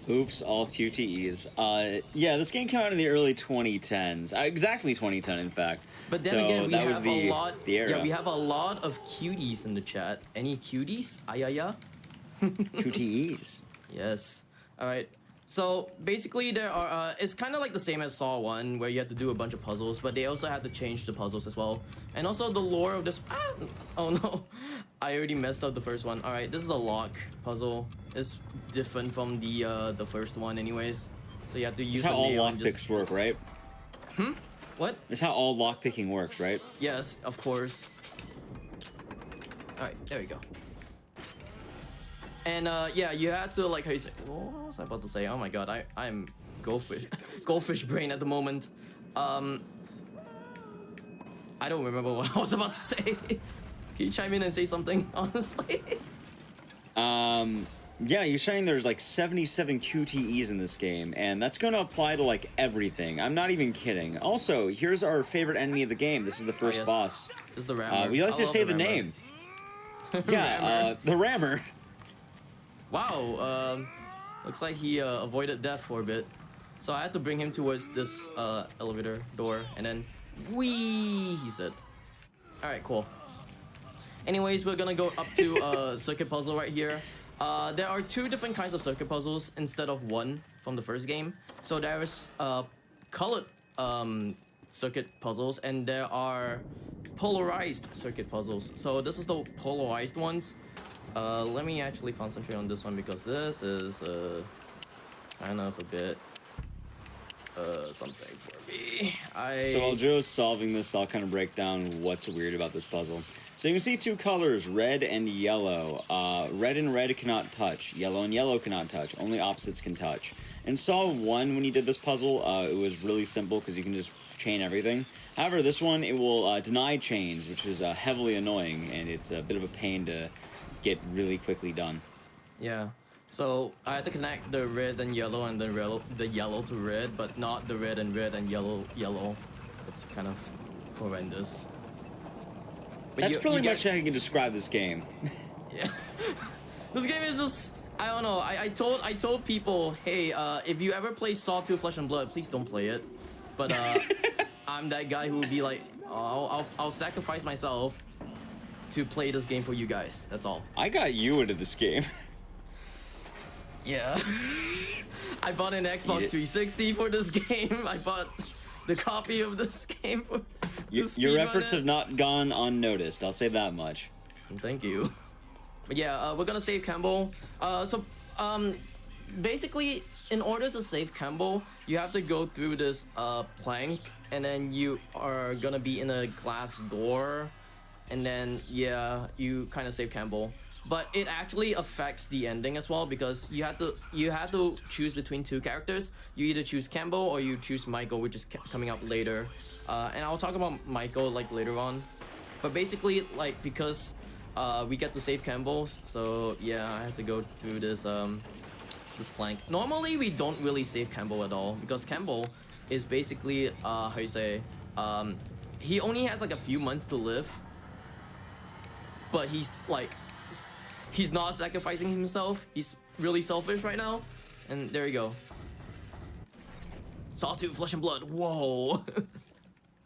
Oops, all QTEs. Yeah, this game came out in the early 2010s. Exactly 2010, in fact. But then so again, we that was have the, a lot. the era. Yeah, we have a lot of cuties in the chat. Any cuties? Ayaya? QTEs. Yes. All right. So basically, there are. It's kind of like the same as Saw 1, where you have to do a bunch of puzzles, but they also had to change the puzzles as well. And also the lore of this. Oh no, I already messed up the first one. All right, this is a lock puzzle. It's different from the first one, anyways. So you have to use. That's how all nail and lockpicks work, right? What? That's how all lockpicking works, right? Yes, of course. All right, there we go. And yeah, you have to, like, how you say, what was I about to say? Oh my god, I'm goldfish brain at the moment. I don't remember what I was about to say. Can you chime in and say something, honestly? Yeah, you're saying there's like 77 QTEs in this game, and that's going to apply to like everything. I'm not even kidding. Also, here's our favorite enemy of the game. This is the first yes. boss. This is the rammer. We like to say the rammer. name. Yeah, the rammer. Wow, looks like he avoided death for a bit. So I had to bring him towards this elevator door, and then whee, he's dead. All right, cool. Anyways, we're gonna go up to a circuit puzzle right here. There are two different kinds of circuit puzzles instead of one from the first game. So there's colored circuit puzzles, and there are polarized circuit puzzles. So this is the polarized ones. Let me actually concentrate on this one because this is kind of a bit something for me. So while Joe's solving this, I'll kind of break down what's weird about this puzzle. So you can see two colors, red and yellow. Red and red cannot touch. Yellow and yellow cannot touch. Only opposites can touch. In Saw 1, when you did this puzzle, it was really simple because you can just chain everything. However, this one, it will deny chains, which is heavily annoying, and it's a bit of a pain to get really quickly done. Yeah. So I had to connect the red and yellow and the yellow to red, but not the red and yellow. It's kind of horrendous. But That's pretty much how you can describe this game. Yeah. This game is just, I don't know. I told people, hey, if you ever play Saw 2 Flesh and Blood, please don't play it. But I'm that guy who would be like, oh, I'll sacrifice myself to play this game for you guys. That's all. I got you into this game. Yeah. I bought an Xbox 360 for this game. I bought the copy of this game for. Your efforts have not gone unnoticed. I'll say that much. Thank you. But yeah, we're gonna save Campbell. Basically, in order to save Campbell, you have to go through this plank, and then you are gonna be in a glass door, and then yeah, you kind of save Campbell. But it actually affects the ending as well because you have to choose between two characters. You either choose Campbell or you choose Michael, which is coming up later. And I'll talk about Michael like later on. But basically, like, because we get to save Campbell, so yeah, I have to go through this this plank. Normally, we don't really save Campbell at all because Campbell is basically how you say, he only has like a few months to live. But he's not sacrificing himself. He's really selfish right now. And there you go. Saw 2 Flesh and Blood. Whoa.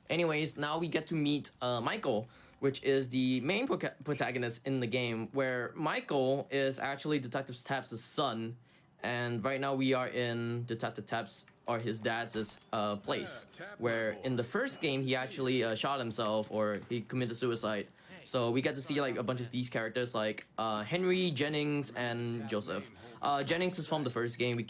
Anyways, now we get to meet Michael. which is the main protagonist in the game, where Michael is actually Detective Taps' son, and right now we are in Detective Taps or his dad's place, where in the first game he actually shot himself or he committed suicide. So we get to see like a bunch of these characters like Henry, Jennings, and Joseph. Jennings is from the first game.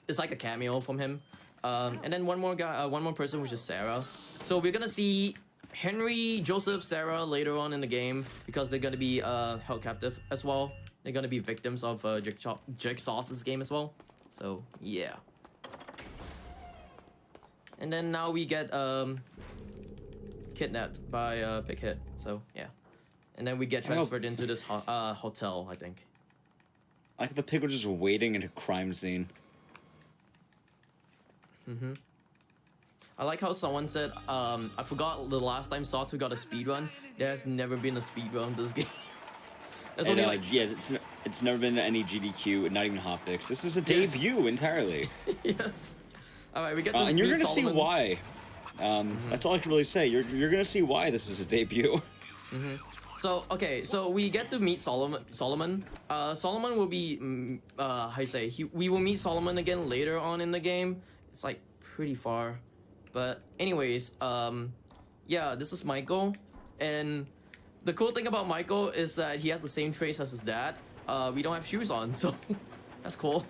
It's like a cameo from him. And then one more person, which is Sarah. So we're gonna see Henry, Joseph, Sarah later on in the game because they're gonna be held captive as well. They're gonna be victims of Jigsaw's game as well. So yeah. And then now we get kidnapped by Big Hit. So yeah. And then we get transferred into this hotel, I think. Like the pig was just waiting at a crime scene. Mm-hmm. I like how someone said, I forgot the last time Sawtooth got a speedrun. There's never been a speedrun in this game. There's only like... Yeah, it's never been any GDQ, not even hotfix. This is a debut entirely. Yes. All right, we get to and you're meet gonna Solomon. see why. That's all I can really say. You're gonna see why this is a debut. Mm-hmm. So okay, so we get to meet Solomon. Solomon will be how you say? We will meet Solomon again later on in the game. It's like pretty far, but anyways, yeah, this is Michael, and the cool thing about Michael is that he has the same traits as his dad. We don't have shoes on, so that's cool.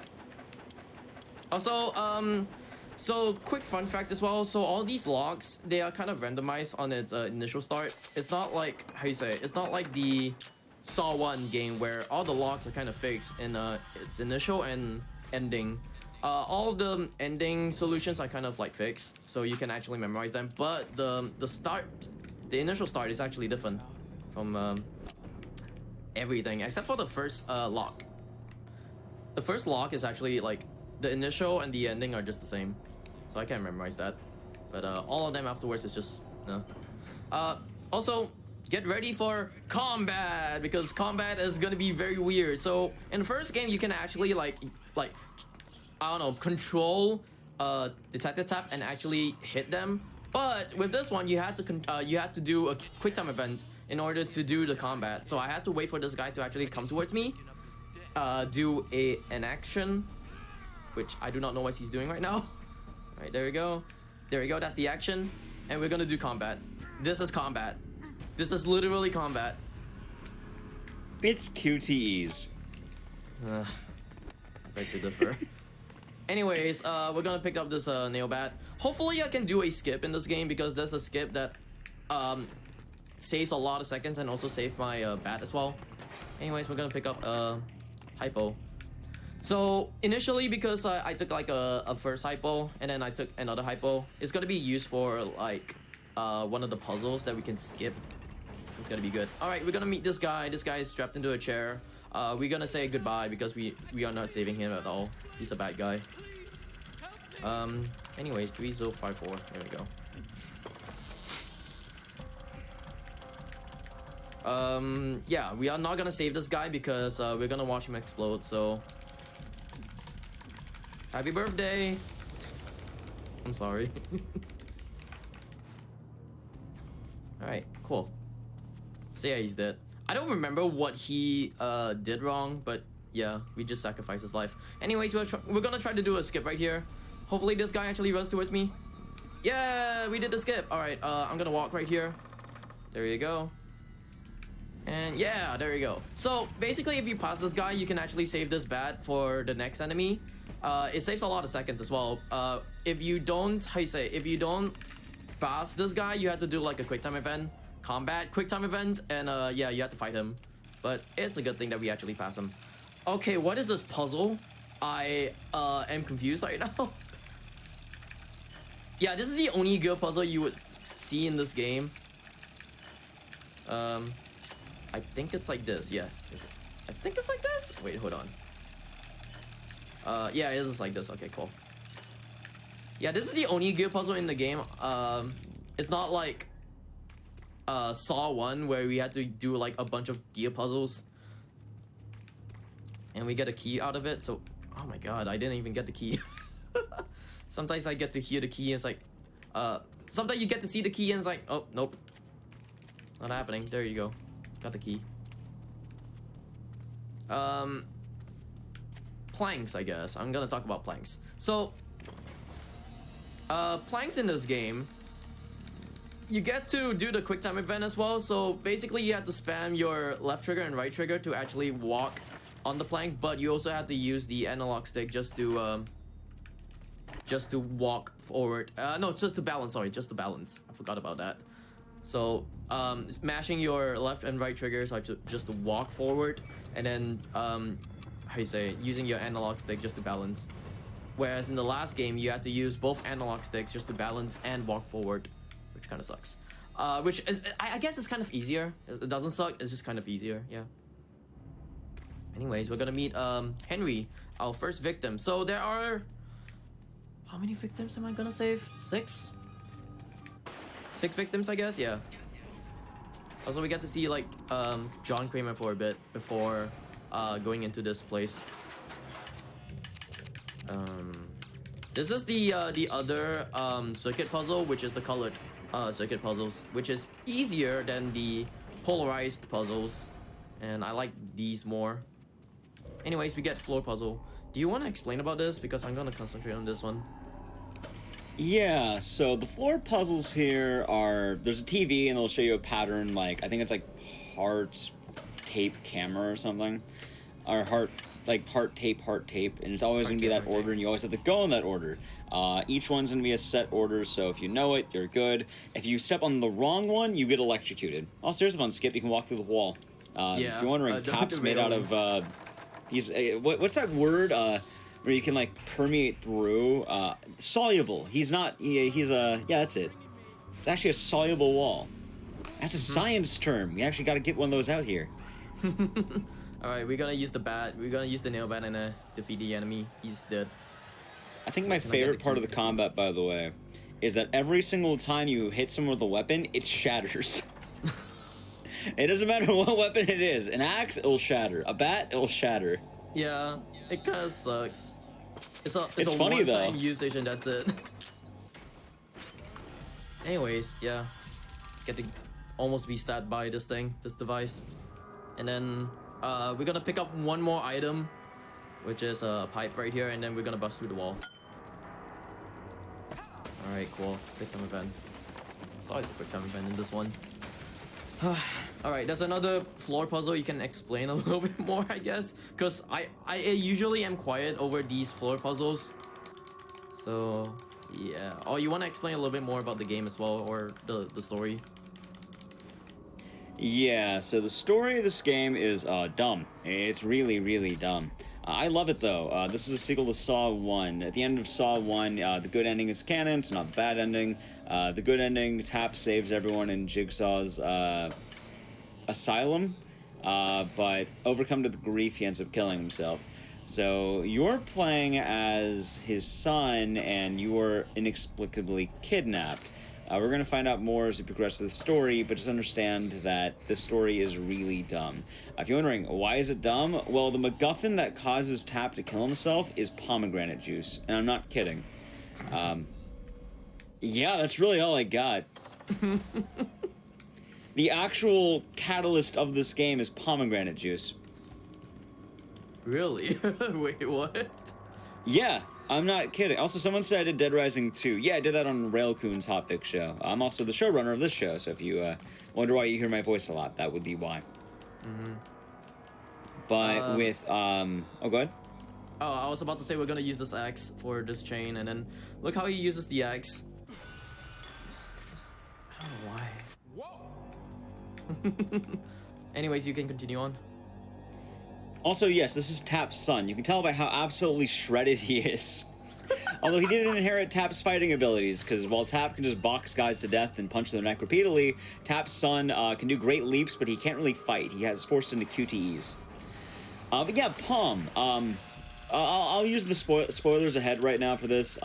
Also, so quick fun fact as well. So all these logs, they are kind of randomized on its initial start. It's not like, how you say it? It's not like the Saw 1 game where all the logs are kind of fixed in its initial and ending. All of the ending solutions are kind of like fixed, so you can actually memorize them. But the initial start is actually different from everything except for the first log. The first log is actually like the initial and the ending are just the same. So I can't memorize that, but all of them afterwards is just no. Also, get ready for combat because combat is gonna be very weird. So in the first game, you can actually like I don't know, control Detective Tap and actually hit them. But with this one, you had to do a quick time event in order to do the combat. So I had to wait for this guy to actually come towards me, do an action, which I do not know what he's doing right now. All right, there we go. There we go, that's the action. And we're gonna do combat. This is combat. This is literally combat. It's QTEs. Beg to differ. Anyways, we're gonna pick up this nail bat. Hopefully I can do a skip in this game because there's a skip that saves a lot of seconds and also save my bat as well. Anyways, we're gonna pick up hypo. So initially, because I took like a first hypo and then I took another hypo, it's gonna be used for like one of the puzzles that we can skip. It's gonna be good. All right, we're gonna meet this guy. This guy is strapped into a chair. We're gonna say goodbye because we are not saving him at all. He's a bad guy. Anyways, 3054. There we go. Yeah, we are not gonna save this guy because we're gonna watch him explode. So. Happy birthday! I'm sorry. Alright, cool. So yeah, he's dead. I don't remember what he did wrong, but yeah, we just sacrificed his life. Anyways, we're gonna try to do a skip right here. Hopefully this guy actually runs towards me. Yeah, we did the skip. Alright, I'm gonna walk right here. There you go. And yeah, there you go. So basically, if you pass this guy, you can actually save this bat for the next enemy. It saves a lot of seconds as well. If you don't, if you don't pass this guy, you have to do like a quick time event, combat, quick time event, and yeah, you have to fight him. But it's a good thing that we actually pass him. Okay, what is this puzzle? I am confused right now. Yeah, this is the only good puzzle you would see in this game. I think it's like this. Yeah, I think it's like this. Wait, hold on. Yeah, it is like this. Okay, cool. Yeah, this is the only gear puzzle in the game. It's not like Saw 1 where we had to do like a bunch of gear puzzles and we get a key out of it. So, oh my god, I didn't even get the key. Sometimes I get to hear the key and it's like, sometimes you get to see the key and it's like, oh, nope. Not happening. There you go. Got the key. Planks, I guess. I'm gonna talk about planks. So, planks in this game, you get to do the quick time event as well. So basically you have to spam your left trigger and right trigger to actually walk on the plank, but you also have to use the analog stick just to walk forward. No, just to balance. Sorry, just to balance. I forgot about that. So mashing your left and right triggers are just to walk forward, and then how you say, using your analog stick just to balance. Whereas in the last game you had to use both analog sticks just to balance and walk forward, which kind of sucks. Which is, I guess it's kind of easier. It doesn't suck, it's just kind of easier, yeah. Anyways, we're gonna meet Henry, our first victim. So there are, how many victims am I gonna save? 6? 6 victims, I guess, yeah. Also, we get to see like John Kramer for a bit before going into this place. This is the other circuit puzzle, which is the colored circuit puzzles, which is easier than the polarized puzzles, and I like these more. Anyways, we get floor puzzle. Do you want to explain about this? Because I'm gonna concentrate on this one. Yeah, so the floor puzzles here are, there's a TV and they'll show you a pattern, like, I think it's like heart tape camera or something. Or heart tape, and it's always going to be that order, and you always have to go in that order. Each one's going to be a set order, so if you know it, you're good. If you step on the wrong one, you get electrocuted. Oh, here's a fun skip. You can walk through the wall. If you're wondering, Tap's made out of, what's that word, where you can, like, permeate through? Soluble. He's not, yeah, that's it. It's actually a soluble wall. That's a science term. We actually got to get one of those out here. Alright, we're gonna use the bat. We're gonna use the nail bat and defeat the enemy. He's dead. I think my favorite part of the combat, by the way, is that every single time you hit someone with a weapon, it shatters. It doesn't matter what weapon it is. An axe, it'll shatter. A bat, it'll shatter. Yeah, it kind of sucks. It's a funny, one-time though. usage and that's it. Anyways, yeah. Get to almost be stabbed by this thing, this device. And then we're gonna pick up one more item, which is a pipe right here, and then we're gonna bust through the wall. Alright, cool. Quick time event. It's always a quick time event in this one. Alright, there's another floor puzzle you can explain a little bit more, I guess. Because I usually am quiet over these floor puzzles. So, yeah. Oh, you want to explain a little bit more about the game as well, or the story? Yeah, so the story of this game is dumb. It's really, really dumb. I love it, though. This is a sequel to Saw 1. At the end of Saw 1, the good ending is canon, it's not the bad ending. The good ending, Tap saves everyone in Jigsaw's asylum, but overcome to the grief, he ends up killing himself. So you're playing as his son, and you are inexplicably kidnapped. We're going to find out more as we progress through the story, but just understand that this story is really dumb. If you're wondering, why is it dumb? Well, the MacGuffin that causes Tap to kill himself is pomegranate juice, and I'm not kidding. Yeah, that's really all I got. The actual catalyst of this game is pomegranate juice. Really? Wait, what? Yeah, I'm not kidding. Also, someone said I did Dead Rising 2. Yeah, I did that on Railcoon's Hotfix show. I'm also the showrunner of this show, so if you wonder why you hear my voice a lot, that would be why. Mm-hmm. But with, oh, go ahead. Oh, I was about to say we're gonna use this axe for this chain, and then look how he uses the axe. I don't know why. Anyways, you can continue on. Also, yes, this is Tap's son. You can tell by how absolutely shredded he is. Although he didn't inherit Tap's fighting abilities, because while Tap can just box guys to death and punch their neck repeatedly, Tap's son can do great leaps, but he can't really fight. He has forced into QTEs. But yeah, Palm. I'll use the spoilers ahead right now for this.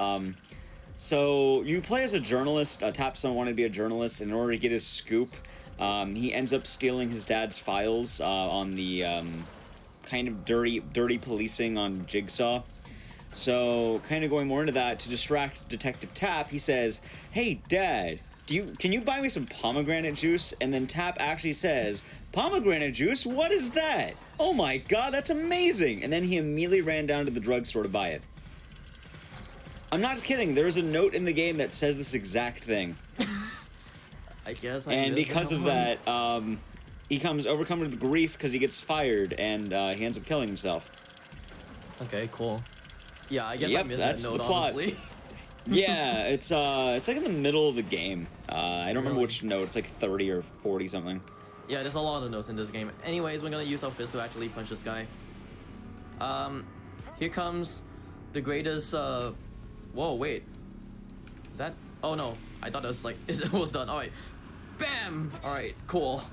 So you play as a journalist. Tap's son wanted to be a journalist, and in order to get his scoop, he ends up stealing his dad's files on the kind of dirty policing on Jigsaw. So, kind of going more into that, to distract Detective Tap, he says, "Hey, Dad, Can you buy me some pomegranate juice? And then Tap actually says, pomegranate juice? What is that? Oh my god, that's amazing! And then he immediately ran down to the drugstore to buy it. I'm not kidding. There's a note in the game that says this exact thing. I guess. And because of that, he comes overcome with grief because he gets fired and he ends up killing himself. Okay, cool. Yeah, I guess I Yep, missed that's that note, the plot. honestly. Yeah, it's like in the middle of the game. I don't remember Really? which note. It's like 30 or 40 something. Yeah, there's a lot of notes in this game. Anyways, we're gonna use our fist to actually punch this guy. Here comes the greatest. Whoa, wait. Is that? Oh no, I thought it was like it was done. All right, bam. All right, cool.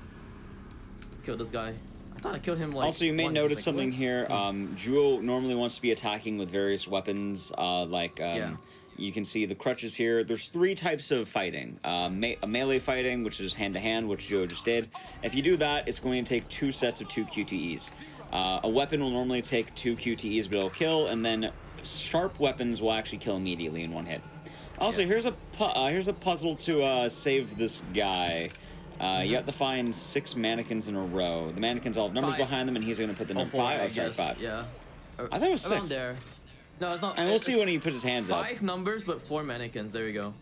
Killed this guy. I thought I killed him like. Also, you may once. notice Like, something what? here. Jewel normally wants to be attacking with various weapons, Yeah. You can see the crutches here. There's 3 types of fighting. A melee fighting, which is hand-to-hand, which Joe just did. If you do that, it's going to take 2 sets of 2 QTEs. A weapon will normally take 2 QTEs, but it'll kill, and then sharp weapons will actually kill immediately in 1 hit. Also, Yeah. here's a puzzle to save this guy. You have to find 6 mannequins in a row. The mannequins all have numbers 5. behind them, and he's going to put the number 4, 5. I Oh, sorry, guess. 5. Yeah. I thought it was 6. Around there. No, it's not. And we'll see it's when he puts his hands up. 5 numbers, but 4 mannequins. There you go.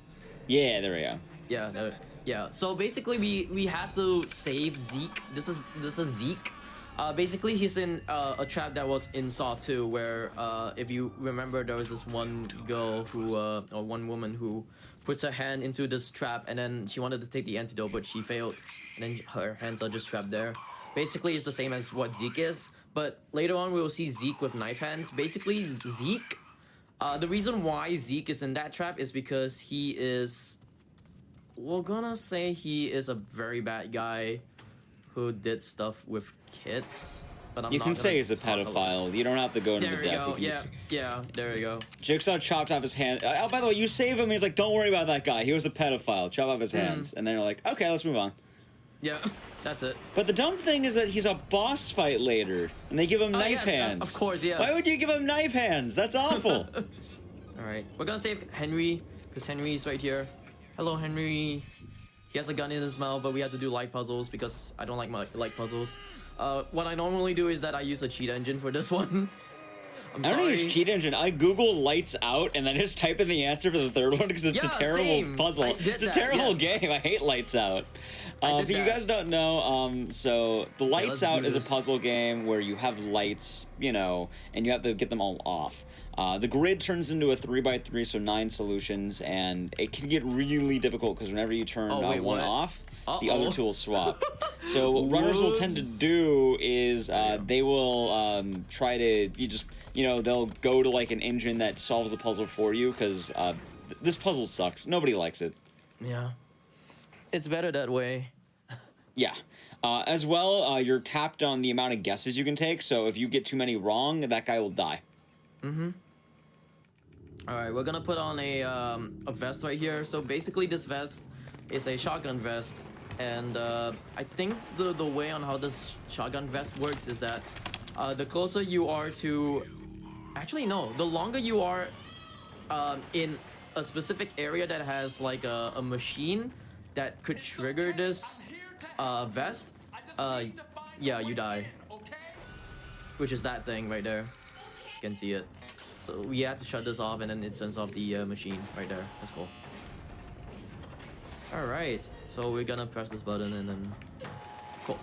Yeah, there we go. Yeah, yeah. So basically, we had to save Zeke. This is Zeke. Basically, he's in a trap that was in Saw 2, where if you remember, there was this one girl who, or one woman who puts her hand into this trap, and then she wanted to take the antidote, but she failed, and then her hands are just trapped there. Basically, it's the same as what Zeke is, but later on we will see Zeke with knife hands. Basically, Zeke. The reason why Zeke is in that trap is because he is. We're gonna say he is a very bad guy who did stuff with kids. But I'm You not can gonna say he's a talk pedophile. You don't have to go into There the we depth. go. If Yeah, he's- yeah. There we go. Jigsaw chopped off his hand. Oh, by the way, you save him. He's like, "Don't worry about that guy. He was a pedophile." Chop off his hands, and then you're like, "Okay, let's move on." Yeah, that's it. But the dumb thing is that he's a boss fight later, and they give him knife yes, hands. of course, yes. Why would you give him knife hands? That's awful. All right, we're gonna save Henry because Henry's right here. Hello, Henry. He has a gun in his mouth, but we have to do light puzzles because I don't like my light puzzles. What I normally do is that I use a cheat engine for this one. I'm I don't sorry. use cheat engine. I Google lights out and then just type in the answer for the third one because it's a Yeah, terrible same. puzzle. I did It's a that, terrible yes. game. I hate lights out. I If did you that. guys don't know, so the lights let's out do is a this. puzzle game where you have lights, and you have to get them all off. The grid turns into a 3x3, so 9 solutions, and it can get really difficult because whenever you turn Oh, wait, one what? off, the Uh-oh. other two will swap. So what runners will tend to do is they will try to they'll go to like an engine that solves the puzzle for you because this puzzle sucks. Nobody likes it. Yeah, it's better that way. Yeah. As well, you're capped on the amount of guesses you can take. So if you get too many wrong, that guy will die. All right, we're gonna put on a vest right here. So basically, this vest is a shotgun vest, and I think the way on how this shotgun vest works is that the closer you are to, actually no, the longer you are in a specific area that has like a machine that could trigger this vest, yeah, you die. Which is that thing right there. You can see it. So we have to shut this off, and then it turns off the machine right there. That's cool. All right, so we're gonna press this button, and then cool.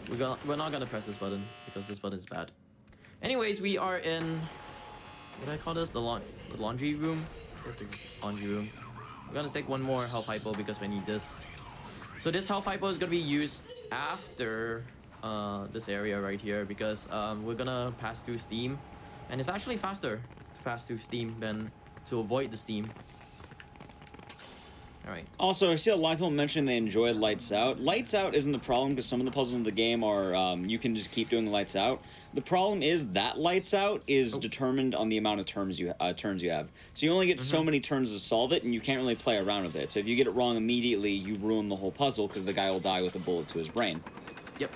We're not gonna press this button because this button is bad. Anyways, we are in what do I call this? The laundry room. This is laundry room. We're gonna take one more health hypo because we need this. So this health hypo is gonna be used after this area right here because we're gonna pass through steam, and it's actually faster to pass through steam than to avoid the steam. All right. Also, I see a lot of people mention they enjoy Lights Out. Lights Out isn't the problem because some of the puzzles in the game are you can just keep doing Lights Out. The problem is that Lights Out is determined on the amount of turns you have. So you only get so many turns to solve it, and you can't really play around with it. So if you get it wrong immediately, you ruin the whole puzzle because the guy will die with a bullet to his brain. Yep.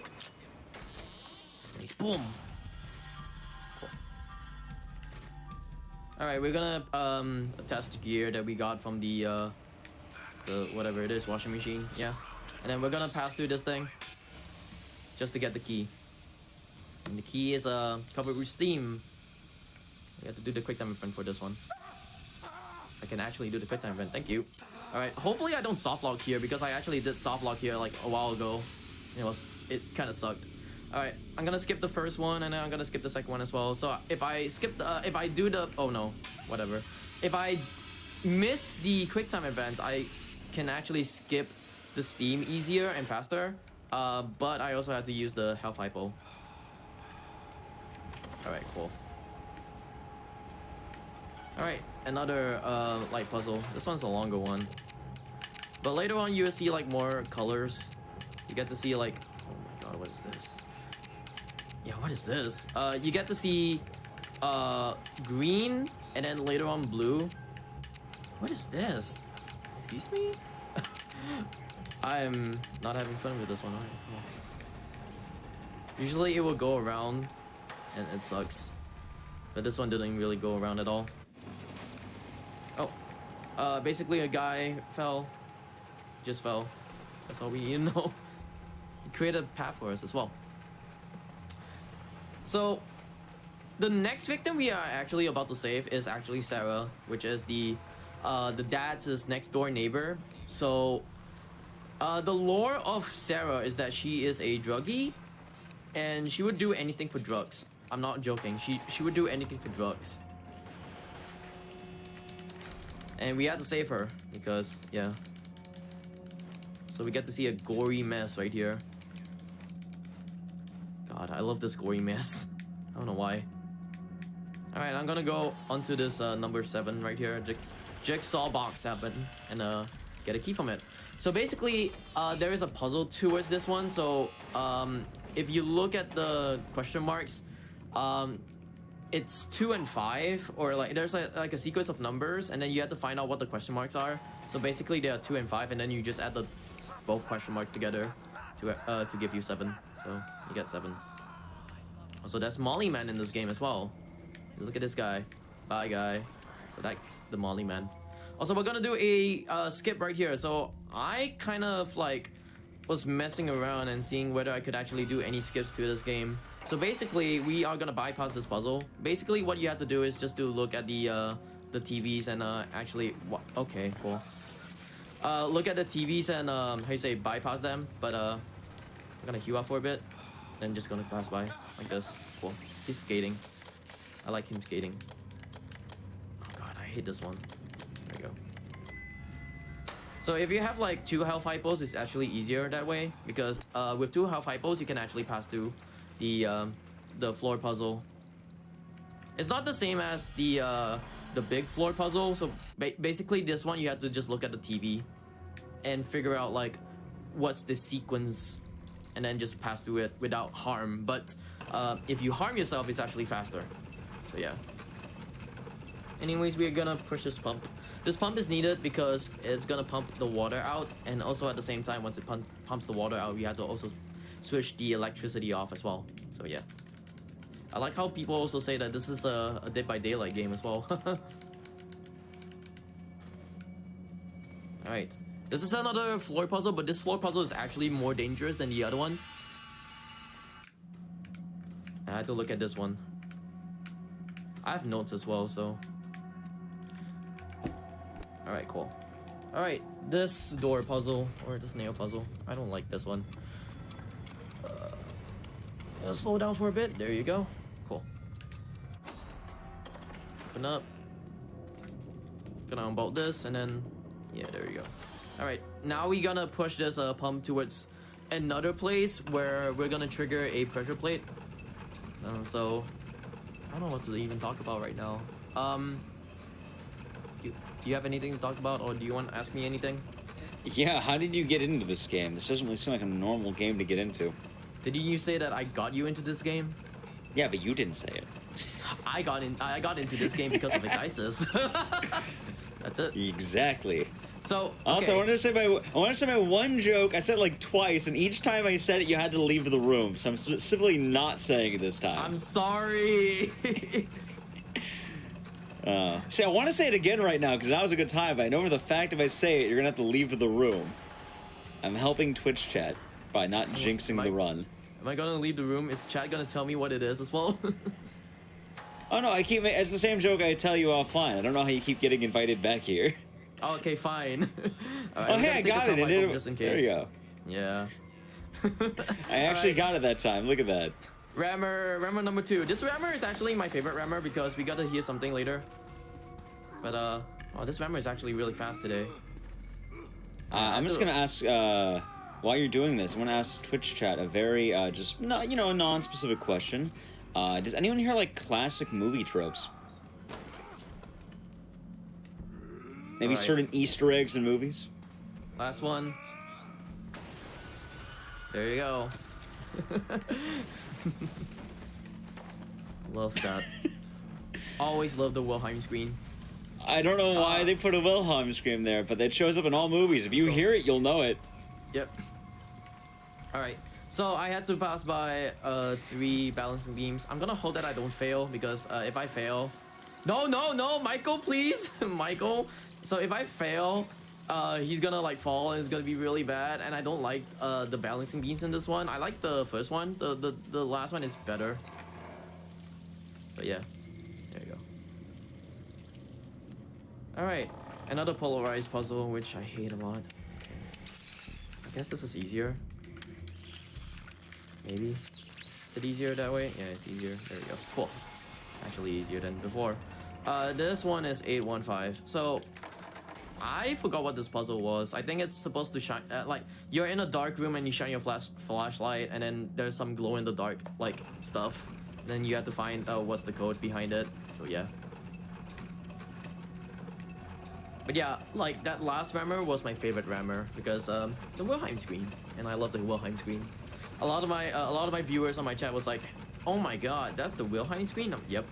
Nice. Boom. Cool. All right, we're gonna test gear that we got from the the whatever it is, washing machine. Yeah, and then we're gonna pass through this thing just to get the key. And the key is covered with steam. We have to do the quick time event for this one. I can actually do the quick time event. Thank you. All right. Hopefully I don't soft lock here because I actually did soft lock here like a while ago. It kind of sucked. All right. I'm gonna skip the first one and then I'm gonna skip the second one as well. So if I skip the if I do the oh no, whatever. If I miss the quick time event, I can actually skip the steam easier and faster. But I also have to use the health hypo. All right. Cool. All right, another light puzzle. This one's a longer one. But later on, you will see like more colors. You get to see like, oh my god, what is this? Yeah, what is this? You get to see green and then later on blue. What is this? Excuse me? I'm not having fun with this one. All right, come on. Usually it will go around and it sucks. But this one didn't really go around at all. Oh, basically a guy fell. Just fell. That's all we need to know. He created a path for us as well. So, the next victim we are actually about to save is actually Sarah, which is the dad's next door neighbor. So, the lore of Sarah is that she is a druggie, and she would do anything for drugs. I'm not joking. She would do anything for drugs. And we had to save her because, yeah. So we get to see a gory mess right here. God, I love this gory mess. I don't know why. Alright, I'm gonna go onto this number 7 right here. Jigsaw box happen and get a key from it. So basically, there is a puzzle towards this one. So if you look at the question marks, it's 2 and 5, or like there's like a sequence of numbers, and then you have to find out what the question marks are. So basically, there are 2 and 5, and then you just add both question marks together to give you 7. So you get 7. Also, there's Molly Man in this game as well. So look at this guy. Bye, guy. So that's the Molly Man. Also, we're gonna do a skip right here. So I kind of like was messing around and seeing whether I could actually do any skips to this game. So basically, we are gonna bypass this puzzle. Basically, what you have to do is just to look at the TVs and actually, okay, cool. Look at the TVs and how you say bypass them. But I'm gonna heal up for a bit, then just gonna pass by like this. Cool. He's skating. I like him skating. Oh god, I hate this one. There we go. So if you have like 2 health hypos, it's actually easier that way because with 2 health hypos, you can actually pass through the floor puzzle. It's not the same as the big floor puzzle. So basically, this one you have to just look at the TV and figure out like what's the sequence, and then just pass through it without harm. But if you harm yourself, it's actually faster. So yeah. Anyways, we're gonna push this pump. This pump is needed because it's gonna pump the water out, and also at the same time, once it pumps the water out, we have to also switch the electricity off as well. So yeah. I like how people also say that this is a Dead by Daylight game as well. Alright. This is another floor puzzle, but this floor puzzle is actually more dangerous than the other one. I had to look at this one. I have notes as well, so... Alright, cool. Alright, this door puzzle, or this nail puzzle. I don't like this one. Slow down for a bit. There you go. Cool. Open up. Gonna unbolt this, and then... Yeah, there you go. Alright, now we're gonna push this pump towards another place where we're gonna trigger a pressure plate. So... I don't know what to even talk about right now. You have anything to talk about, or do you want to ask me anything? Yeah, how did you get into this game? This doesn't really seem like a normal game to get into. Didn't you say that I got you into this game? Yeah, but you didn't say it. I got into this game because of Ecdycis. That's it. Exactly. So okay. Also, I want to say my one joke. I said it like twice, and each time I said it, you had to leave the room. So I'm specifically not saying it this time. I'm sorry. See, I want to say it again right now because that was a good time, but I know for the fact if I say it, you're gonna have to leave the room. I'm helping Twitch chat by not jinxing the run. Am I gonna leave the room? Is chat gonna tell me what it is as well? Oh no, it's the same joke I tell you offline. I don't know how you keep getting invited back here. Oh, okay, fine. All right, Oh I'm hey, gonna I take got this it. off my phone just in There case. you go. Yeah. I actually got it that time. Look at that. Rammer number 2. This rammer is actually my favorite rammer because we got to hear something later. But oh, this rammer is actually really fast today. I'm just gonna ask while you're doing this, I'm gonna ask Twitch chat a very just not a non-specific question. Does anyone here like classic movie tropes? Maybe Alright. certain Easter eggs in movies? Last one. There you go. Love that. Always love the Wilhelm screen. I don't know why they put a Wilhelm scream there, but that shows up in all movies. If you hear it, you'll know it. Yep. Alright. So I had to pass by 3 balancing beams. I'm gonna hope that I don't fail because if I fail... No, Michael, please! Michael. So if I fail, he's gonna like fall and it's gonna be really bad, and I don't like the balancing beams in this one. I like the first one. The last one is better. So yeah, there you go. All right, another polarized puzzle, which I hate a lot. I guess this is easier. Maybe. Is it easier that way? Yeah, it's easier. There we go. Cool. Actually easier than before. This one is 815. So I forgot what this puzzle was. I think it's supposed to shine like you're in a dark room and you shine your flashlight, and then there's some glow in the dark like stuff. Then you have to find what's the code behind it. So yeah. But yeah, like that last rammer was my favorite rammer because the Wilhelm screen, and I love the Wilhelm screen. A lot of my viewers on my chat was like, "Oh my god, that's the Wilhelm screen." Yep.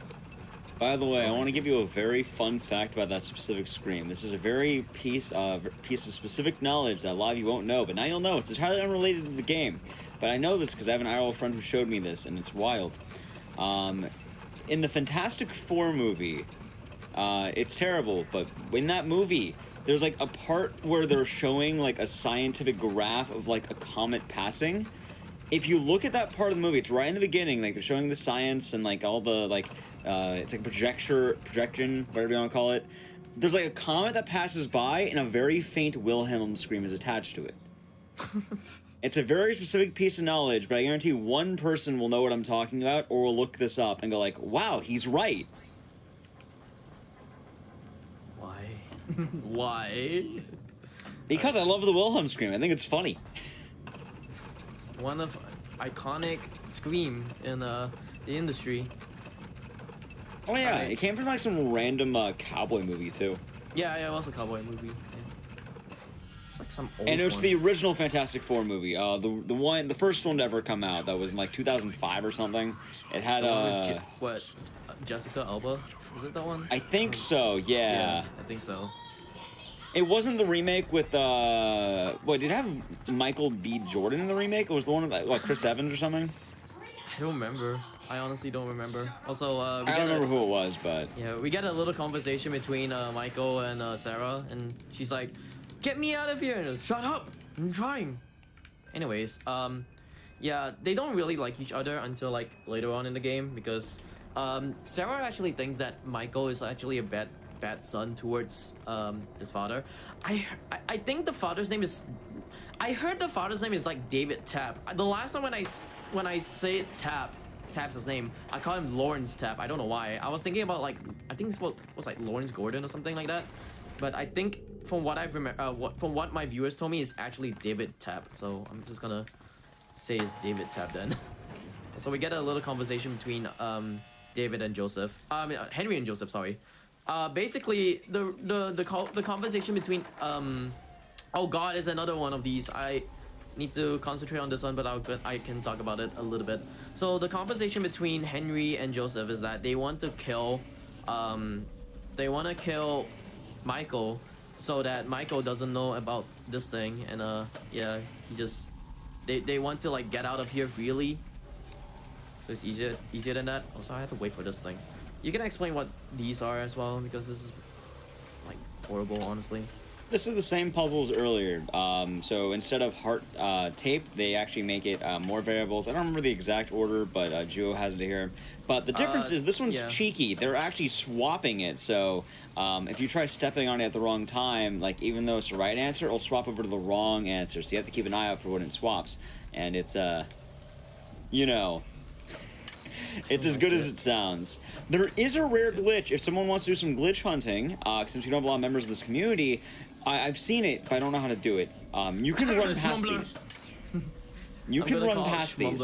By the way, I want to give you a very fun fact about that specific scream. This is a very piece of specific knowledge that a lot of you won't know, but now you'll know. It's entirely unrelated to the game. But I know this because I have an IRL friend who showed me this, and it's wild. In the Fantastic Four movie, it's terrible, but in that movie, there's like a part where they're showing like a scientific graph of like a comet passing. If you look at that part of the movie, it's right in the beginning, like they're showing the science and like all the like it's like projection, whatever you want to call it. There's like a comet that passes by and a very faint Wilhelm scream is attached to it. It's a very specific piece of knowledge, but I guarantee one person will know what I'm talking about or will look this up and go like, wow, he's right. Why? Why? Because I love the Wilhelm scream. I think it's funny. It's one of iconic scream in the industry. Oh yeah, Right. it came from like some random cowboy movie too. Yeah, it was a cowboy movie. Yeah. It's like some old And it was one. the original Fantastic Four movie. The first one to ever come out. That was in like 2005 or something. It had The one with what? Jessica Alba? Is it that one? I think so. Yeah. I think so. It wasn't the remake with did it have Michael B. Jordan in the remake? It was the one with like Chris Evans or something. I don't remember. I honestly don't remember. Also, I don't remember who it was, but yeah, we get a little conversation between Michael and Sarah, and she's like, "Get me out of here!" And, shut up! I'm trying. Anyways, yeah, they don't really like each other until like later on in the game because Sarah actually thinks that Michael is actually a bad son towards his father. I think the father's name is. I heard the father's name is like David Tapp. The last time when I say Tapp's his name, I call him Lawrence Tapp. I don't know why. I was thinking about like I think it was like Lawrence Gordon or something like that. But I think from what I've from what my viewers told me, is actually David Tapp. So I'm just gonna say it's David Tapp then. So we get a little conversation between David and Joseph. Henry and Joseph. Sorry. Basically the conversation between oh god, is another one of these. I need to concentrate on this one, but I can talk about it a little bit. So the conversation between Henry and Joseph is that they want to kill Michael so that Michael doesn't know about this thing, and yeah, they want to like get out of here freely. So it's easier than that. Also, I have to wait for this thing. You can explain what these are as well, because this is like horrible, honestly. This is the same puzzle as earlier. So instead of heart tape, they actually make it more variables. I don't remember the exact order, but Juo has it here. But the difference is this one's yeah. cheeky. They're actually swapping it. So if you try stepping on it at the wrong time, like even though it's the right answer, it'll swap over to the wrong answer. So you have to keep an eye out for when it swaps. And it's, you know, it's as good as it sounds. There is a rare glitch. If someone wants to do some glitch hunting, since we don't have a lot of members of this community, I've seen it, but I don't know how to do it. You can run past these. You can run past these.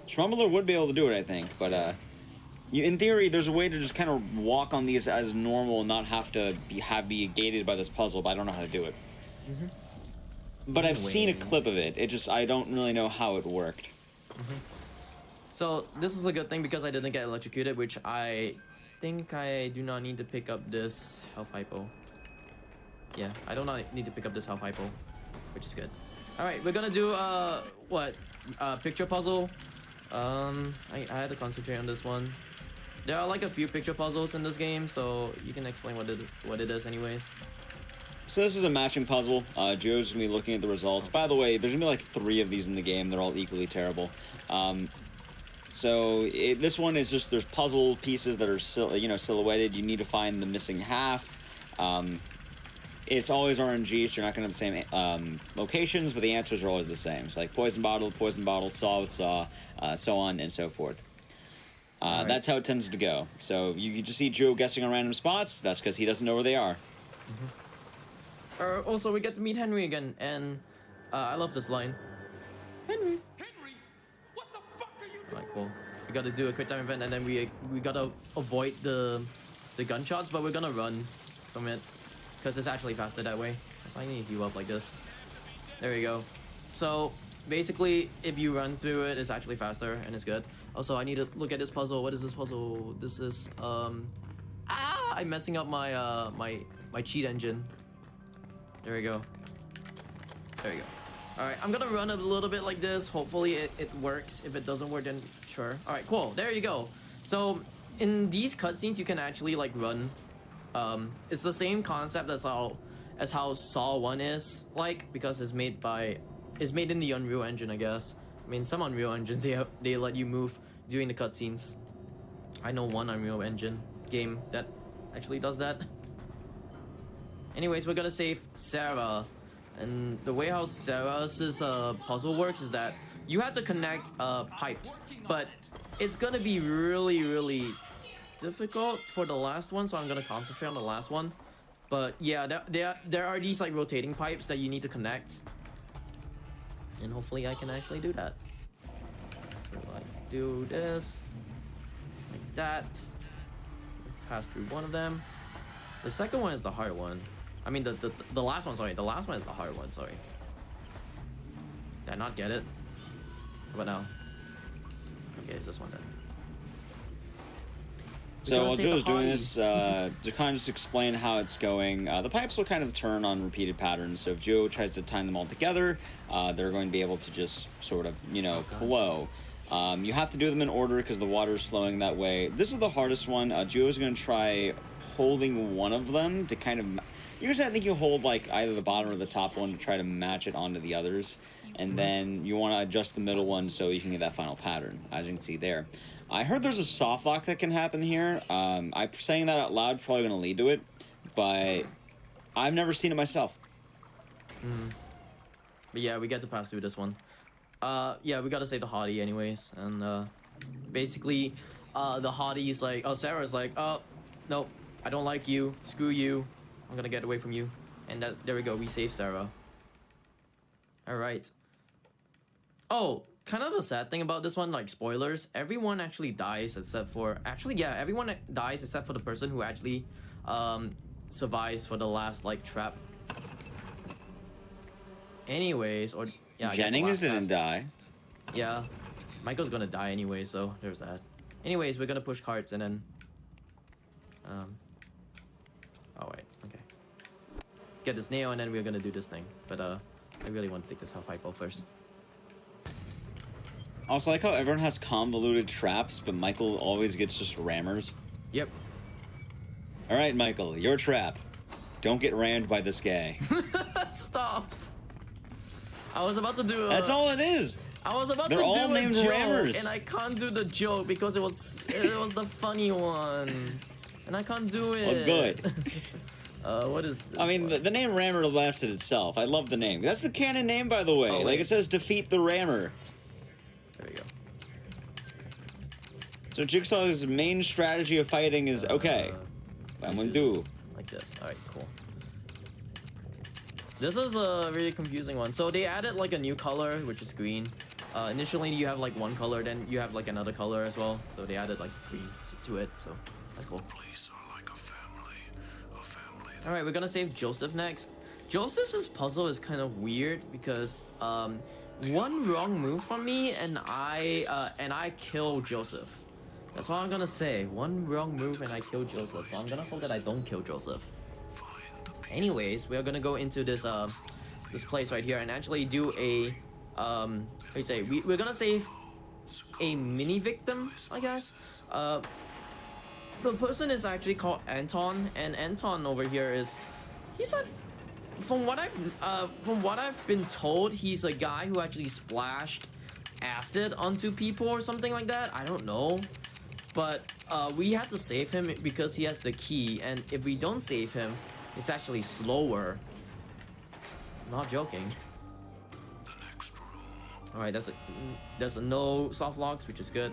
Schmumbler would be able to do it, I think, but in theory, there's a way to just kind of walk on these as normal and not have to be gated by this puzzle, but I don't know how to do it. But I've seen a clip of it. I don't really know how it worked. So this is a good thing because I didn't get electrocuted, which I think I do not need to pick up this health hypo. Yeah, I do not need to pick up this health hypo, which is good. All right, we're gonna do picture puzzle. I had to concentrate on this one. There are like a few picture puzzles in this game, so you can explain what it is anyways. So this is a matching puzzle. Joe's gonna be looking at the results. By the way, there's gonna be like 3 of these in the game. They're all equally terrible. This one is just there's puzzle pieces that are silhouetted. You need to find the missing half. It's always RNG, so you're not gonna have the same locations, but the answers are always the same. So like poison bottle, saw with saw, so on and so forth. Right. That's how it tends to go. So you just see Joe guessing on random spots. That's because he doesn't know where they are. Also, we get to meet Henry again, and I love this line. Henry, what the fuck are you doing? Alright, cool. We gotta do a quick time event, and then we gotta avoid the gunshots, but we're gonna run from it because it's actually faster that way. So I need to heal up like this. There we go. So basically, if you run through it, it's actually faster and it's good. Also, I need to look at this puzzle. What is this puzzle? This is I'm messing up my my cheat engine. There we go. There we go. Alright, I'm gonna run a little bit like this. Hopefully it works. If it doesn't work, then sure. Alright, cool. There you go. So in these cutscenes, you can actually like run. It's the same concept as how Saw 1 is like, because it's made in the Unreal Engine, I guess. I mean, some Unreal Engines they let you move during the cutscenes. I know one Unreal Engine game that actually does that. Anyways, we're gonna save Sarah, and the way how Sarah's puzzle works is that you have to connect pipes, but it's gonna be really difficult for the last one, so I'm gonna concentrate on the last one. But yeah, there are these like rotating pipes that you need to connect, and hopefully I can actually do that. So like do this, like that, pass through one of them. The second one is the hard one. I mean the last one, sorry. The last one is the hard one, sorry. Did I not get it? How about now? Okay, it's this one then. So while Joe's doing this, to kind of just explain how it's going, the pipes will kind of turn on repeated patterns. So if Joe tries to time them all together, they're going to be able to just sort of, flow. You have to do them in order because the water is flowing that way. This is the hardest one. Joe's going to try holding one of them to kind of... Usually I think you hold like either the bottom or the top one to try to match it onto the others. And then you want to adjust the middle one so you can get that final pattern, as you can see there. I heard there's a soft lock that can happen here. I'm saying that out loud, probably going to lead to it, but I've never seen it myself. But yeah, we get to pass through this one. Yeah, we got to save the hottie anyways, and basically, the hottie's like, Sarah's like, no, I don't like you, screw you, I'm gonna get away from you, and there we go, we saved Sarah. All right. Oh, kind of a sad thing about this one, like spoilers, everyone actually dies except for, everyone dies except for the person who actually survives for the last like trap. Anyways, or yeah, Jennings didn't die. Yeah, Michael's gonna die anyway, so there's that. Anyways, we're gonna push carts and then oh wait, okay, get this nail and then we're gonna do this thing, but I really want to take this half hypo first. Also, I like how everyone has convoluted traps, but Michael always gets just rammers. Yep. All right, Michael, your trap. Don't get rammed by this guy. Stop. I was about to do. That's all it is. I was about They're to all do named a joke, rammers. and I can't do the joke because it was the funny one, and I can't do it. Well, good. What is this? I mean, one? the name Rammer lasted itself. I love the name. That's the canon name, by the way. Oh, like wait. it says, defeat the Rammer. There we go. So Jigsaw's main strategy of fighting is, okay, I'm gonna do. Like this. All right, cool. This is a really confusing one. So they added like a new color, which is green. Initially you have like one color, then you have like another color as well. So they added like green to it. So that's cool. All right, we're gonna save Joseph next. Joseph's puzzle is kind of weird because one wrong move from me and I kill Joseph. That's all I'm gonna say. One wrong move and I kill Joseph. So I'm gonna hope that I don't kill Joseph. Anyways, we are gonna go into this this place right here and actually do a what do you say? We're gonna save a mini victim, I guess. The person is actually called Anton, and Anton over here he's a from what I've been told, he's a guy who actually splashed acid onto people or something like that. I don't know. But we have to save him because he has the key, and if we don't save him, it's actually slower. Not joking. Alright, there's a no soft locks, which is good.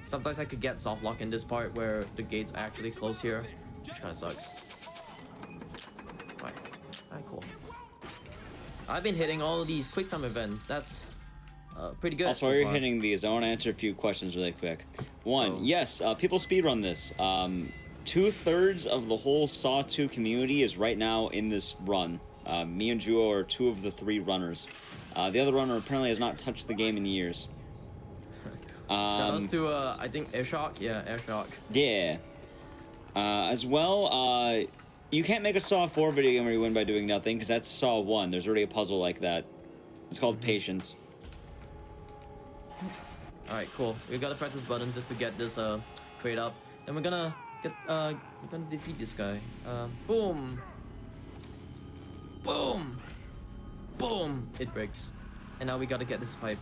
Sometimes I could get soft lock in this part where the gates actually close here, which kind of sucks. Alright, cool. I've been hitting all of these quick time events. That's pretty good. Also, while you're hitting these, I want to answer a few questions really quick. One, yes, people speedrun this. 2/3 of the whole Saw 2 community is right now in this run. Me and Juo are 2 of the 3 runners. The other runner apparently has not touched the game in years. Shoutouts to I think Airshock. Yeah, Airshock. Yeah. As well, you can't make a Saw 4 video game where you win by doing nothing, because that's Saw 1. There's already a puzzle like that. It's called Patience. Alright, cool. We gotta press this button just to get this crate up. Then we're gonna defeat this guy. Boom. Boom. Boom. It breaks. And now we gotta get this pipe.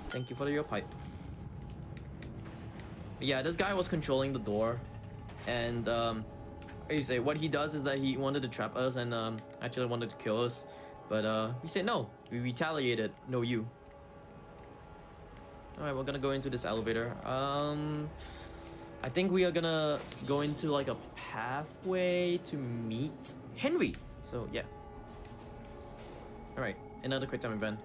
Thank you for your pipe. Yeah, this guy was controlling the door, and what he does is that he wanted to trap us and actually wanted to kill us, but we said no. We retaliated. No, you. All right, we're gonna go into this elevator. I think we are gonna go into like a pathway to meet Henry. So yeah. All right, another quick time event.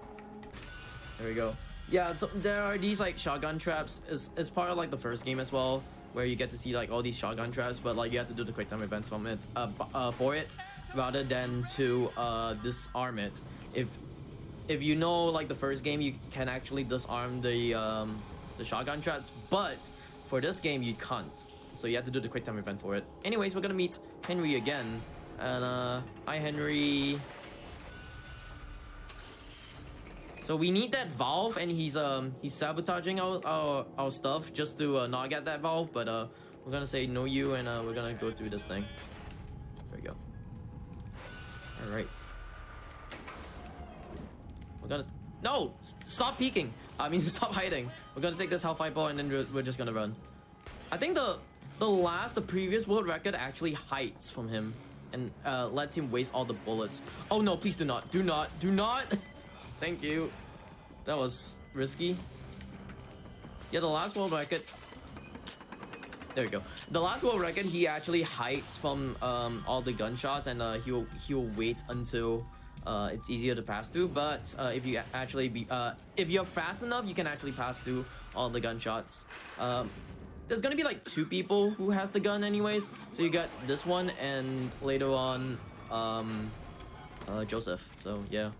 There we go. Yeah, so there are these like shotgun traps. It's part of like the first game as well, where you get to see like all these shotgun traps, but like you have to do the quick time events from it for it, rather than to disarm it. If you know like the first game, you can actually disarm the shotgun traps, but for this game you can't. So you have to do the quick time event for it. Anyways, we're gonna meet Henry again, and hi Henry. So we need that valve, and he's sabotaging our stuff just to not get that valve. But we're gonna say no you, and we're gonna go through this thing. There we go. All right. We're gonna stop peeking. I mean stop hiding. We're gonna take this Hellfire ball, and then we're just gonna run. I think the previous world record actually hides from him and lets him waste all the bullets. Oh no! Please do not! Do not! Do not! Thank you. That was risky. Yeah, the last world record. There we go. The last world record, he actually hides from all the gunshots, and he'll wait until it's easier to pass through. But if you actually if you're fast enough, you can actually pass through all the gunshots. There's gonna be like 2 people who has the gun anyways. So you got this one, and later on, Joseph. So yeah.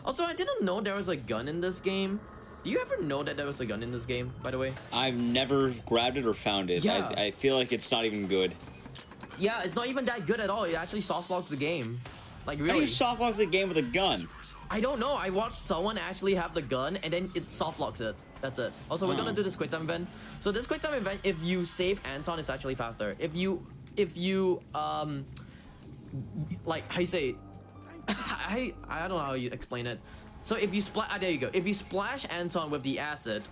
Also, I didn't know there was a gun in this game. Do you ever know that there was a gun in this game, by the way? I've never grabbed it or found it. Yeah. I feel like it's not even good. Yeah, it's not even that good at all. It actually soft locks the game. Like, How do really. you soft lock the game with a gun? I don't know. I watched someone actually have the gun and then it soft locks it. That's it. Also, we're gonna do this quick time event. So this quick time event, if you save Anton, it's actually faster. If you like how you say, I don't know how you explain it. So if you there you go. If you splash Anton with the acid,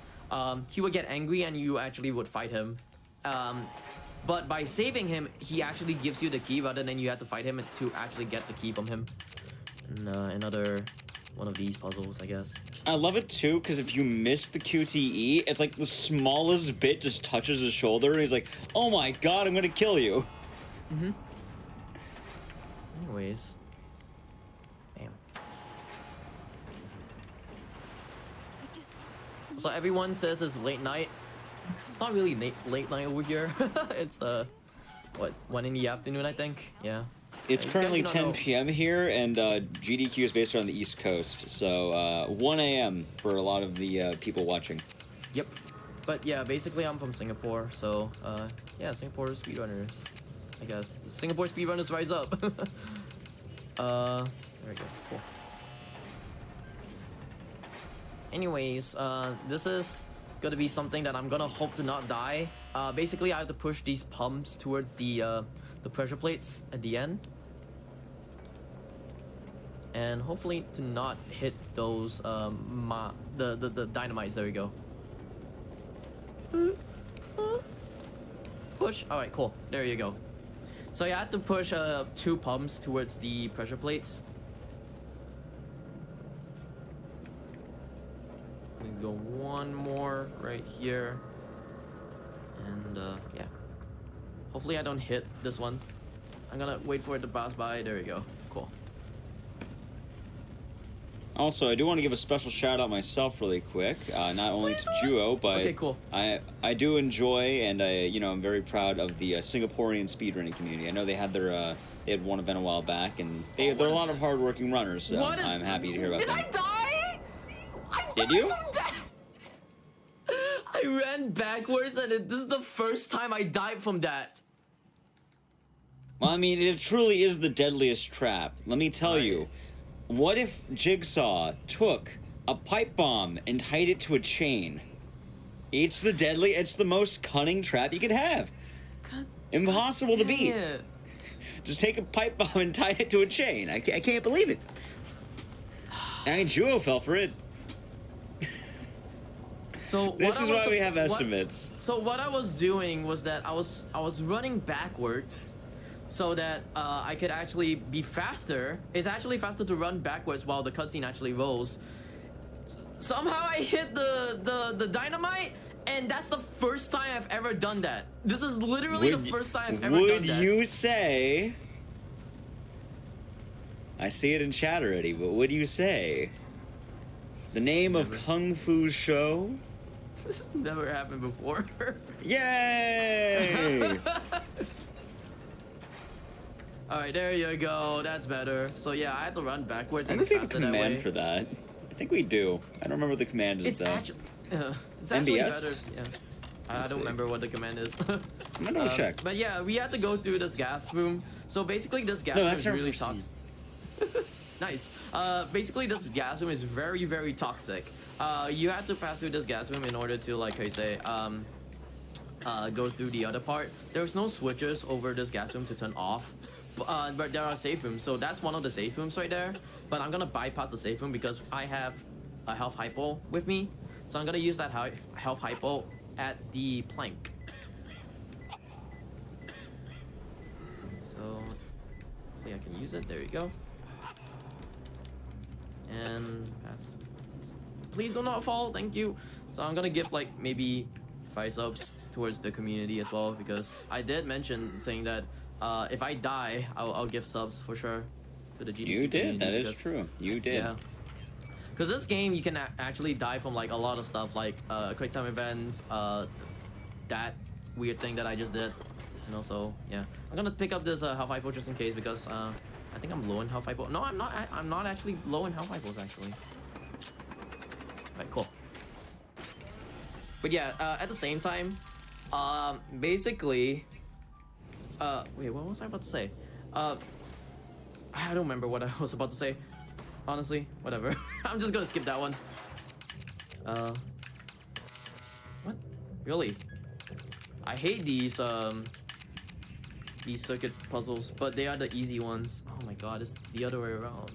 he would get angry and you actually would fight him. But by saving him, he actually gives you the key rather than you have to fight him to actually get the key from him. And, another one of these puzzles, I guess. I love it too, because if you miss the QTE, it's like the smallest bit just touches his shoulder, and he's like, "Oh my god, I'm gonna kill you." Anyways. Damn. So everyone says it's late night. It's not really late night over here. It's what, 1 in the afternoon, I think. Yeah. It's You currently guys 10 know. p.m. here, and GDQ is based on the East Coast, so 1 a.m. for a lot of the people watching. Yep. But yeah, basically I'm from Singapore, so yeah, Singapore speedrunners, I guess. Singapore speedrunners rise up. There we go. Cool. Anyways, this is gonna be something that I'm gonna hope to not die. Basically, I have to push these pumps towards the pressure plates at the end, and hopefully to not hit those the dynamites. There we go. Push. All right, cool. There you go. So you have to push 2 pumps towards the pressure plates. We go 1 more right here, and yeah. Hopefully I don't hit this one. I'm gonna wait for it to pass by. There we go. Cool. Also, I do want to give a special shout out myself really quick, not only to Juo, but Okay, cool. I do enjoy, and I'm very proud of the Singaporean speedrunning community. I know they had they had one event a while back, and they're a lot of hardworking runners, so I'm happy to hear about Did them. I die? Did you? From that. I ran backwards, and this is the first time I died from that. Well, I mean, it truly is the deadliest trap. Let me tell you, what if Jigsaw took a pipe bomb and tied it to a chain? It's the most cunning trap you could have. Impossible to Dang beat. it. Just take a pipe bomb and tie it to a chain. I can't believe it. I mean, Juo fell for it. So This is why we have estimates. So what I was doing was that I was running backwards, so that I could actually be faster. It's actually faster to run backwards while the cutscene actually rolls. Somehow I hit the dynamite, and that's the first time I've ever done that. This is literally the first time I've ever done that. Would you say? I see it in chat already, but would you say the name of Kung Fu show? This has never happened before. Yay! All right, there you go. That's better. So yeah, I had to run backwards I and think it's we have a faster that way. command for that. I think we do. I don't remember what the command is It's though. actually, it's actually MBS? better. Yeah. I Let's don't see. remember what the command is. I'm gonna check. But yeah, we had to go through this gas room. So basically, this gas No, room that's is our really proceed. toxic. Nice. Basically, this gas room is very, very toxic. You have to pass through this gas room in order to, like, how you say, go through the other part. There's no switches over this gas room to turn off. But there are safe rooms, so that's one of the safe rooms right there. But I'm gonna bypass the safe room because I have a health hypo with me. So I'm gonna use that health hypo at the plank. So hopefully I can use it. There you go. And pass. Please do not fall. Thank you. So I'm gonna give like maybe 5 subs towards the community as well, because I did mention saying that if I die, I'll give subs for sure to the GDQ You did. community That is because- true. You did. Yeah. Because this game, you can actually die from like a lot of stuff, like quick time events, that weird thing that I just did, and also yeah. I'm gonna pick up this health hypo just in case because I think I'm low in health hypo. No, I'm not. I'm not actually low in health hypos actually. Right, cool. But yeah, at the same time, basically, wait, what was I about to say? I don't remember what I was about to say. honestly. Whatever. I'm just gonna skip that one. What? Really? I hate these circuit puzzles, but they are the easy ones. Oh my god, it's the other way around.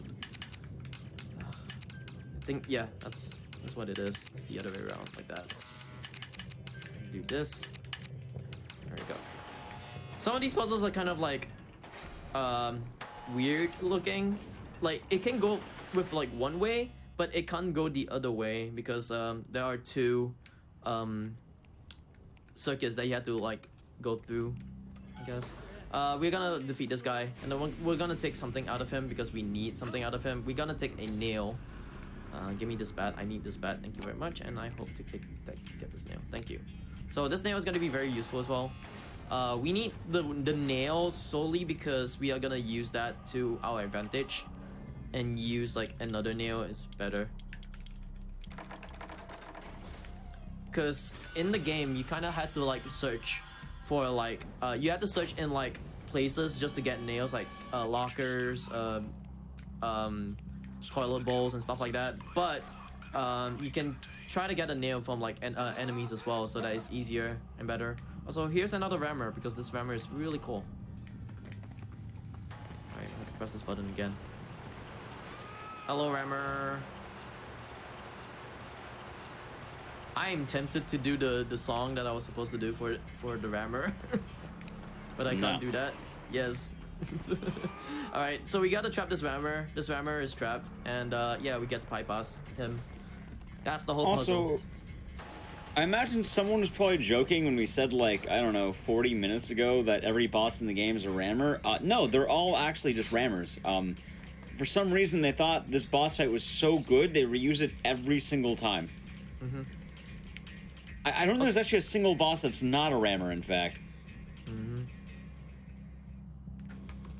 I think, yeah, that's what it is. It's the other way around, like that. Do this. There we go. Some of these puzzles are kind of like weird looking. Like it can go with like one way, but it can't go the other way because there are two circuits that you have to like go through, I guess. We're gonna defeat this guy, and then we're gonna take something out of him because we need something out of him. We're gonna take a nail. Give me this bat. I need this bat. Thank you very much, and I hope to get this nail. Thank you. So this nail is gonna be very useful as well. We need the nail solely because we are gonna use that to our advantage, and use like another nail is better. Because in the game, you kind of had to like search for like you had to search in like places just to get nails, like lockers, toilet bowls and stuff like that. But you can try to get a nail from like enemies as well, so that is easier and better. Also, here's another rammer because this rammer is really cool. All right, I have to press this button again. Hello, rammer. I am tempted to do the song that I was supposed to do for the rammer, but I can't do that. Yes. All right, so we gotta trap this rammer. This rammer is trapped, and yeah, we get to bypass him. That's the whole puzzle. Also, I imagine someone was probably joking when we said, like, I don't know, 40 minutes ago that every boss in the game is a rammer. No, they're all actually just rammers. For some reason, they thought this boss fight was so good, they reuse it every single time. Mm-hmm. I don't know there's actually a single boss that's not a rammer, in fact. Mm-hmm.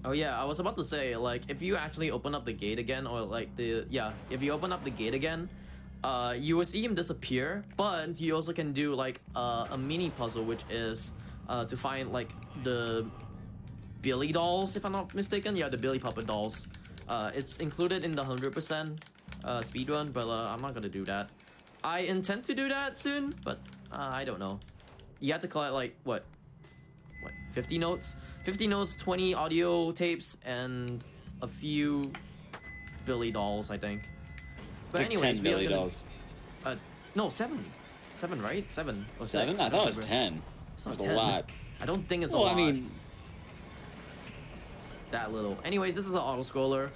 Oh yeah, I was about to say, like, if you actually open up the gate again, or like if you open up the gate again, you will see him disappear, but you also can do like a mini puzzle, which is to find like the Billy dolls, if I'm not mistaken. Yeah, the Billy puppet dolls. It's included in the 100% speedrun, but I'm not gonna do that. I intend to do that soon, but I don't know. You have to collect like what 50 notes? 50 notes, 20 audio tapes, and a few Billy dolls, I think. But Like anyways, 10 we are Billy gonna, dolls. no, 7, right? 7 or 7? 6. I thought it was remember. 10. It's not That's 10. a lot. I don't think it's a Well, lot. I mean, It's that little. Anyways, this is an auto scroller.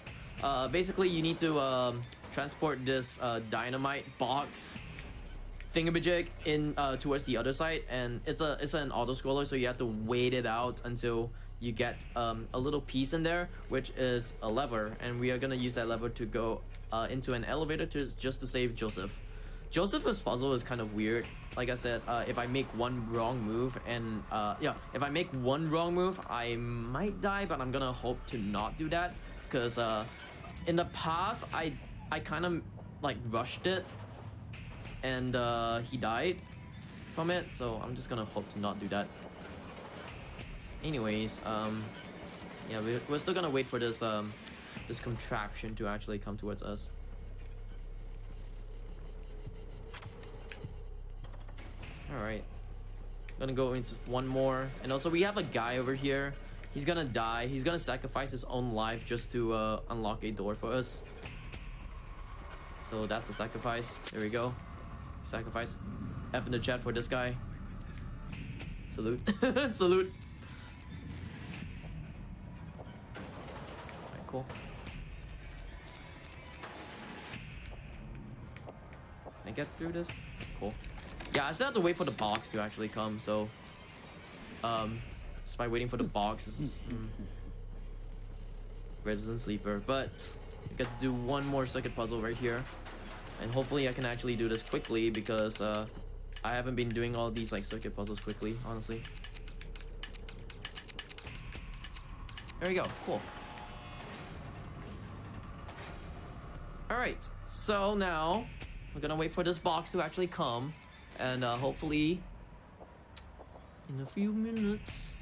Basically, you need to transport this dynamite box thingamajig in towards the other side, and it's an auto scroller, so you have to wait it out until you get a little piece in there, which is a lever, and we are gonna use that lever to go into an elevator just to save Joseph. Joseph's puzzle is kind of weird. Like I said, if I make one wrong move, and if I make one wrong move, I might die, but I'm gonna hope to not do that, because in the past I kind of like rushed it, and he died from it, so I'm just gonna hope to not do that. Anyways, yeah, we're still gonna wait for this this contraption to actually come towards us. All right, gonna go into one more, and also we have a guy over here. He's gonna die. He's gonna sacrifice his own life just to unlock a door for us. So that's the sacrifice. There we go. Sacrifice. F in the chat for this guy. Salute. Salute. Alright, cool. Can I get through this? Cool. Yeah, I still have to wait for the box to actually come, so just by waiting for the box is Resident Sleeper. But I get to do one more circuit puzzle right here, and hopefully I can actually do this quickly, because I haven't been doing all these like circuit puzzles quickly, honestly. There we go. Cool. All right, so now we're gonna wait for this box to actually come, and hopefully in a few minutes,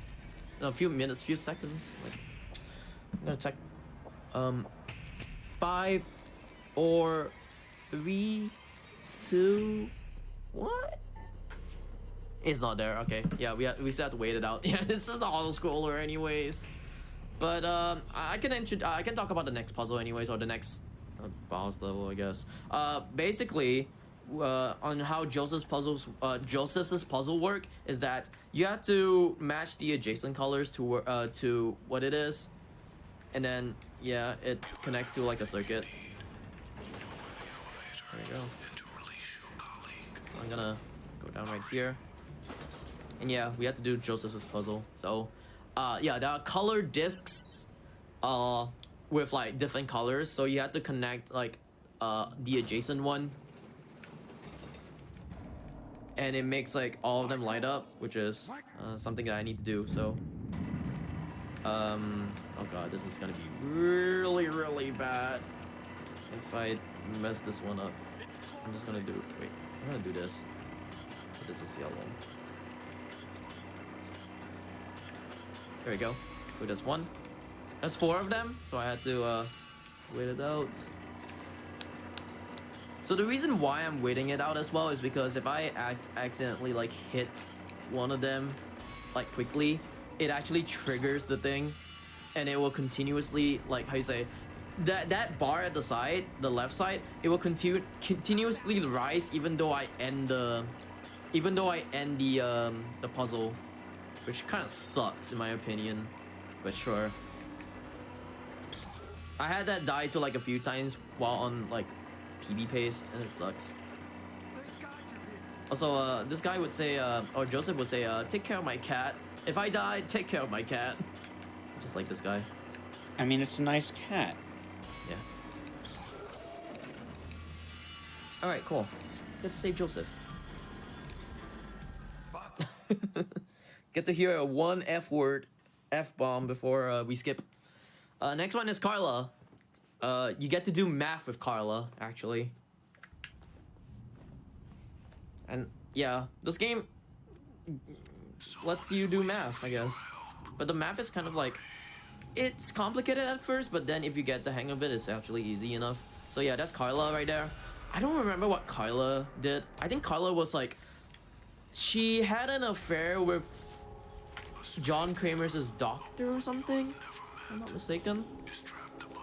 no, few seconds, like I'm gonna check 5, or 3, 2, what? It's not there. Okay, yeah, we still have to wait it out. Yeah, this is the auto scroller anyways. But I can talk about the next puzzle anyways, or the next boss level, I guess. Basically, on how Joseph's puzzle work is that you have to match the adjacent colors to what it is, and then yeah, it connects to like a circuit. There you go. I'm gonna go down right here. And yeah, we have to do Joseph's puzzle. So, yeah, there are color discs, with like different colors. So you have to connect like, the adjacent one, and it makes like all of them light up, which is something that I need to do. So, oh god, this is gonna be really, really bad if I mess this one up. I'm just gonna do. Wait, I'm gonna do this. This is yellow. There we go. Put this one. There's 4 of them, so I had to wait it out. So the reason why I'm waiting it out as well is because if I accidentally like hit one of them like quickly, it actually triggers the thing, and it will continuously, like, how you say, that bar at the side, the left side, it will continuously rise even though I end the puzzle, which kind of sucks in my opinion, but sure. I had that die to like a few times while on like PB pace, and it sucks. Also, this guy would say, or Joseph would say, take care of my cat. If I die, take care of my cat. Just like this guy. I mean, it's a nice cat. Yeah. Alright, cool. Get to save Joseph. Get to hear a 1 F-word, F-bomb before we skip. Next one is Carla. You get to do math with Carla, actually. And yeah, this game lets you do math, I guess. But the math is kind of like, it's complicated at first, but then if you get the hang of it, it's actually easy enough. So yeah, that's Carla right there. I don't remember what Carla did. I think Carla was like, she had an affair with John Kramer's doctor or something, if I'm not mistaken.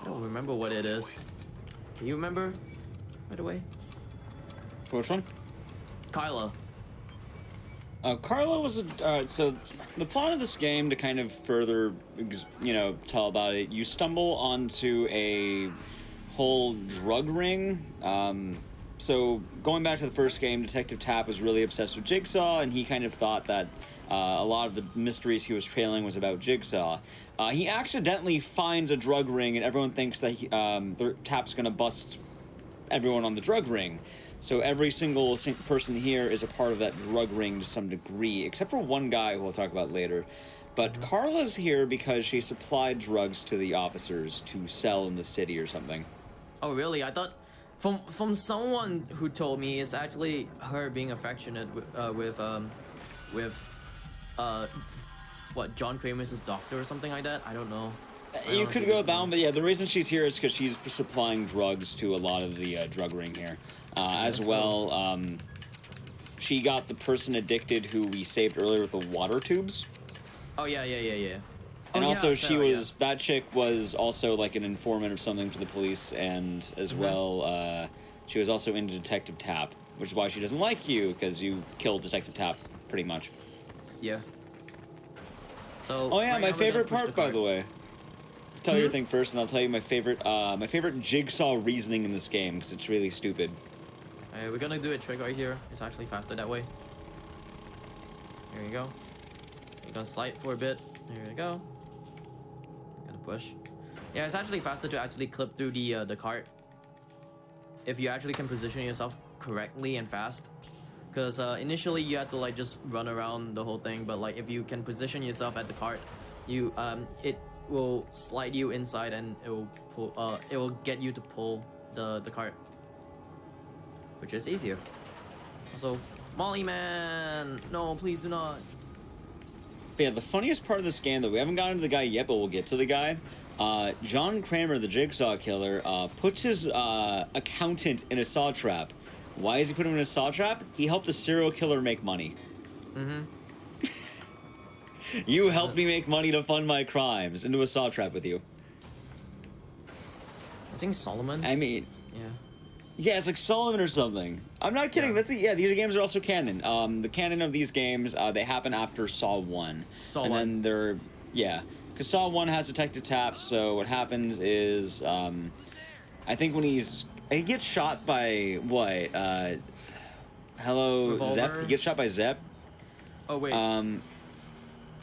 I don't remember what it is. Do you remember, by the way? Which one? Carla. Carla was so the plot of this game, to kind of further, tell about it, you stumble onto a whole drug ring. So going back to the first game, Detective Tapp was really obsessed with Jigsaw, and he kind of thought that a lot of the mysteries he was trailing was about Jigsaw. He accidentally finds a drug ring, and everyone thinks that Tapp's gonna bust everyone on the drug ring. So every single person here is a part of that drug ring to some degree, except for one guy who we'll talk about later. But Carla's here because she supplied drugs to the officers to sell in the city or something. Oh really? I thought from someone who told me it's actually her being affectionate with what, John Kramer's doctor or something like that? I don't know. You could go down, but yeah, the reason she's here is because she's supplying drugs to a lot of the drug ring here. As well, she got the person addicted who we saved earlier with the water tubes. Oh yeah. And also, yeah, she was, that chick was also like an informant or something for the police, and as well, she was also into Detective Tapp, which is why she doesn't like you, because you killed Detective Tapp, pretty much. Yeah. So. Oh yeah, right my now we're gonna favorite push part, by the cards. way. Tell your thing first, and I'll tell you my favorite Jigsaw reasoning in this game, because it's really stupid. We're gonna do a trick right here. It's actually faster that way. There you go. You're gonna slide for a bit. There you go. Gonna push. Yeah, it's actually faster to actually clip through the cart if you actually can position yourself correctly and fast. Because initially you have to like just run around the whole thing, but like if you can position yourself at the cart, you it will slide you inside, and it will pull. It will get you to pull the cart, which is easier. Also, Molly Man, no, please do not. But yeah, the funniest part of this game, though, we haven't gotten to the guy yet, but we'll get to the guy. John Kramer, the Jigsaw Killer, puts his accountant in a saw trap. Why is he putting him in a saw trap? He helped a serial killer make money. Mm-hmm. You helped me make money to fund my crimes. Into a saw trap with you. I think Solomon. I mean, Yeah. yeah, it's like Solomon or something. I'm not kidding. Yeah. Yeah, these games are also canon. The canon of these games, they happen after Saw 1. Saw and 1. then they're, yeah. Because Saw 1 has detective taps, so what happens is, I think when he gets shot by, what, hello, Revolver? Zep? He gets shot by Zep. Oh wait.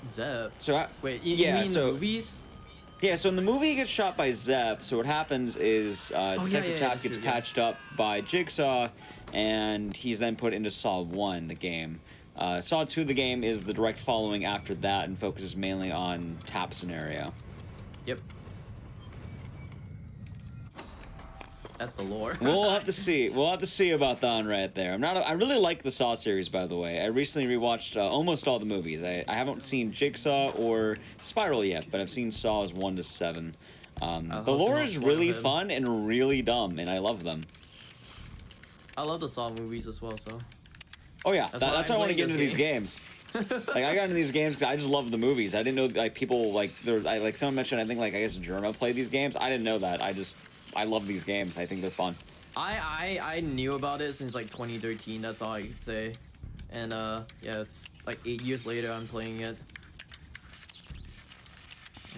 Zep. So, Wait, you yeah, mean so, the movies? Yeah, so in the movie he gets shot by Zep, so what happens is Detective Tap that's gets true, yeah. patched up by Jigsaw, and he's then put into Saw 1, the game. Saw 2, the game, is the direct following after that and focuses mainly on Tap scenario. Yep. That's the lore. We'll have to see. We'll have to see about that one right there. I really like the Saw series, by the way. I recently rewatched almost all the movies. I haven't seen Jigsaw or Spiral yet, but I've seen Saws 1 to 7. The hope to lore not is spoil really him. fun and really dumb, and I love them. I love the Saw movies as well, so. Oh yeah, That's that's why why I I'm want to get into playing these this games. Like I got into these games because I just love the movies. I didn't know like people like like someone mentioned. I think like I guess Journo played these games. I didn't know that. I love these games. I think they're fun. I knew about it since like 2013. That's all I could say. And yeah, it's like 8 years later I'm playing it.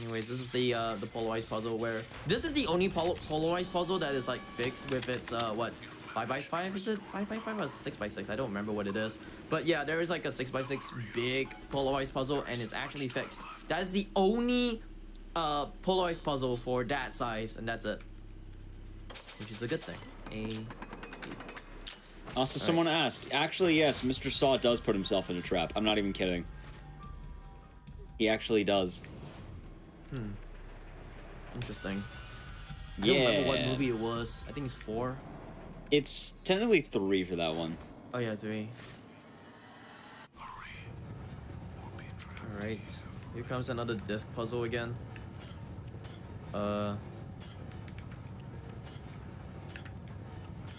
Anyways, this is the polarized puzzle where this is the only polarized puzzle that is like fixed with its what 5x5 is it 5x5 or 6x6? I don't remember what it is. But yeah, there is like a 6x6 big polarized puzzle and it's actually fixed. That is the only polarized puzzle for that size, and that's it. Which is a good thing. Also, someone asked. Actually, yes, Mr. Saw does put himself in a trap. I'm not even kidding. He actually does. Interesting. I Yeah. don't remember what movie it was. I think it's 4. It's technically 3 for that one. Oh yeah, 3. Alright. Here comes another disc puzzle again.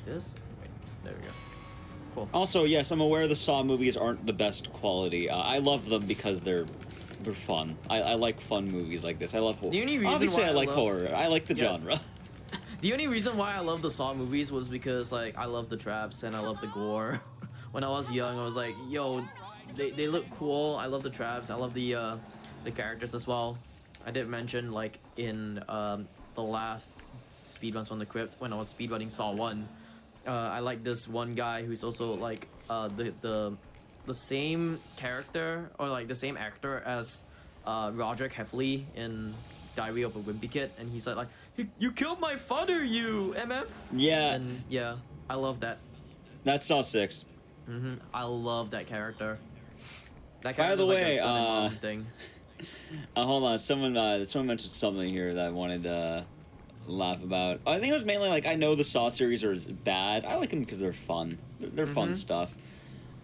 This? Wait, there we go. Cool. Also, yes, I'm aware the Saw movies aren't the best quality. I love them because they're fun. I like fun movies like this. I love horror. The only reason Obviously, why I I like love- horror. I like the Yeah. genre. The only reason why I love the Saw movies was because like I love the traps and I love the gore. When I was young, I was like, yo, they look cool. I love the traps. I love the characters as well. I did mention like in the last Speedruns from the Crypt when I was speedrunning Saw 1. I like this one guy who's also like the same character or like the same actor as Roderick Heffley in Diary of a Wimpy Kid, and he's like you killed my father, you MF. Yeah. And yeah, I love that. That's Saw 6. I love that character. That By the character's like way, a son and mom thing. Hold on. Someone mentioned something here that I wanted to laugh about. I think it was mainly like I know the Saw series are bad. I like them because they're fun. They're fun stuff.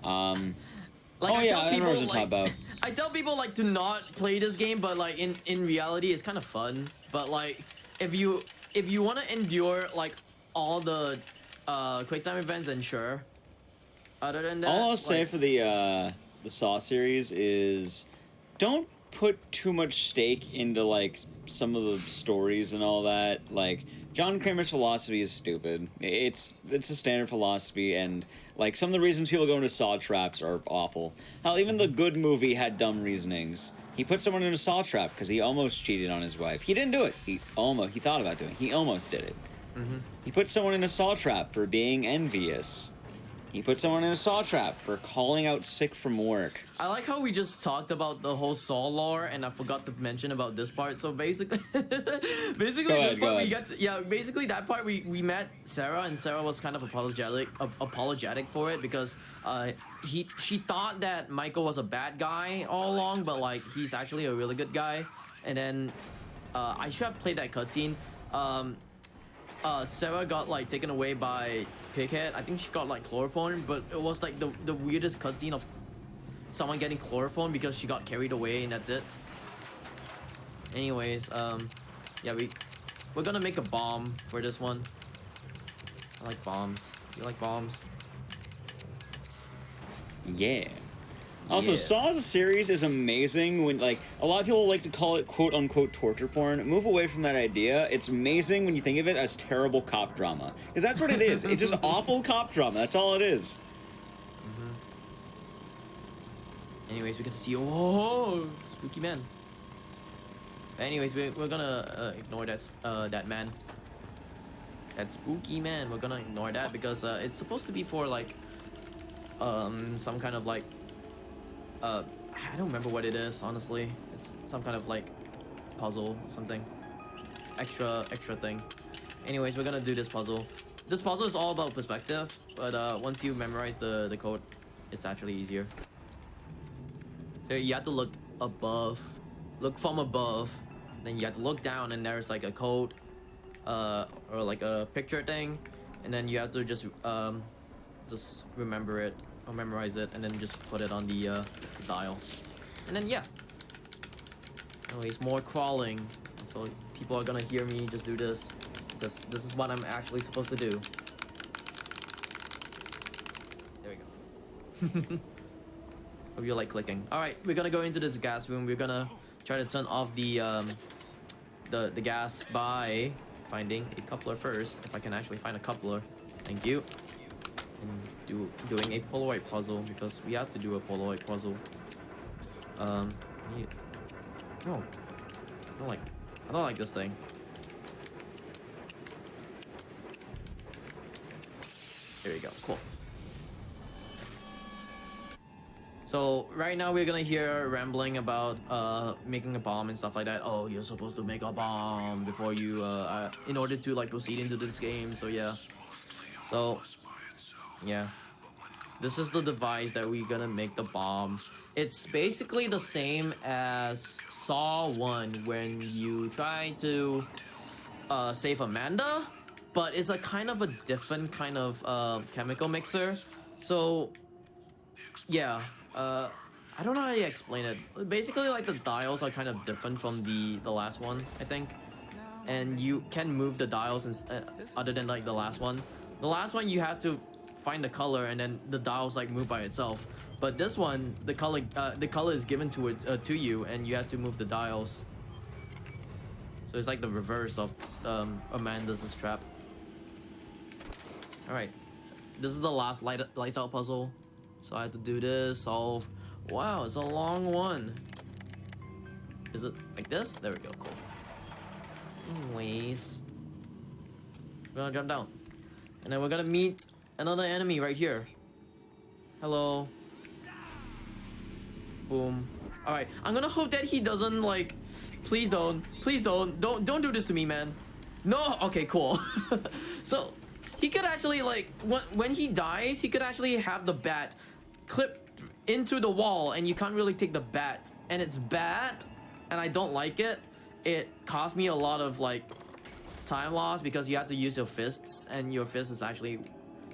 Like, oh yeah, I know what you're like, talking about. I tell people like to not play this game, but like in reality, it's kind of fun. But like, if you want to endure like all the quick time events, then sure. Other than that, All I'll say like, for the Saw series is don't put too much stake into like some of the stories and all that. Like John Kramer's philosophy is stupid. It's a standard philosophy, and like some of the reasons people go into Saw traps are awful. Hell, even the good movie had dumb reasonings. He put someone in a Saw trap because he almost cheated on his wife. He didn't do it. He thought about doing it. He almost did it. He put someone in a Saw trap for being envious. He put someone in a Saw trap for calling out sick from work. I like how we just talked about the whole Saw lore, and I forgot to mention about this part. So basically, basically that part we met Sarah, and Sarah was kind of apologetic for it because she thought that Michael was a bad guy all along, but like he's actually a really good guy. And then I should have played that cutscene. Sarah got like taken away by Pighead. I think she got like chloroform, but it was like the weirdest cutscene of someone getting chloroform because she got carried away, and that's it. Anyways, yeah, we're gonna make a bomb for this one. I like bombs. You like bombs? Yeah. Also, Yeah. Saw as a series is amazing when, like, a lot of people like to call it quote-unquote torture porn. Move away from that idea. It's amazing when you think of it as terrible cop drama. Because that's what it is. It's just awful cop drama. That's all it is. Anyways, we get to see, oh, spooky man. Anyways, we're gonna ignore that man. That spooky man. We're gonna ignore that because it's supposed to be for like some kind of like I don't remember what it is, honestly. It's some kind of like puzzle or something. Extra thing. Anyways, we're gonna do this puzzle. This puzzle is all about perspective, but once you memorize the code, it's actually easier. There, you have to look above, look from above, then you have to look down, and there's like a code, or like a picture thing, and then you have to just remember it or memorize it, and then just put it on the dial, and then yeah. Anyways, more crawling, so people are gonna hear me just do this, because this is what I'm actually supposed to do. There we go. Hope you like clicking. All right, we're gonna go into this gas room. We're gonna try to turn off the gas by finding a coupler first. If I can actually find a coupler, thank you. And doing a Polaroid puzzle because we have to do a Polaroid puzzle. No, I don't like this thing. There you go. Cool. So right now we're gonna hear rambling about making a bomb and stuff like that. Oh, you're supposed to make a bomb before you in order to like proceed into this game. So yeah. So yeah. This is the device that we're gonna make the bomb. It's basically the same as Saw 1 when you try to save Amanda, but it's a kind of a different kind of chemical mixer. So yeah. I don't know how to explain it. Basically, like the dials are kind of different from the last one, I think. And you can move the dials other than like the last one. The last one you have to find the color and then the dials like move by itself. But this one, the color is given to it to you, and you have to move the dials. So it's like the reverse of Amanda's trap. All right, this is the last lights out puzzle. So I have to do this, solve. Wow, it's a long one. Is it like this? There we go, cool. Anyways, we're gonna jump down. And then we're gonna meet another enemy right here. Hello. Boom. Alright, I'm gonna hope that he doesn't like, please don't do this to me, man. No, okay, cool. So he could actually like, when he dies, he could actually have the bat clip into the wall and you can't really take the bat, and it's bad and I don't like it. It cost me a lot of like time loss because you have to use your fists and your fist is actually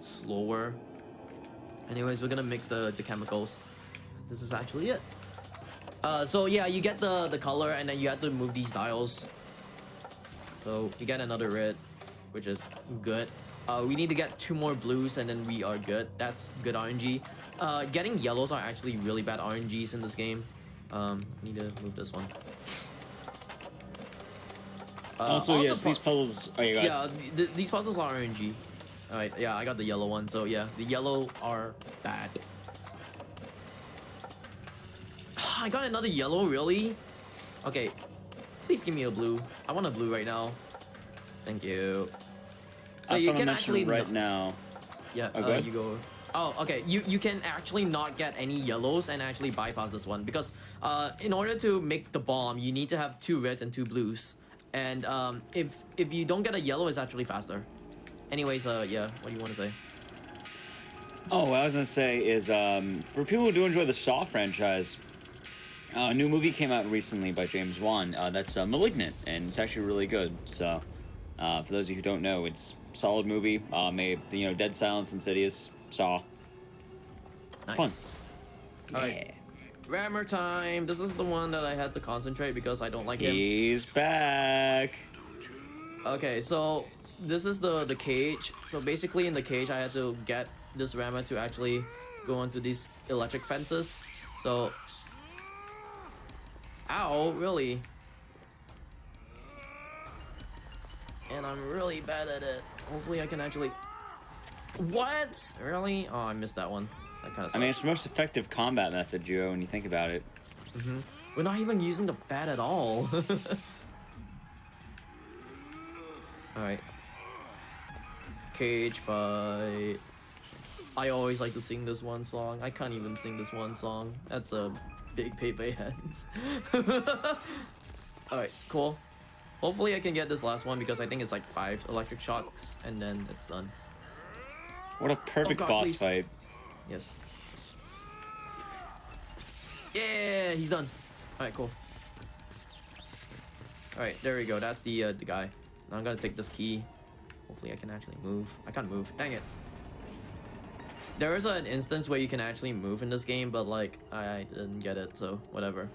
slower. Anyways, we're gonna mix the chemicals. This is actually it. So yeah, you get the color and then you have to move these dials. So you get another red, which is good. We need to get 2 more blues and then we are good. That's good RNG. Getting yellows are actually really bad RNGs in this game. Need to move this one. Also, yes, these puzzles. Oh, you got yeah, these puzzles are RNG. All right, yeah, I got the yellow one. So yeah, the yellow are bad. I got another yellow, really? Okay, please give me a blue. I want a blue right now. Thank you. So you can actually right now. Yeah, okay. You go. Oh, okay. You can actually not get any yellows and actually bypass this one because in order to make the bomb, you need to have 2 reds and 2 blues. And if you don't get a yellow, it's actually faster. Anyways, yeah. What do you want to say? Oh, what I was gonna say is for people who do enjoy the Saw franchise, a new movie came out recently by James Wan. That's Malignant, and it's actually really good. So for those of you who don't know, it's a solid movie. Made Dead Silence, Insidious, Saw. Nice. Fun. Alright. Rammer time. This is the one that I had to concentrate because I don't like him. He's back. Okay, so this is the cage. So basically in the cage I had to get this rammer to actually go onto these electric fences. So ow, really? And I'm really bad at it. Hopefully I can actually... What? Really? Oh, I missed that one. That kind of sucks. I mean, it's the most effective combat method, Joe, when you think about it. We're not even using the bat at all. Alright. Cage fight. I always like to sing this one song. I can't even sing this one song. That's a big Pepe hands. Alright, cool. Hopefully I can get this last one because I think it's like 5 electric shocks and then it's done. What a perfect God, boss please. fight. Yes. Yeah, he's done. Alright, cool. Alright, there we go. That's the guy. Now I'm gonna take this key. Hopefully I can actually move. I can't move. Dang it. There is an instance where you can actually move in this game, but like I didn't get it, so whatever.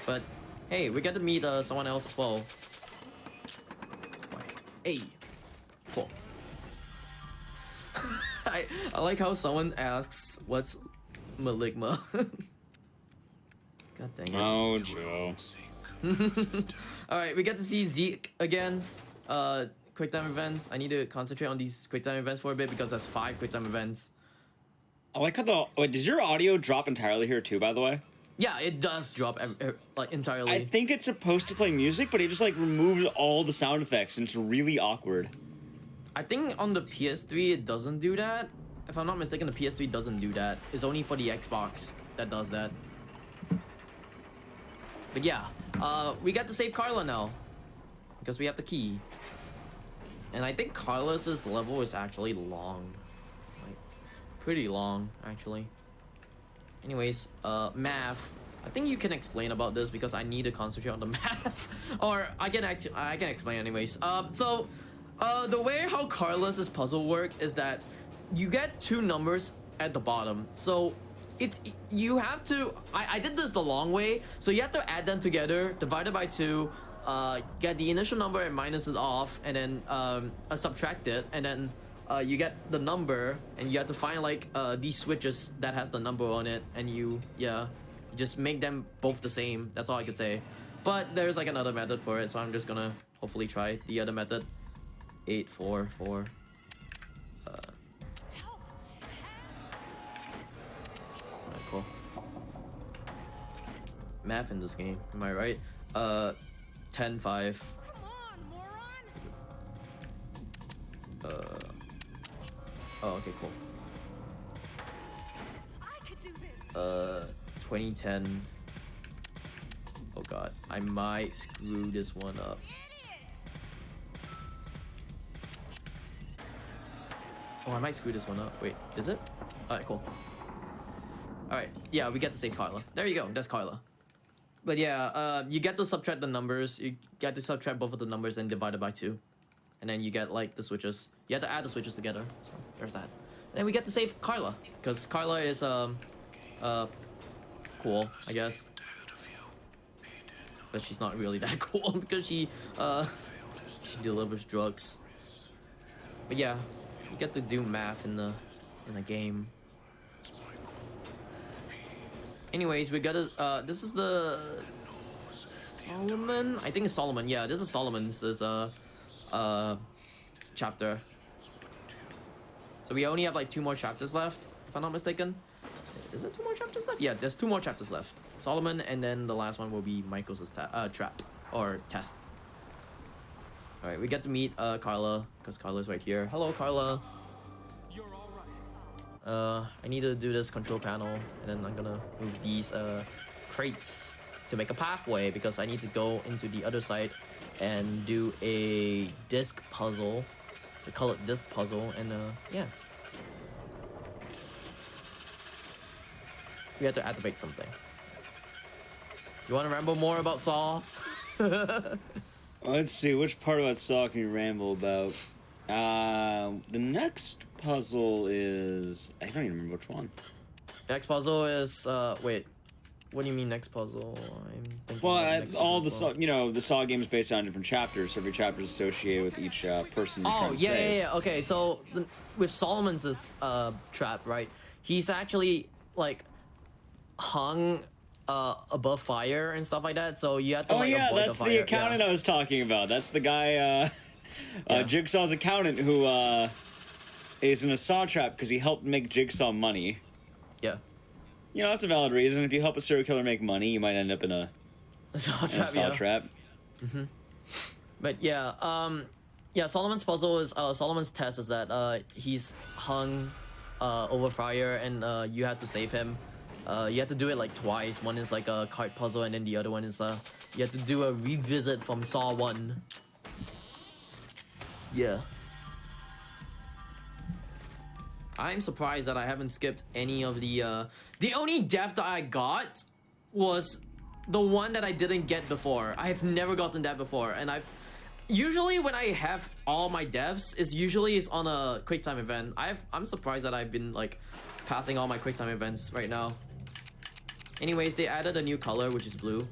But hey, we get to meet someone else as well. Hey, cool. I like how someone asks what's Maligma. God dang it. Oh, Joe. Alright, we get to see Zeke again. Quick time events. I need to concentrate on these quick time events for a bit because that's 5 quick time events. I like how the... Wait, does your audio drop entirely here too, by the way? Yeah, it does drop like entirely. I think it's supposed to play music, but it just like removes all the sound effects and it's really awkward. I think on the PS3 it doesn't do that. If I'm not mistaken, the PS3 doesn't do that. It's only for the Xbox that does that. But yeah, we got to save Carla now because we have the key. And I think Carlos's level is actually long, like pretty long actually. Anyways, math. I think you can explain about this because I need to concentrate on the math. Or I can explain anyways. So the way how Carlos's puzzle work is that you get 2 numbers at the bottom. So you have to, I did this the long way. So you have to add them together, divided by 2, get the initial number and minus it off, and then subtract it, and then you get the number, and you have to find like these switches that has the number on it, and you just make them both the same. That's all I could say. But there's like another method for it, so I'm just gonna hopefully try the other method. 8 4 4. Cool. Math in this game, am I right? 10 5. Oh, okay, cool. 2010. Oh god, I might screw this one up. Oh, I might screw this one up. Wait, is it? Alright, cool. Alright, yeah, we get to save Carla. There you go, that's Carla. But yeah, you get to subtract the numbers. You get to subtract both of the numbers and divide it by 2. And then you get like the switches. You have to add the switches together. So there's that. And then we get to save Carla. Because Carla is cool, I guess. But she's not really that cool because she delivers drugs. But yeah, you get to do math in the game. Anyways, we gotta this is the Solomon? I think it's Solomon. Yeah, this is Solomon's chapter. So we only have like 2 more chapters left, if I'm not mistaken. Is there 2 more chapters left? Yeah, there's 2 more chapters left. Solomon, and then the last one will be Michael's trap or test. All right, we get to meet Carla because Carla's right here. Hello, Carla. I need to do this control panel, and then I'm gonna move these crates to make a pathway because I need to go into the other side and do a disc puzzle. They call it disc puzzle, and yeah. We have to activate something. You want to ramble more about Saw? Let's see, which part about Saw can you ramble about? The next puzzle is... I don't even remember which one. The next puzzle is, wait. What do you mean next puzzle? I'm thinking. Well, of next all puzzle the as well. you know, the Saw games based on different chapters. So every chapter is associated with each person you're Oh trying to yeah, save. yeah. Okay, so with Solomon's trap, right? He's actually like hung above fire and stuff like that. So you have to Oh like yeah, avoid that's the the fire. accountant I was talking about. That's the guy, Yeah. Jigsaw's accountant, who is in a Saw trap because he helped make Jigsaw money. Yeah. You know, that's a valid reason. If you help a serial killer make money, you might end up in a Saw in a trap. Saw Yeah. trap. But yeah, yeah. Solomon's puzzle is Solomon's test is that he's hung over fire and you have to save him. You have to do it like twice. One is like a card puzzle, and then the other one is you have to do a revisit from Saw 1. Yeah. I'm surprised that I haven't skipped any of the only death that I got was the one that I didn't get before. I've never gotten that before, and usually when I have all my deaths is on a quick time event. I'm surprised that I've been like passing all my quick time events right now. Anyways, they added a new color, which is blue.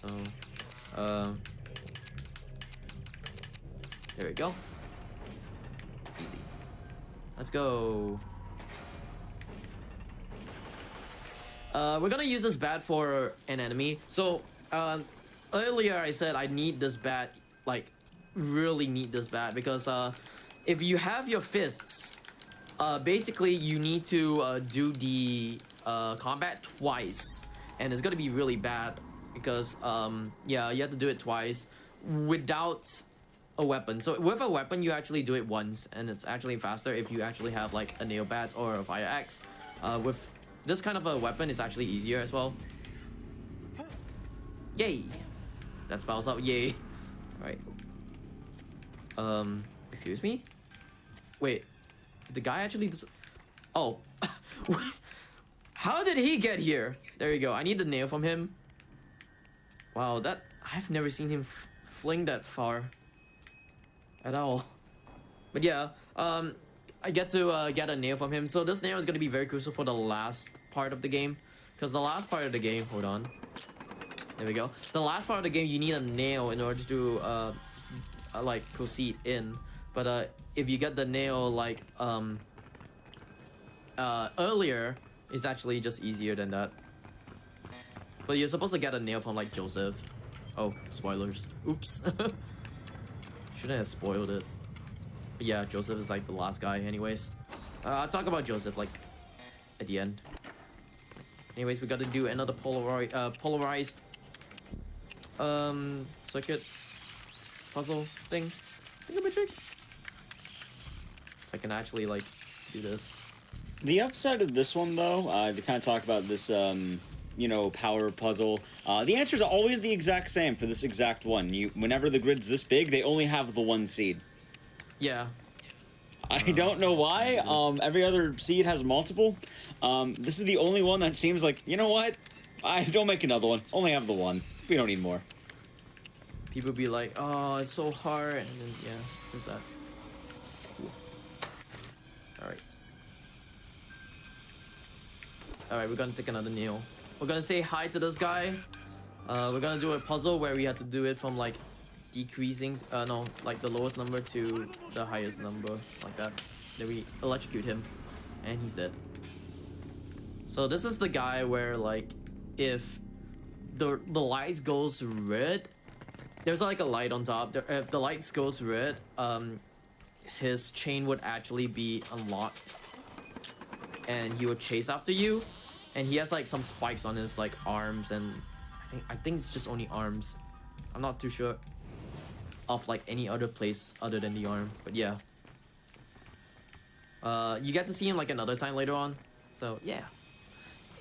So, there we go. Easy. Let's go. We're gonna use this bat for an enemy. So, earlier I said I need this bat, like, really need this bat because if you have your fists, basically you need to do the combat twice, and it's gonna be really bad because yeah, you have to do it twice without a weapon. So with a weapon you actually do it once, and it's actually faster if you actually have like a nail bat or a fire axe. With this kind of a weapon, it's actually easier as well. Yay! That spells out yay. All right. Excuse me. Wait, the guy actually oh. How did he get here? There you go. I need the nail from him. Wow, that I've never seen him fling that far at all. But yeah, I get to get a nail from him. So this nail is gonna be very crucial for the last part of the game, because the last part of the game, hold on. There we go. The last part of the game, you need a nail in order to like proceed in. But if you get the nail like earlier, it's actually just easier than that. But you're supposed to get a nail from like Joseph. Oh, spoilers. Oops. Shouldn't have spoiled it. But yeah, Joseph is like the last guy anyways. I'll talk about Joseph like at the end. Anyways, we got to do another polarized circuit puzzle thing. I can actually like do this. The upside of this one, though, to kind of talk about this, you know, power puzzle, the answers are always the exact same for this exact one. Whenever the grid's this big, they only have the one seed. Yeah. I don't know why. Every other seed has multiple. This is the only one that seems like, you know what? I don't make another one. Only have the one. We don't need more. People be like, oh, it's so hard, and then yeah, there's that. Cool. All right. All right, we're gonna take another nail. We're gonna say hi to this guy. We're gonna do a puzzle where we have to do it from like decreasing, no, like the lowest number to the highest number, like that. Then we electrocute him, and he's dead. So this is the guy where like, if the lights goes red, there's like a light on top. If the lights goes red, his chain would actually be unlocked, and he would chase after you. And he has like some spikes on his like arms, and I think it's just only arms. I'm not too sure of like any other place other than the arm, but yeah. You get to see him like another time later on, so yeah.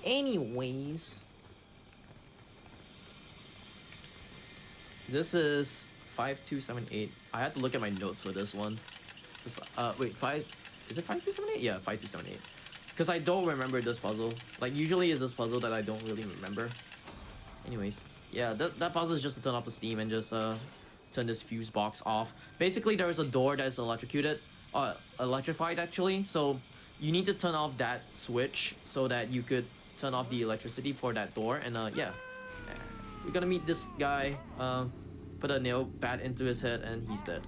Anyways, this is 5278. I had to look at my notes for this one. This, wait, is it 5278? Yeah, 5278. Because I don't remember this puzzle. Like, usually it's this puzzle that I don't really remember. Anyways, yeah, that puzzle is just to turn off the steam and just turn this fuse box off. Basically, there is a door that is electrified actually. So you need to turn off that switch so that you could turn off the electricity for that door, and yeah, we're gonna meet this guy. Put a nail bat into his head, and he's dead.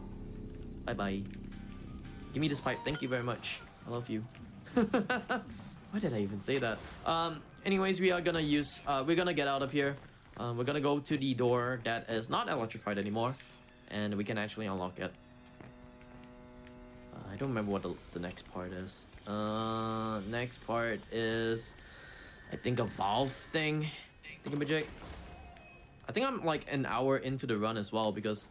Bye bye. Give me this pipe. Thank you very much. I love you. Why did I even say that? Anyways, we are gonna use. We're gonna get out of here. We're gonna go to the door that is not electrified anymore, and we can actually unlock it. I don't remember what the next part is. Next part is, I think, a valve thing. Thingamajig. I think I'm like an hour into the run as well, because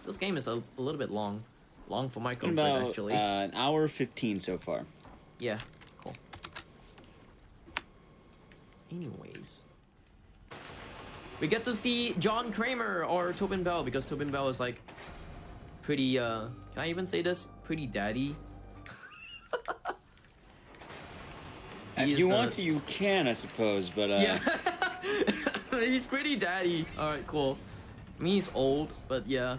this game is a little bit long for my comfort, About actually. an hour 15 so far. Yeah, cool. Anyways, we get to see John Kramer or Tobin Bell, because Tobin Bell is like pretty can I even say this? Pretty daddy. If you want to, you can, I suppose, but yeah. He's pretty daddy. All right, cool. I mean, he's old, but yeah.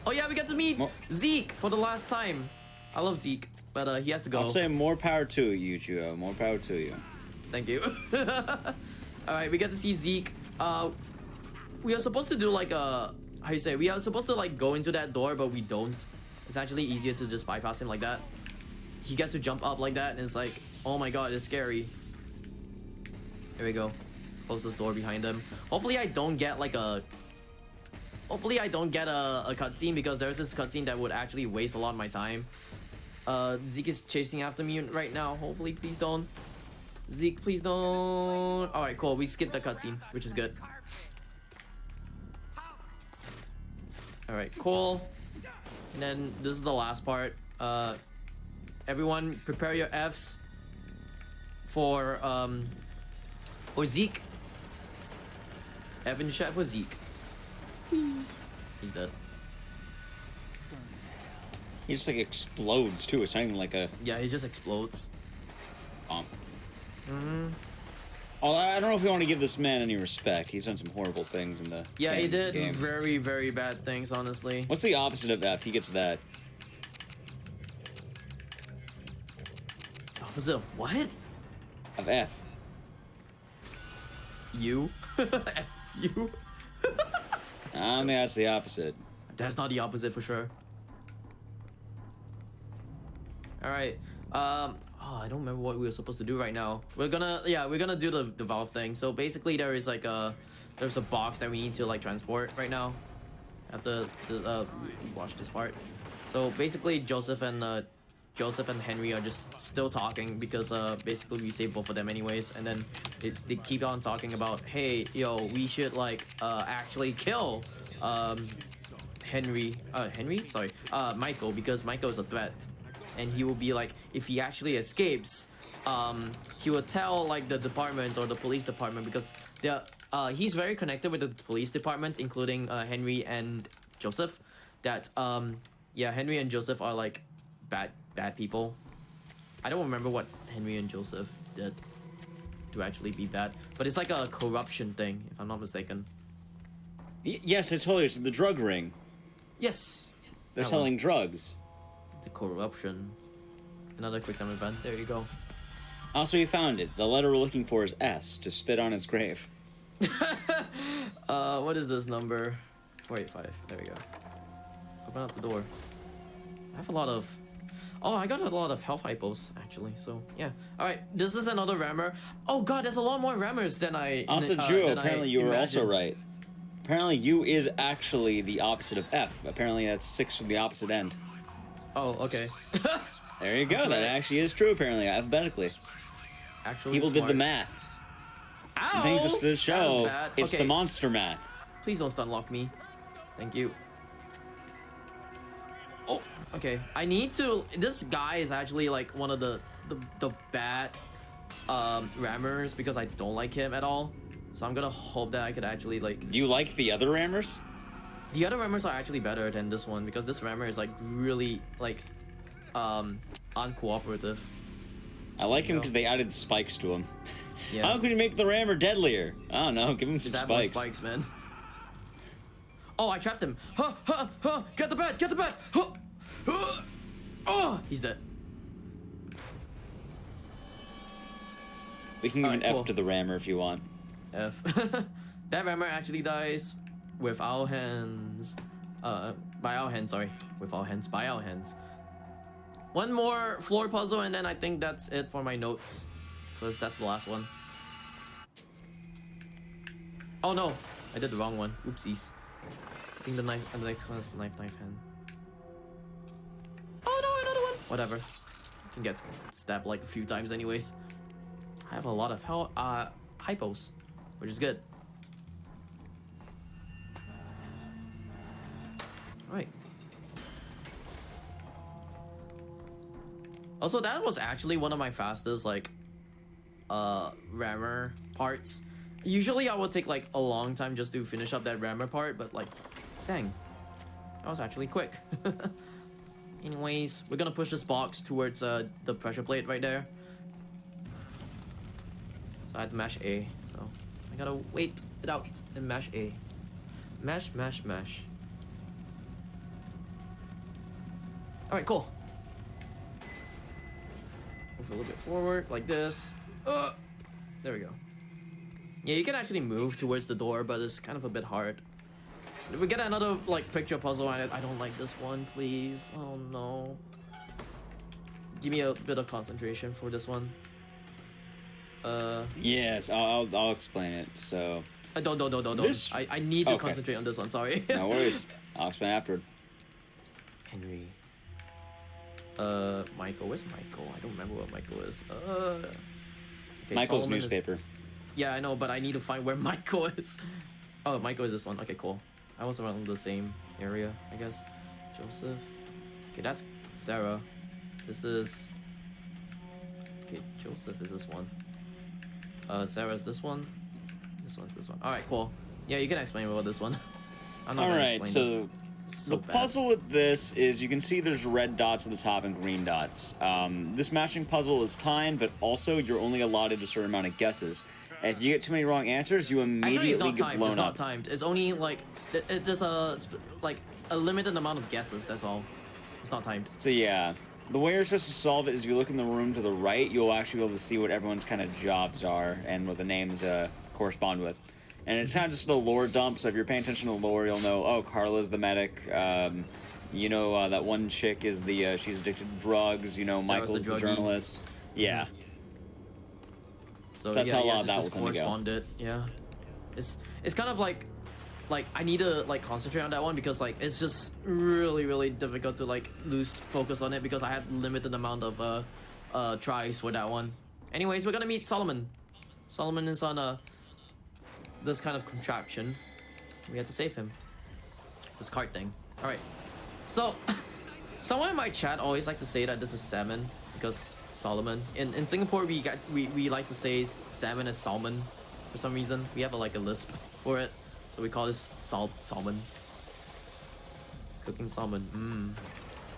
Oh yeah, we get to meet Zeke for the last time. I love Zeke, but he has to go. I'll say more power to you, Chuo. More power to you. Thank you. All right, we get to see Zeke. We are supposed to do like a, how you say, we are supposed to like go into that door, but we don't. It's actually easier to just bypass him like that. He gets to jump up like that, and it's like, oh my god, it's scary. Here we go. Close this door behind him. Hopefully I don't get like a... Hopefully I don't get a cutscene, because there's this cutscene that would actually waste a lot of my time. Zeke is chasing after me right now. Hopefully, please don't. Zeke, please don't. Alright, cool. We skipped the cutscene, which is good. Alright, cool. And then this is the last part. Everyone prepare your Fs for Zeke. Evan chat for Zeke. He's dead. He just like explodes too. It's not even like a Yeah, he just explodes. bomb. Oh, I don't know if we want to give this man any respect. He's done some horrible things in the Yeah, he did game. very, very bad things, honestly. What's the opposite of F? He gets that. Opposite of what? Of F. You? F you? I mean, that's the opposite. That's not the opposite for sure. Alright. Oh, I don't remember what we were supposed to do right now. We're gonna do the valve thing. So basically there is like there's a box that we need to like transport right now. Have to watch this part. So basically Joseph and Henry are just still talking, because basically we saved both of them anyways, and then they keep on talking about, hey, yo, we should like actually kill Michael, because Michael is a threat, and he will be like, if he actually escapes, he will tell like the department or the police department, because he's very connected with the police department, including Henry and Joseph, that yeah, Henry and Joseph are like bad people. I don't remember what Henry and Joseph did to actually be bad, but it's like a corruption thing, if I'm not mistaken. Yes, I told you, it's the drug ring. Yes. They're That selling one. drugs. The corruption. Another quick time event. There you go. Also, you found it. The letter we're looking for is S, to spit on his grave. What is this number? 485. There we go. Open up the door. I have a lot of... Oh, I got a lot of health hypos, actually, so yeah. Alright, this is another rammer. Oh god, there's a lot more rammers than I... Also, Juo, apparently you were also right. Apparently U is actually the opposite of F. Apparently that's 6 from the opposite end. Oh, okay. There you go, that actually is true, apparently, alphabetically. Actually People smart. did the math. Ow! Thanks to this That was show, bad. it's Okay. the monster math. Please don't stun lock me. Thank you. Oh, okay. I need to... This guy is actually like one of the bad rammers, because I don't like him at all. So I'm gonna hope that I could actually like... Do you like the other rammers? The other rammers are actually better than this one, because this rammer is like really like uncooperative. I like him because they added spikes to him. Yeah. How could you make the rammer deadlier? I don't know, give him some Just add more spikes. spikes, man. Oh, I trapped him. Huh, huh, huh. Get the bat, get the bat. Huh, huh. Oh, he's dead. We can give an Alright, cool. F to the rammer if you want. F. That rammer actually dies with our hands. By our hands, sorry. With our hands, by our hands. One more floor puzzle, and then I think that's it for my notes. Because that's the last one. Oh no! I did the wrong one. Oopsies. I think the next one is knife hand. Oh no, another one! Whatever. I can get stabbed like a few times anyways. I have a lot of hypos, which is good. Alright. Also, that was actually one of my fastest, like, rammer parts. Usually I would take, like, a long time just to finish up that rammer part, but, like, dang. That was actually quick. Anyways, we're gonna push this box towards, the pressure plate right there. So I had to mash A, so I gotta wait it out and mash A. Mash. Alright, cool. Move a little bit forward, like this. There we go. Yeah, you can actually move towards the door, but it's kind of a bit hard. If we get another, like, picture puzzle, I don't like this one, please. Oh, no. Give me a bit of concentration for this one. Yes, I'll explain it. So. Don't. This... I need to concentrate on this one, sorry. No worries. I'll explain after. Henry. Michael. Where's Michael? I don't remember what Michael is. Okay, Michael's Solomon newspaper. Is... Yeah, I know, but I need to find where Michael is. Oh, Michael is this one. Okay, cool. I was around the same area, I guess. Joseph. Okay, that's Sarah. This is... Okay, Joseph is this one. Sarah's this one. This one's this one. Alright, cool. Yeah, you can explain about this one. I'm not gonna explain this. So the puzzle with this is you can see there's red dots at the top and green dots. This matching puzzle is timed, but also you're only allotted a certain amount of guesses. If you get too many wrong answers, you immediately get blown up. It's not timed. It's only like there's a limited amount of guesses. That's all. It's not timed. So yeah, the way you're supposed to solve it is if you look in the room to the right, you'll actually be able to see what everyone's kind of jobs are and what the names correspond with. And it's kind of just a lore dump, so if you're paying attention to lore, you'll know, oh, Carla's the medic. You know, that one chick is the, she's addicted to drugs. You know, Sarah's Michael's the journalist. Yeah. So that's yeah, how a lot of this that just will correspond it. Yeah. It's kind of like I need to like concentrate on that one because like it's just really difficult to like lose focus on it because I have limited amount of tries for that one. Anyways, we're gonna meet Solomon. Solomon is on this kind of contraption. We have to save him. This cart thing. All right. So, someone in my chat always like to say that this is salmon because Solomon. In Singapore, we like to say salmon as salmon for some reason. We have a lisp for it, so we call this salmon. Cooking salmon.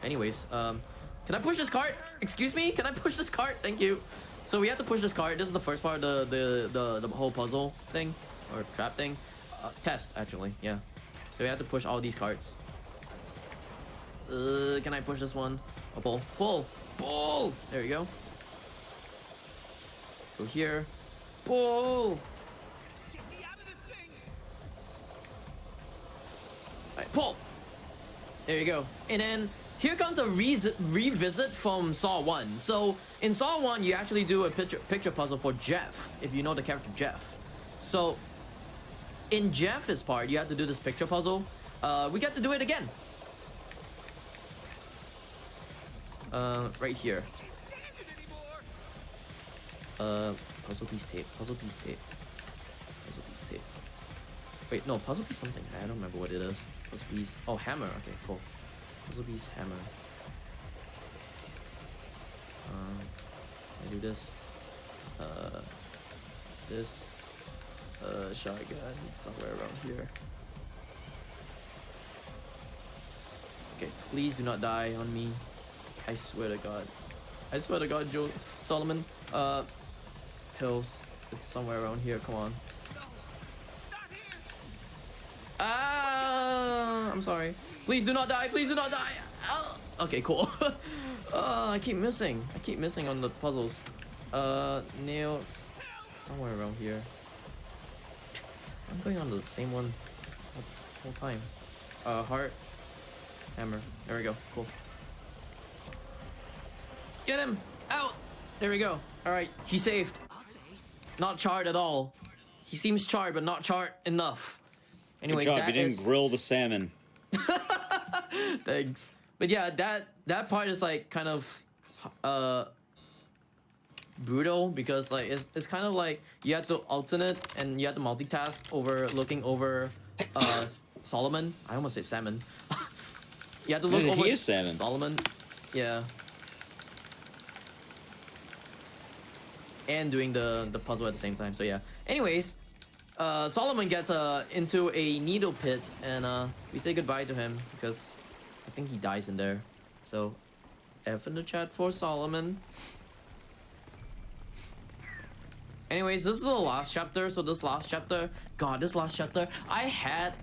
Anyways, can I push this cart? Excuse me, can I push this cart? Thank you. So we have to push this cart. This is the first part of the whole puzzle thing or trap thing. Test actually, yeah. So we have to push all these carts. Can I push this one? Oh, pull! There you go. Go here. Pull! Alright, pull! There you go. And then here comes a revisit from Saw 1. So in Saw 1, you actually do a picture puzzle for Jeff, if you know the character Jeff. So in Jeff's part, you have to do this picture puzzle. We get to do it again. Right here. Puzzle piece tape. Wait, no, puzzle piece something. I don't remember what it is. Puzzle piece. Oh, hammer. Okay, cool. Puzzle piece hammer. I do this. This. Shotgun somewhere around here. Okay, please do not die on me. I swear to God. I swear to God, Solomon. Pills. It's somewhere around here. Come on. Ah! I'm sorry. Please do not die. Please do not die. Ow. Okay, cool. I keep missing. I keep missing on the puzzles. Nails. somewhere around here. I'm going on the same one whole time. Heart, hammer. There we go. Cool. Get him out. There we go. All right, he saved. Not charred at all. He seems charred, but not charred enough. Anyways, Good job. that You didn't is- grill the salmon. Thanks. But yeah, that part is like kind of brutal because like it's kind of like you have to alternate and you have to multitask over looking over Solomon. I almost say salmon. You have to look He over is salmon. Solomon. Yeah. And doing the puzzle at the same time. So yeah. Anyways, Solomon gets into a needle pit and we say goodbye to him because I think he dies in there. So F in the chat for Solomon. Anyways, this is the last chapter. So this last chapter, I had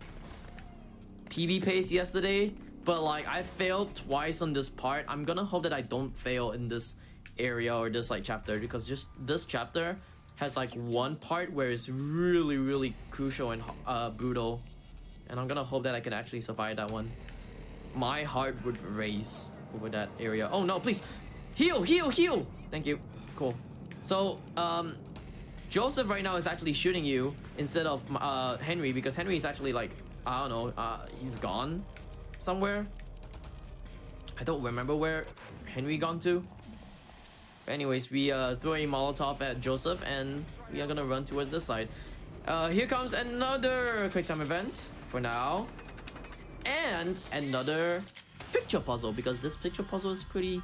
PB pace yesterday, but like I failed twice on this part. I'm gonna hope that I don't fail in this area or this like chapter because just this chapter has like one part where it's really, really crucial and brutal, and I'm gonna hope that I can actually survive that one. My heart would race over that area. Oh no, please heal, heal, heal. Thank you. Cool. So Joseph right now is actually shooting you instead of Henry because Henry is actually like, I don't know, he's gone somewhere. I don't remember where Henry gone to. Anyways, we throw a Molotov at Joseph and we are gonna run towards this side. Here comes another quick time event for now. And another picture puzzle because this picture puzzle is pretty...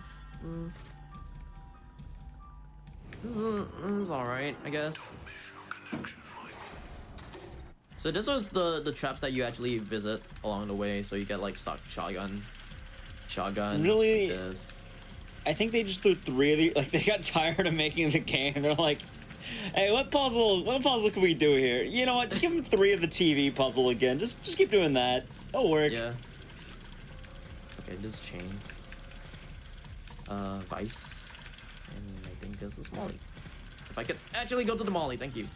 This is alright, I guess. So this was the traps that you actually visit along the way. So you get like shotgun. Really? Like this. I think they just threw 3 of these. Like they got tired of making the game. They're like, "Hey, what puzzle can we do here? You know what? Just give them 3 of the TV puzzle again. Just keep doing that. It'll work." Yeah. Okay, this is chains. Vice. And I think this is Molly. If I could actually go to the Molly, thank you.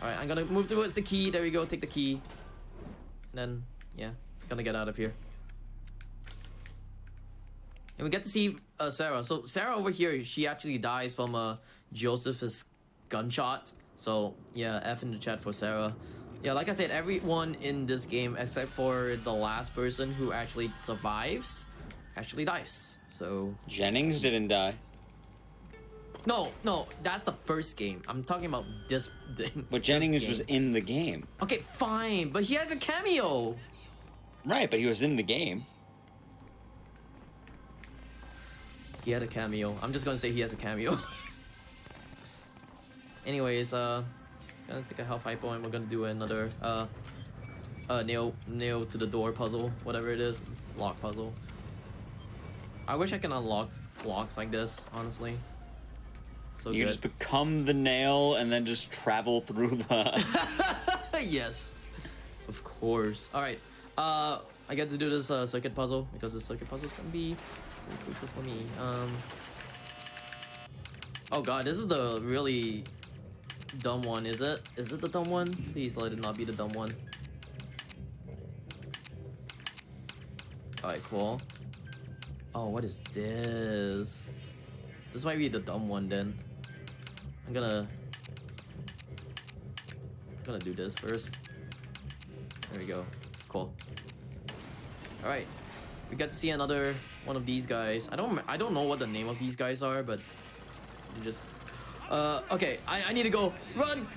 Alright, I'm gonna move towards the key. There we go, take the key. And then, yeah, gonna get out of here. And we get to see Sarah. So Sarah over here, she actually dies from Joseph's gunshot. So yeah, F in the chat for Sarah. Yeah, like I said, everyone in this game except for the last person who actually survives actually dies. So Jennings didn't die. no, that's the first game. I'm talking about this. But Jennings was in the game. Okay, fine, but he had a cameo. Right, but he was in the game. He had a cameo. I'm just gonna say he has a cameo. Anyways, gonna take a health hypo and we're gonna do another nail to the door puzzle, whatever it is, lock puzzle. I wish I can unlock locks like this, honestly. So You good. just become the nail and then just travel through the... Yes, of course. All right, I get to do this circuit puzzle because the circuit puzzle is gonna be really crucial for me. Oh god, this is the really dumb one, is it? Is it the dumb one? Please let it not be the dumb one. Alright, cool. Oh, what is this? This might be the dumb one then. I'm gonna do this first. There we go. Cool. Alright. We got to see another one of these guys. I don't know what the name of these guys are, but you just okay, I need to go.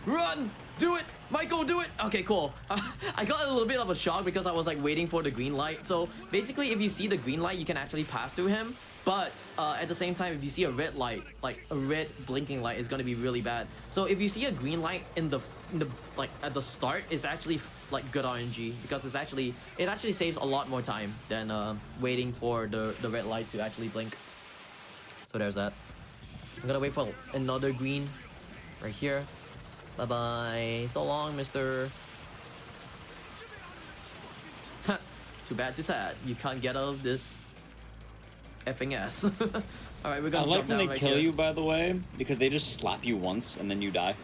Run, do it, Michael, do it. Okay, cool. I got a little bit of a shock because I was like waiting for the green light. So basically, if you see the green light, you can actually pass through him. But at the same time, if you see a red light, like a red blinking light, is gonna be really bad. So if you see a green light in the like at the start, it's actually like good RNG because it actually saves a lot more time than waiting for the red lights to actually blink. So there's that. I'm gonna wait for another green right here. Bye bye. So long, mister. Too bad, too sad. You can't get out of this effing ass. Alright, we're I gonna like jump when down they right kill here. you, by the way, because they just slap you once and then you die.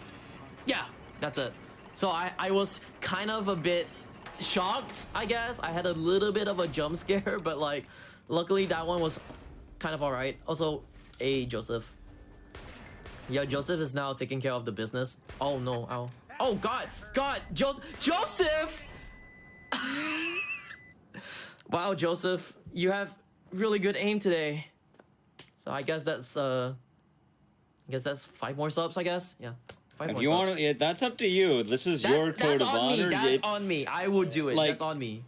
Yeah, that's it. So I was kind of a bit shocked, I guess. I had a little bit of a jump scare, but like, luckily that one was kind of alright. Also, Joseph. Yeah, Joseph is now taking care of the business. Oh no, ow. Oh god, Joseph! Wow, Joseph, you have really good aim today. So I guess that's 5 more subs, I guess. Yeah. 5 If more you subs. want to, that's up to you. This is your code of honor. That's on me. I would do it. Like, that's on me.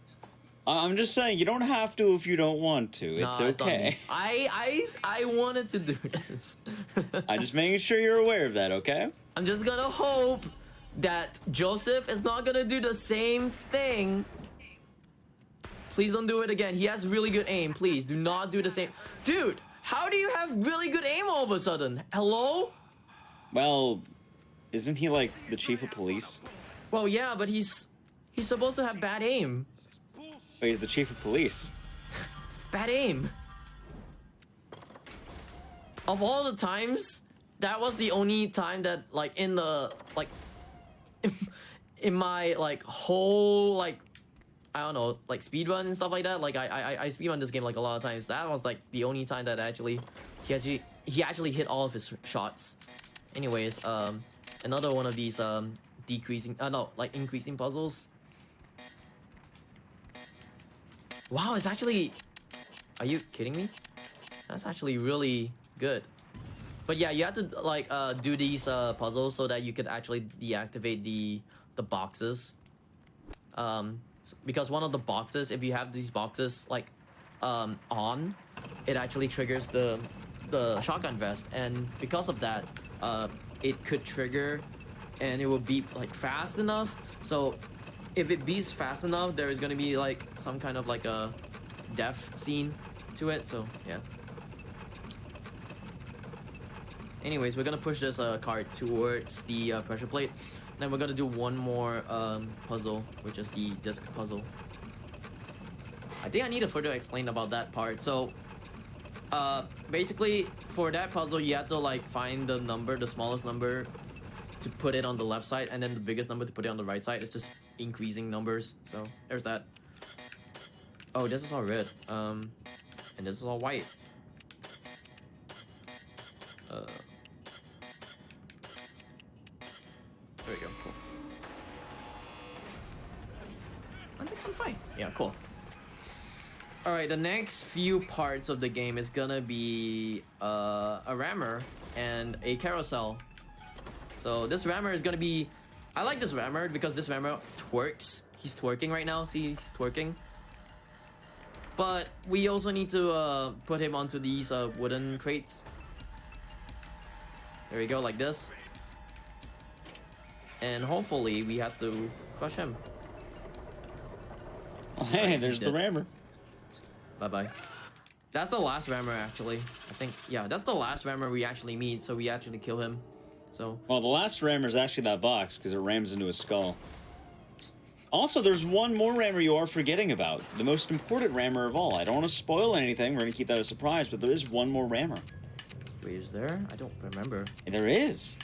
I'm just saying, you don't have to if you don't want to. It's Nah, it's on me. okay. I wanted to do this. I'm just making sure you're aware of that, okay? I'm just gonna hope that Joseph is not gonna do the same thing. Please don't do it again. He has really good aim. Please do not do the same. Dude, how do you have really good aim all of a sudden? Hello? Well, isn't he like the chief of police? Well, yeah, but he's supposed to have bad aim. Oh, he's the chief of police. Bad aim. Of all the times, that was the only time that like in the like in my like whole like I don't know like speedrun and stuff like that. Like I speedrun this game like a lot of times. That was like the only time that he actually hit all of his shots. Anyways, another one of these increasing puzzles. Wow, it's actually... Are you kidding me? That's actually really good. But yeah, you have to like do these puzzles so that you could actually deactivate the boxes. Because one of the boxes, if you have these boxes like on, it actually triggers the shotgun vest, and because of that, it could trigger, and it will beep like fast enough. So if it beeps fast enough, there is gonna be like some kind of like a death scene to it. So yeah. Anyways, we're gonna push this cart towards the pressure plate. Then we're gonna do one more puzzle, which is the disc puzzle. I think I need to further explain about that part. So basically for that puzzle, you have to like find the number, the smallest number, to put it on the left side, and then the biggest number to put it on the right side. It's just increasing numbers. So there's that. Oh, this is all red. And this is all white. There we go. Cool. I think I'm fine. Yeah, cool. All right, the next few parts of the game is gonna be a rammer and a carousel. So this rammer is gonna be... I like this rammer because this rammer twerks. He's twerking right now. See, he's twerking. But we also need to put him onto these wooden crates. There we go, like this. And hopefully we have to crush him. Oh, hey, there's the rammer. Bye-bye. That's the last rammer, actually. I think, yeah, that's the last rammer we actually meet, so we actually kill him. So... Well, the last rammer is actually that box, because it rams into his skull. Also, there's one more rammer you are forgetting about. The most important rammer of all. I don't want to spoil anything. We're going to keep that a surprise, but there is one more rammer. Wait, is there? I don't remember. There is.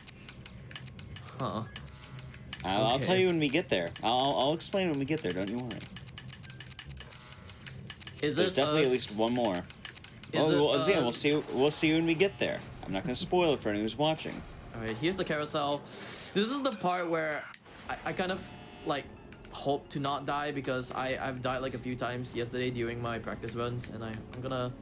Huh. I'll tell you when we get there. I'll explain when we get there. Don't you worry. There's definitely at least one more. We'll see when we get there. I'm not going to spoil it for anyone who's watching. All right, here's the carousel. This is the part where I kind of like hope to not die, because I've died like a few times yesterday during my practice runs, and I'm gonna...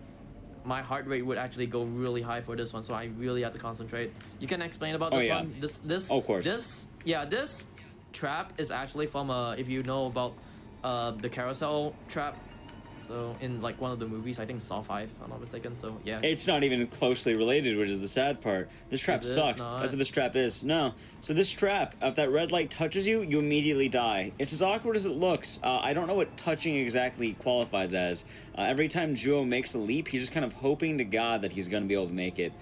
My heart rate would actually go really high for this one, so I really have to concentrate. You can explain about this one? This of course. This trap is actually from if you know about the carousel trap. So in like one of the movies, I think Saw 5, if I'm not mistaken. So yeah. It's not even closely related, which is the sad part. This trap sucks. That's what this trap is. No. So this trap, if that red light touches you, you immediately die. It's as awkward as it looks. I don't know what touching exactly qualifies as. Every time Juo makes a leap, he's just kind of hoping to God that he's going to be able to make it.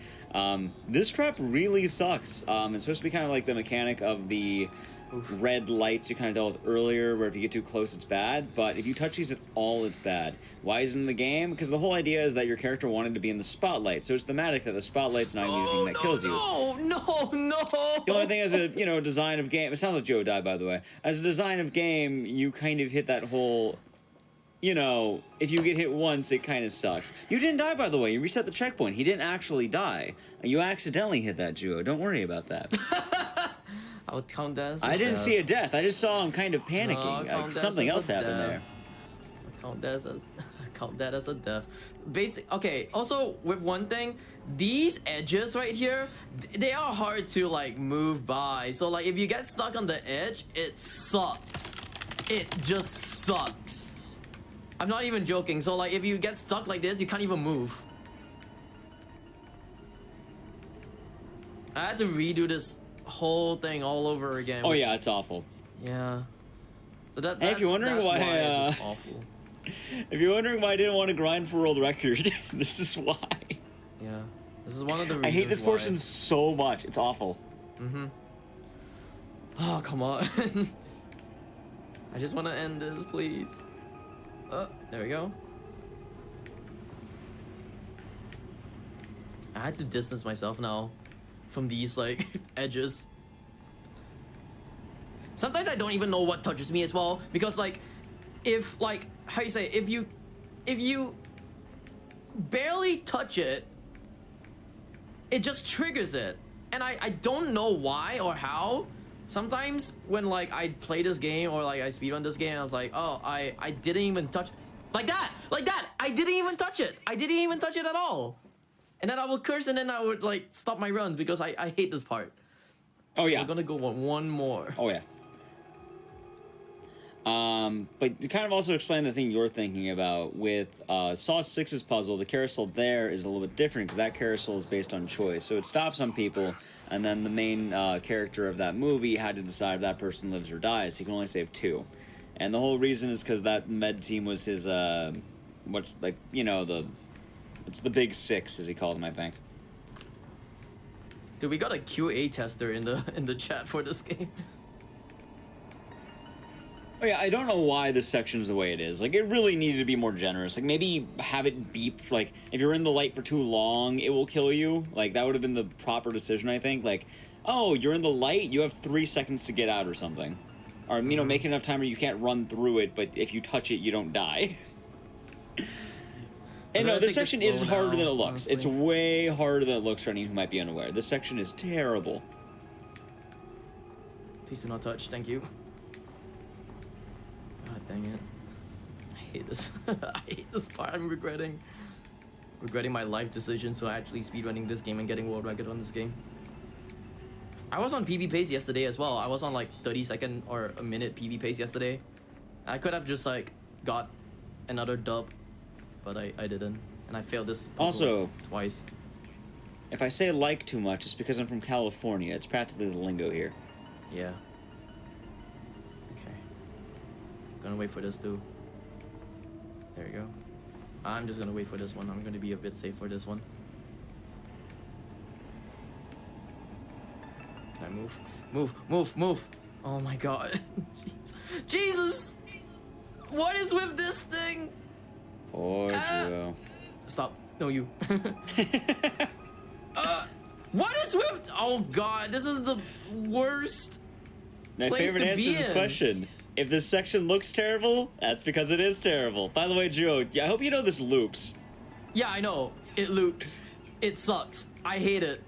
This trap really sucks. It's supposed to be kind of like the mechanic of the red lights you kind of dealt with earlier, where if you get too close, it's bad. But if you touch these at all, it's bad. Why is it in the game? Because the whole idea is that your character wanted to be in the spotlight, so it's thematic that the spotlight's not the thing that kills you. No. The only thing as a design of game, it sounds like Joe died, by the way. As a design of game, you kind of hit that whole, if you get hit once, it kind of sucks. You didn't die, by the way. You reset the checkpoint. He didn't actually die. You accidentally hit that, Joe. Don't worry about that. I would count that as a I didn't death. see a death. I just saw him kind of panicking. I'll count that Something as else a happened death. there. Count that as a death. Okay, also with one thing, these edges right here, they are hard to like move by. So like if you get stuck on the edge, it sucks. It just sucks. I'm not even joking. So like if you get stuck like this, you can't even move. I had to redo this whole thing all over again. Oh which- yeah, it's awful. Yeah. So that's, Hey, if you're wondering that's why, it's just awful. If you're wondering why I didn't want to grind for world record, this is why. Yeah. This is one of the reasons I hate this why. portion so much. It's awful. Oh, come on. I just want to end this, please. There we go. I had to distance myself now from these like edges. Sometimes I don't even know what touches me as well, because like if like how you say, if you barely touch it, it just triggers it. And I don't know why or how. Sometimes when like I play this game or like I speedrun this game, I was like, oh, I didn't even touch, like that, I didn't even touch it. I didn't even touch it at all. And then I would curse and then I would like stop my run because I hate this part. Oh yeah. We're gonna go one more. Oh yeah. But to kind of also explain the thing you're thinking about with Saw 6's puzzle, the carousel there is a little bit different because that carousel is based on choice. So it stops on people, and then the main character of that movie had to decide if that person lives or dies. He can only save 2. And the whole reason is because that med team was his, it's the big 6, as he called them, I think. Dude, we got a QA tester in the chat for this game. Oh yeah, I don't know why this section is the way it is. Like, it really needed to be more generous. Like, maybe have it beep, like, if you're in the light for too long, it will kill you. Like, that would have been the proper decision, I think. Like, oh, you're in the light, you have 3 seconds to get out or something. Or, make enough time where you can't run through it, but if you touch it, you don't die. And no, this section is harder than it looks. Honestly. It's way harder than it looks for anyone who might be unaware. This section is terrible. Please do not touch, thank you. God dang it. I hate this. I hate this part. I'm regretting my life decisions for actually speedrunning this game and getting world record on this game. I was on PB pace yesterday as well. I was on like 30-second or a minute PB pace yesterday. I could have just like got another dub, but I didn't. And I failed this puzzle Also, twice. if I say like too much, it's because I'm from California. It's practically the lingo here. Yeah. Okay. Gonna wait for this too. There we go. I'm just gonna wait for this one. I'm gonna be a bit safe for this one. Can I move? Move! Oh my god. Jeez. Jesus! What is with this thing? Poor Joe. Stop. No, you. What is with... Oh god, this is the worst. My place favorite to answer be to this in. question. If this section looks terrible, that's because it is terrible. By the way, Joe, I hope you know this loops. Yeah, I know. It loops. It sucks. I hate it.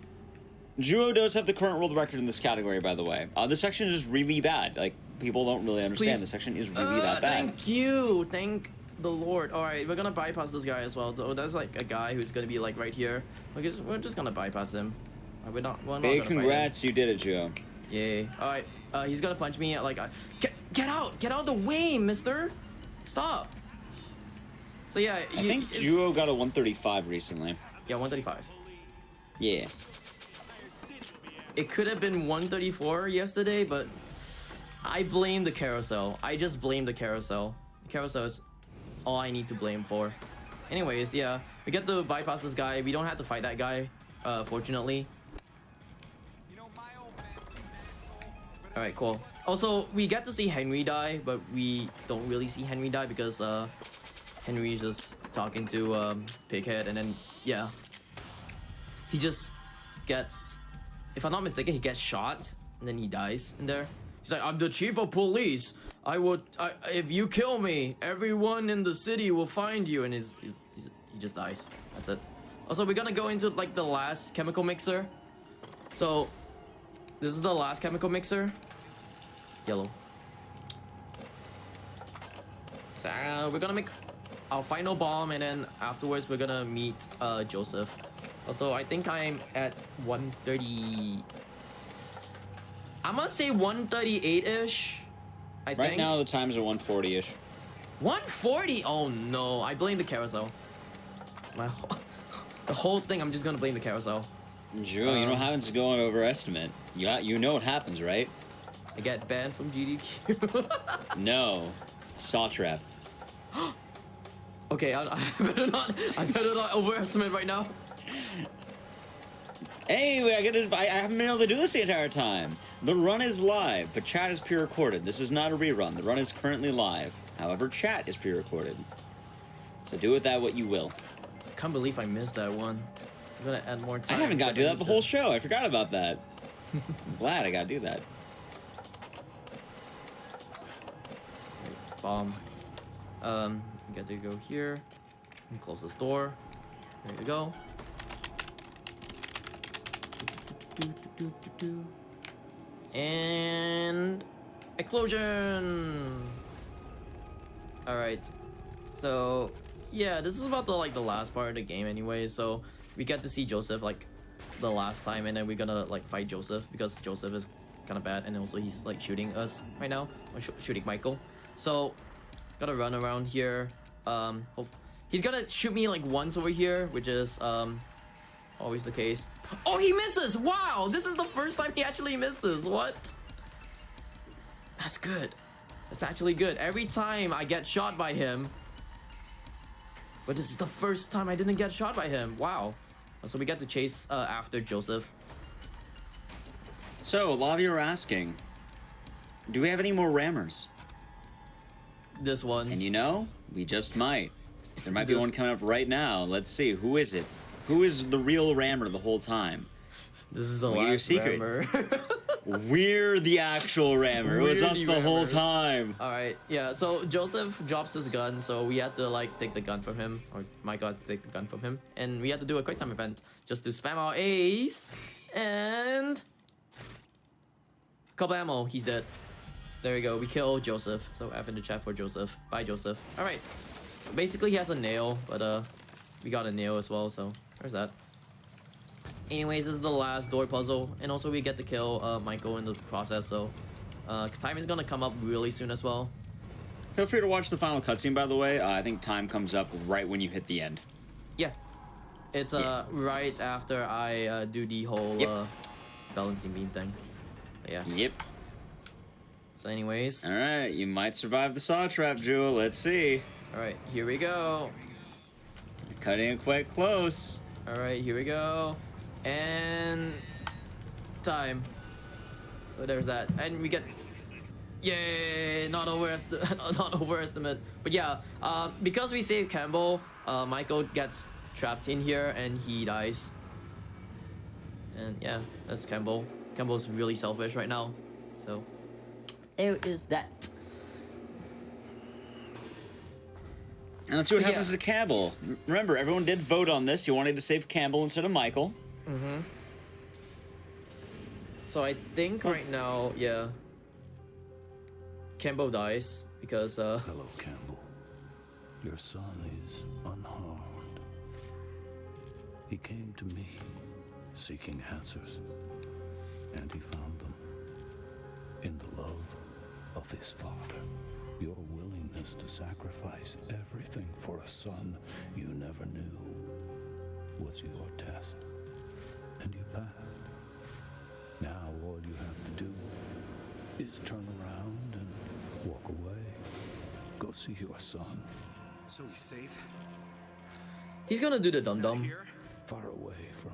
Juo does have the current world record in this category, by the way. This section is just really bad. Like, people don't really understand Please. this section is really that bad. Thank you. Thank the Lord. All right, we're gonna bypass this guy as well. Though there's like a guy who's gonna be like right here. We're just gonna bypass him. We're not Big gonna fight him. congrats, you did it, Joe. Yay. All right. He's gonna punch me. Like, get out of the way, Mister. Stop. So yeah, I think Juo got a 135 recently. Yeah, 135. Yeah. It could have been 134 yesterday, but I blame the carousel. I just blame the carousel. The carousel is all I need to blame for. Anyways, yeah, we get to bypass this guy. We don't have to fight that guy, fortunately. All right, cool. Also, we get to see Henry die, but we don't really see Henry die because Henry's just talking to Pighead, and then yeah, he just gets, if I'm not mistaken, he gets shot and then he dies in there. He's like, I'm the chief of police. If you kill me, everyone in the city will find you, and he just dies. That's it. Also, we're gonna go into like the last chemical mixer. So this is the last chemical mixer. Yellow. So we're gonna make our final bomb, and then afterwards we're gonna meet Joseph. Also, I think I'm at 130. I'm gonna say 138-ish. I think. Right now the times are 140-ish. 140? Oh no, I blame the carousel. The whole thing, I'm just gonna blame the carousel. Drew, you know what happens to go on overestimate. You know what happens, right? I get banned from GDQ. No. Saw trap. Okay, I better not overestimate right now. Hey, I haven't been able to do this the entire time. The run is live, but chat is pre-recorded. This is not a rerun. The run is currently live. However, chat is pre-recorded. So do with that what you will. I can't believe I missed that one. I'm gonna add more time. I haven't got to do that the whole show. I forgot about that. I'm glad I got to do that. Wait, bomb. We got to go here and close this door. There you go. And explosion. All right. So yeah, this is about the last part of the game anyway. So we get to see Joseph like the last time, and then we're gonna like fight Joseph because Joseph is kind of bad, and also he's like shooting us right now, or shooting Michael. So gotta run around here. He's gonna shoot me like once over here, which is always the case. Oh, he misses! Wow, this is the first time he actually misses. What? That's good. That's actually good. Every time I get shot by him, but this is the first time I didn't get shot by him. Wow. So we get to chase after Joseph. So a lot of you are asking, do we have any more rammers? This one. And you know, we just might. There might be one coming up right now. Let's see, who is it? Who is the real rammer the whole time? This is the Your last secret. rammer. We're the actual rammer. It was us the whole time. All right, yeah. So Joseph drops his gun, so we had to like take the gun from him, or Michael had to take the gun from him, and we had to do a quick time event just to spam our A's and couple ammo. He's dead. There we go. We kill Joseph. So F in the chat for Joseph. Bye, Joseph. All right. So basically, he has a nail, but we got a nail as well. So there's that. Anyways, this is the last door puzzle, and also we get to kill Michael in the process. So time is gonna come up really soon as well. Feel free to watch the final cutscene, by the way. I think time comes up right when you hit the end. Yeah, it's right after I do the whole balancing beam thing. So, yeah. Yep. So anyways. All right, you might survive the saw trap, Jewel. Let's see. All right, here we go. You're cutting it quite close. All right, here we go. And time. So there's that, and we get, yay! Not overestimate. But yeah, because we saved Campbell, Michael gets trapped in here and he dies. And yeah, that's Campbell. Campbell's really selfish right now. So there is that. And let's see what happens to Campbell. Remember, everyone did vote on this. You wanted to save Campbell instead of Michael. Mm-hmm. So I think right now, yeah, Campbell dies because Hello, Campbell. Your son is unharmed. He came to me seeking answers, and he found them in the love of his father. Your willingness to sacrifice everything for a son you never knew was your test, and you passed. Now all you have to do is turn around and walk away. Go see your son. So he's safe? he's gonna do the dum-dum. Far away from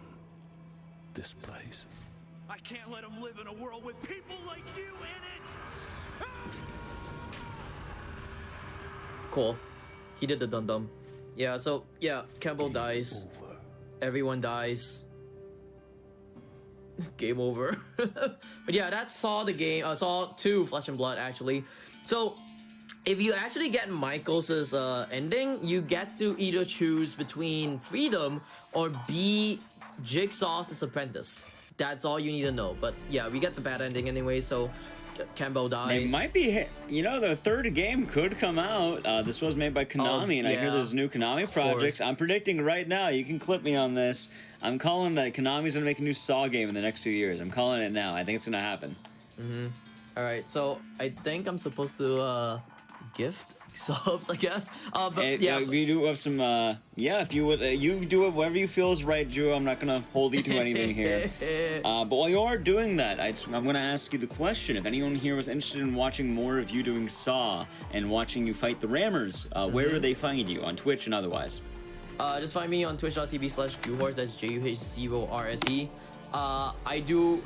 this place. I can't let him live in a world with people like you in it! Cool. He did the dum-dum. Yeah, so, yeah, Campbell dies. Over. Everyone dies. Game over. But yeah, that's Saw the game. Saw 2 Flesh and Blood, actually. So, if you actually get Michael's ending, you get to either choose between freedom or be Jigsaw's apprentice. That's all you need to know. But yeah, we get the bad ending anyway, so Campbell dies. It might be, you know, the third game could come out. This was made by Konami, and I hear yeah, there's new Konami projects. course. I'm predicting right now, you can clip me on this. I'm calling that Konami's gonna make a new Saw game in the next 2 years. I'm calling it now. I think it's gonna happen. Alright, so I think I'm supposed to gift subs, I guess. But And, yeah. we do have some, yeah, if you would, you do it whatever you feel is right, Drew. I'm not gonna hold you to anything here. But while you are doing that, I'm gonna ask you the question. If anyone here was interested in watching more of you doing Saw and watching you fight the Rammers, where would they find you, on Twitch and otherwise? Just find me on twitch.tv/JuHorse, that's JUH0RSE. I do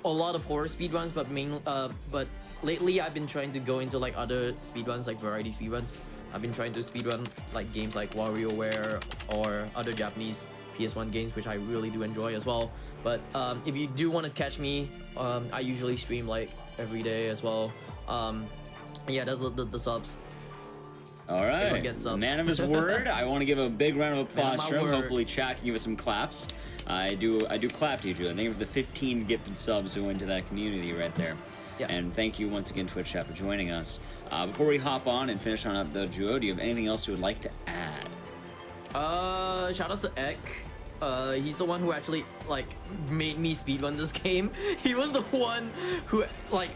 a lot of horror speedruns, but lately I've been trying to go into like other speedruns, like variety speedruns. I've been trying to speedrun like games like WarioWare or other Japanese PS1 games, which I really do enjoy as well. But if you do want to catch me, I usually stream like every day as well. Yeah, that's the subs. All right, get subs. man of his word. I want to give a big round of Man of applause my for him. word. Hopefully, chat can give us some claps. I do clap to you, Drew. I think of the 15 gifted subs who went to that community right there. Yeah. And thank you once again, Twitch chat, for joining us. Before we hop on and finish on up the duo, do you have anything else you would like to add? Shout outs to Ek. He's the one who actually like made me speedrun this game. He was the one who like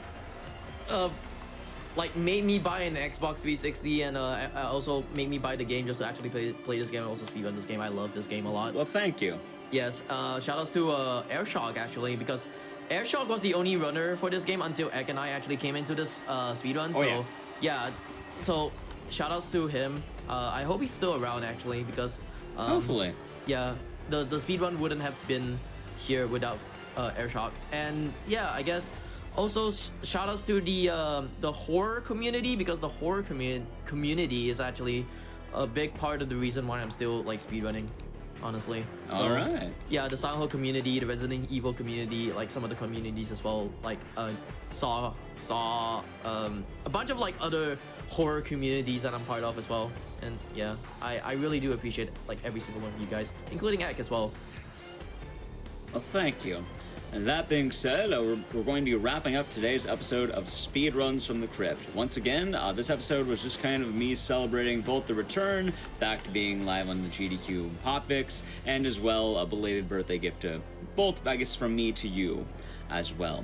made me buy an Xbox 360 and also made me buy the game just to actually play this game and also speedrun this game. I love this game a lot. Well, thank you. Yes, shout outs to Airshock actually, because Airshock was the only runner for this game until Ek and I actually came into this speedrun. Oh, so yeah, so shout outs to him. I hope he's still around actually, because Hopefully. yeah, the speedrun wouldn't have been here without Airshock. And yeah, I guess also shout outs to the horror community, because the horror community is actually a big part of the reason why I'm still like speedrunning, honestly. All right. Yeah, the Silent Hill community, the Resident Evil community, like some of the communities as well, like Saw, a bunch of like other horror communities that I'm part of as well. And yeah, I really do appreciate like every single one of you guys, including Ek as well. Well, thank you. And that being said, we're going to be wrapping up today's episode of Speedruns from the Crypt. Once again, this episode was just kind of me celebrating both the return back to being live on the GDQ Hotfix, and as well a belated birthday gift to both, I guess, from me to you as well.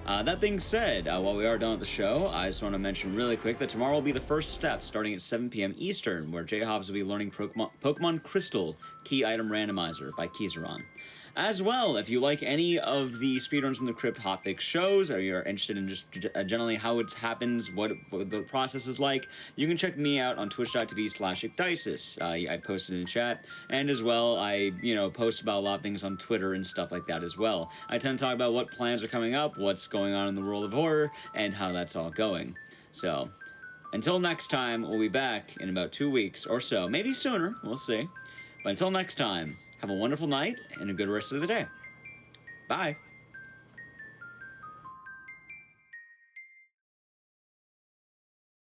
That being said, while we are done with the show, I just want to mention really quick that tomorrow will be the first step starting at 7 p.m. Eastern, where J-Hobbs will be learning Pokemon Crystal Key Item Randomizer by Kizaron. As well, if you like any of the Speedruns from the Crypt hotfix shows, or you're interested in just generally how it happens, what the process is like, you can check me out on twitch.tv/Ecdycis. I posted in chat, and as well, I post about a lot of things on Twitter and stuff like that as well. I tend to talk about what plans are coming up, what's going on in the world of horror, and how that's all going. So, until next time, we'll be back in about 2 weeks or so, maybe sooner, we'll see. But until next time, have a wonderful night and a good rest of the day. Bye.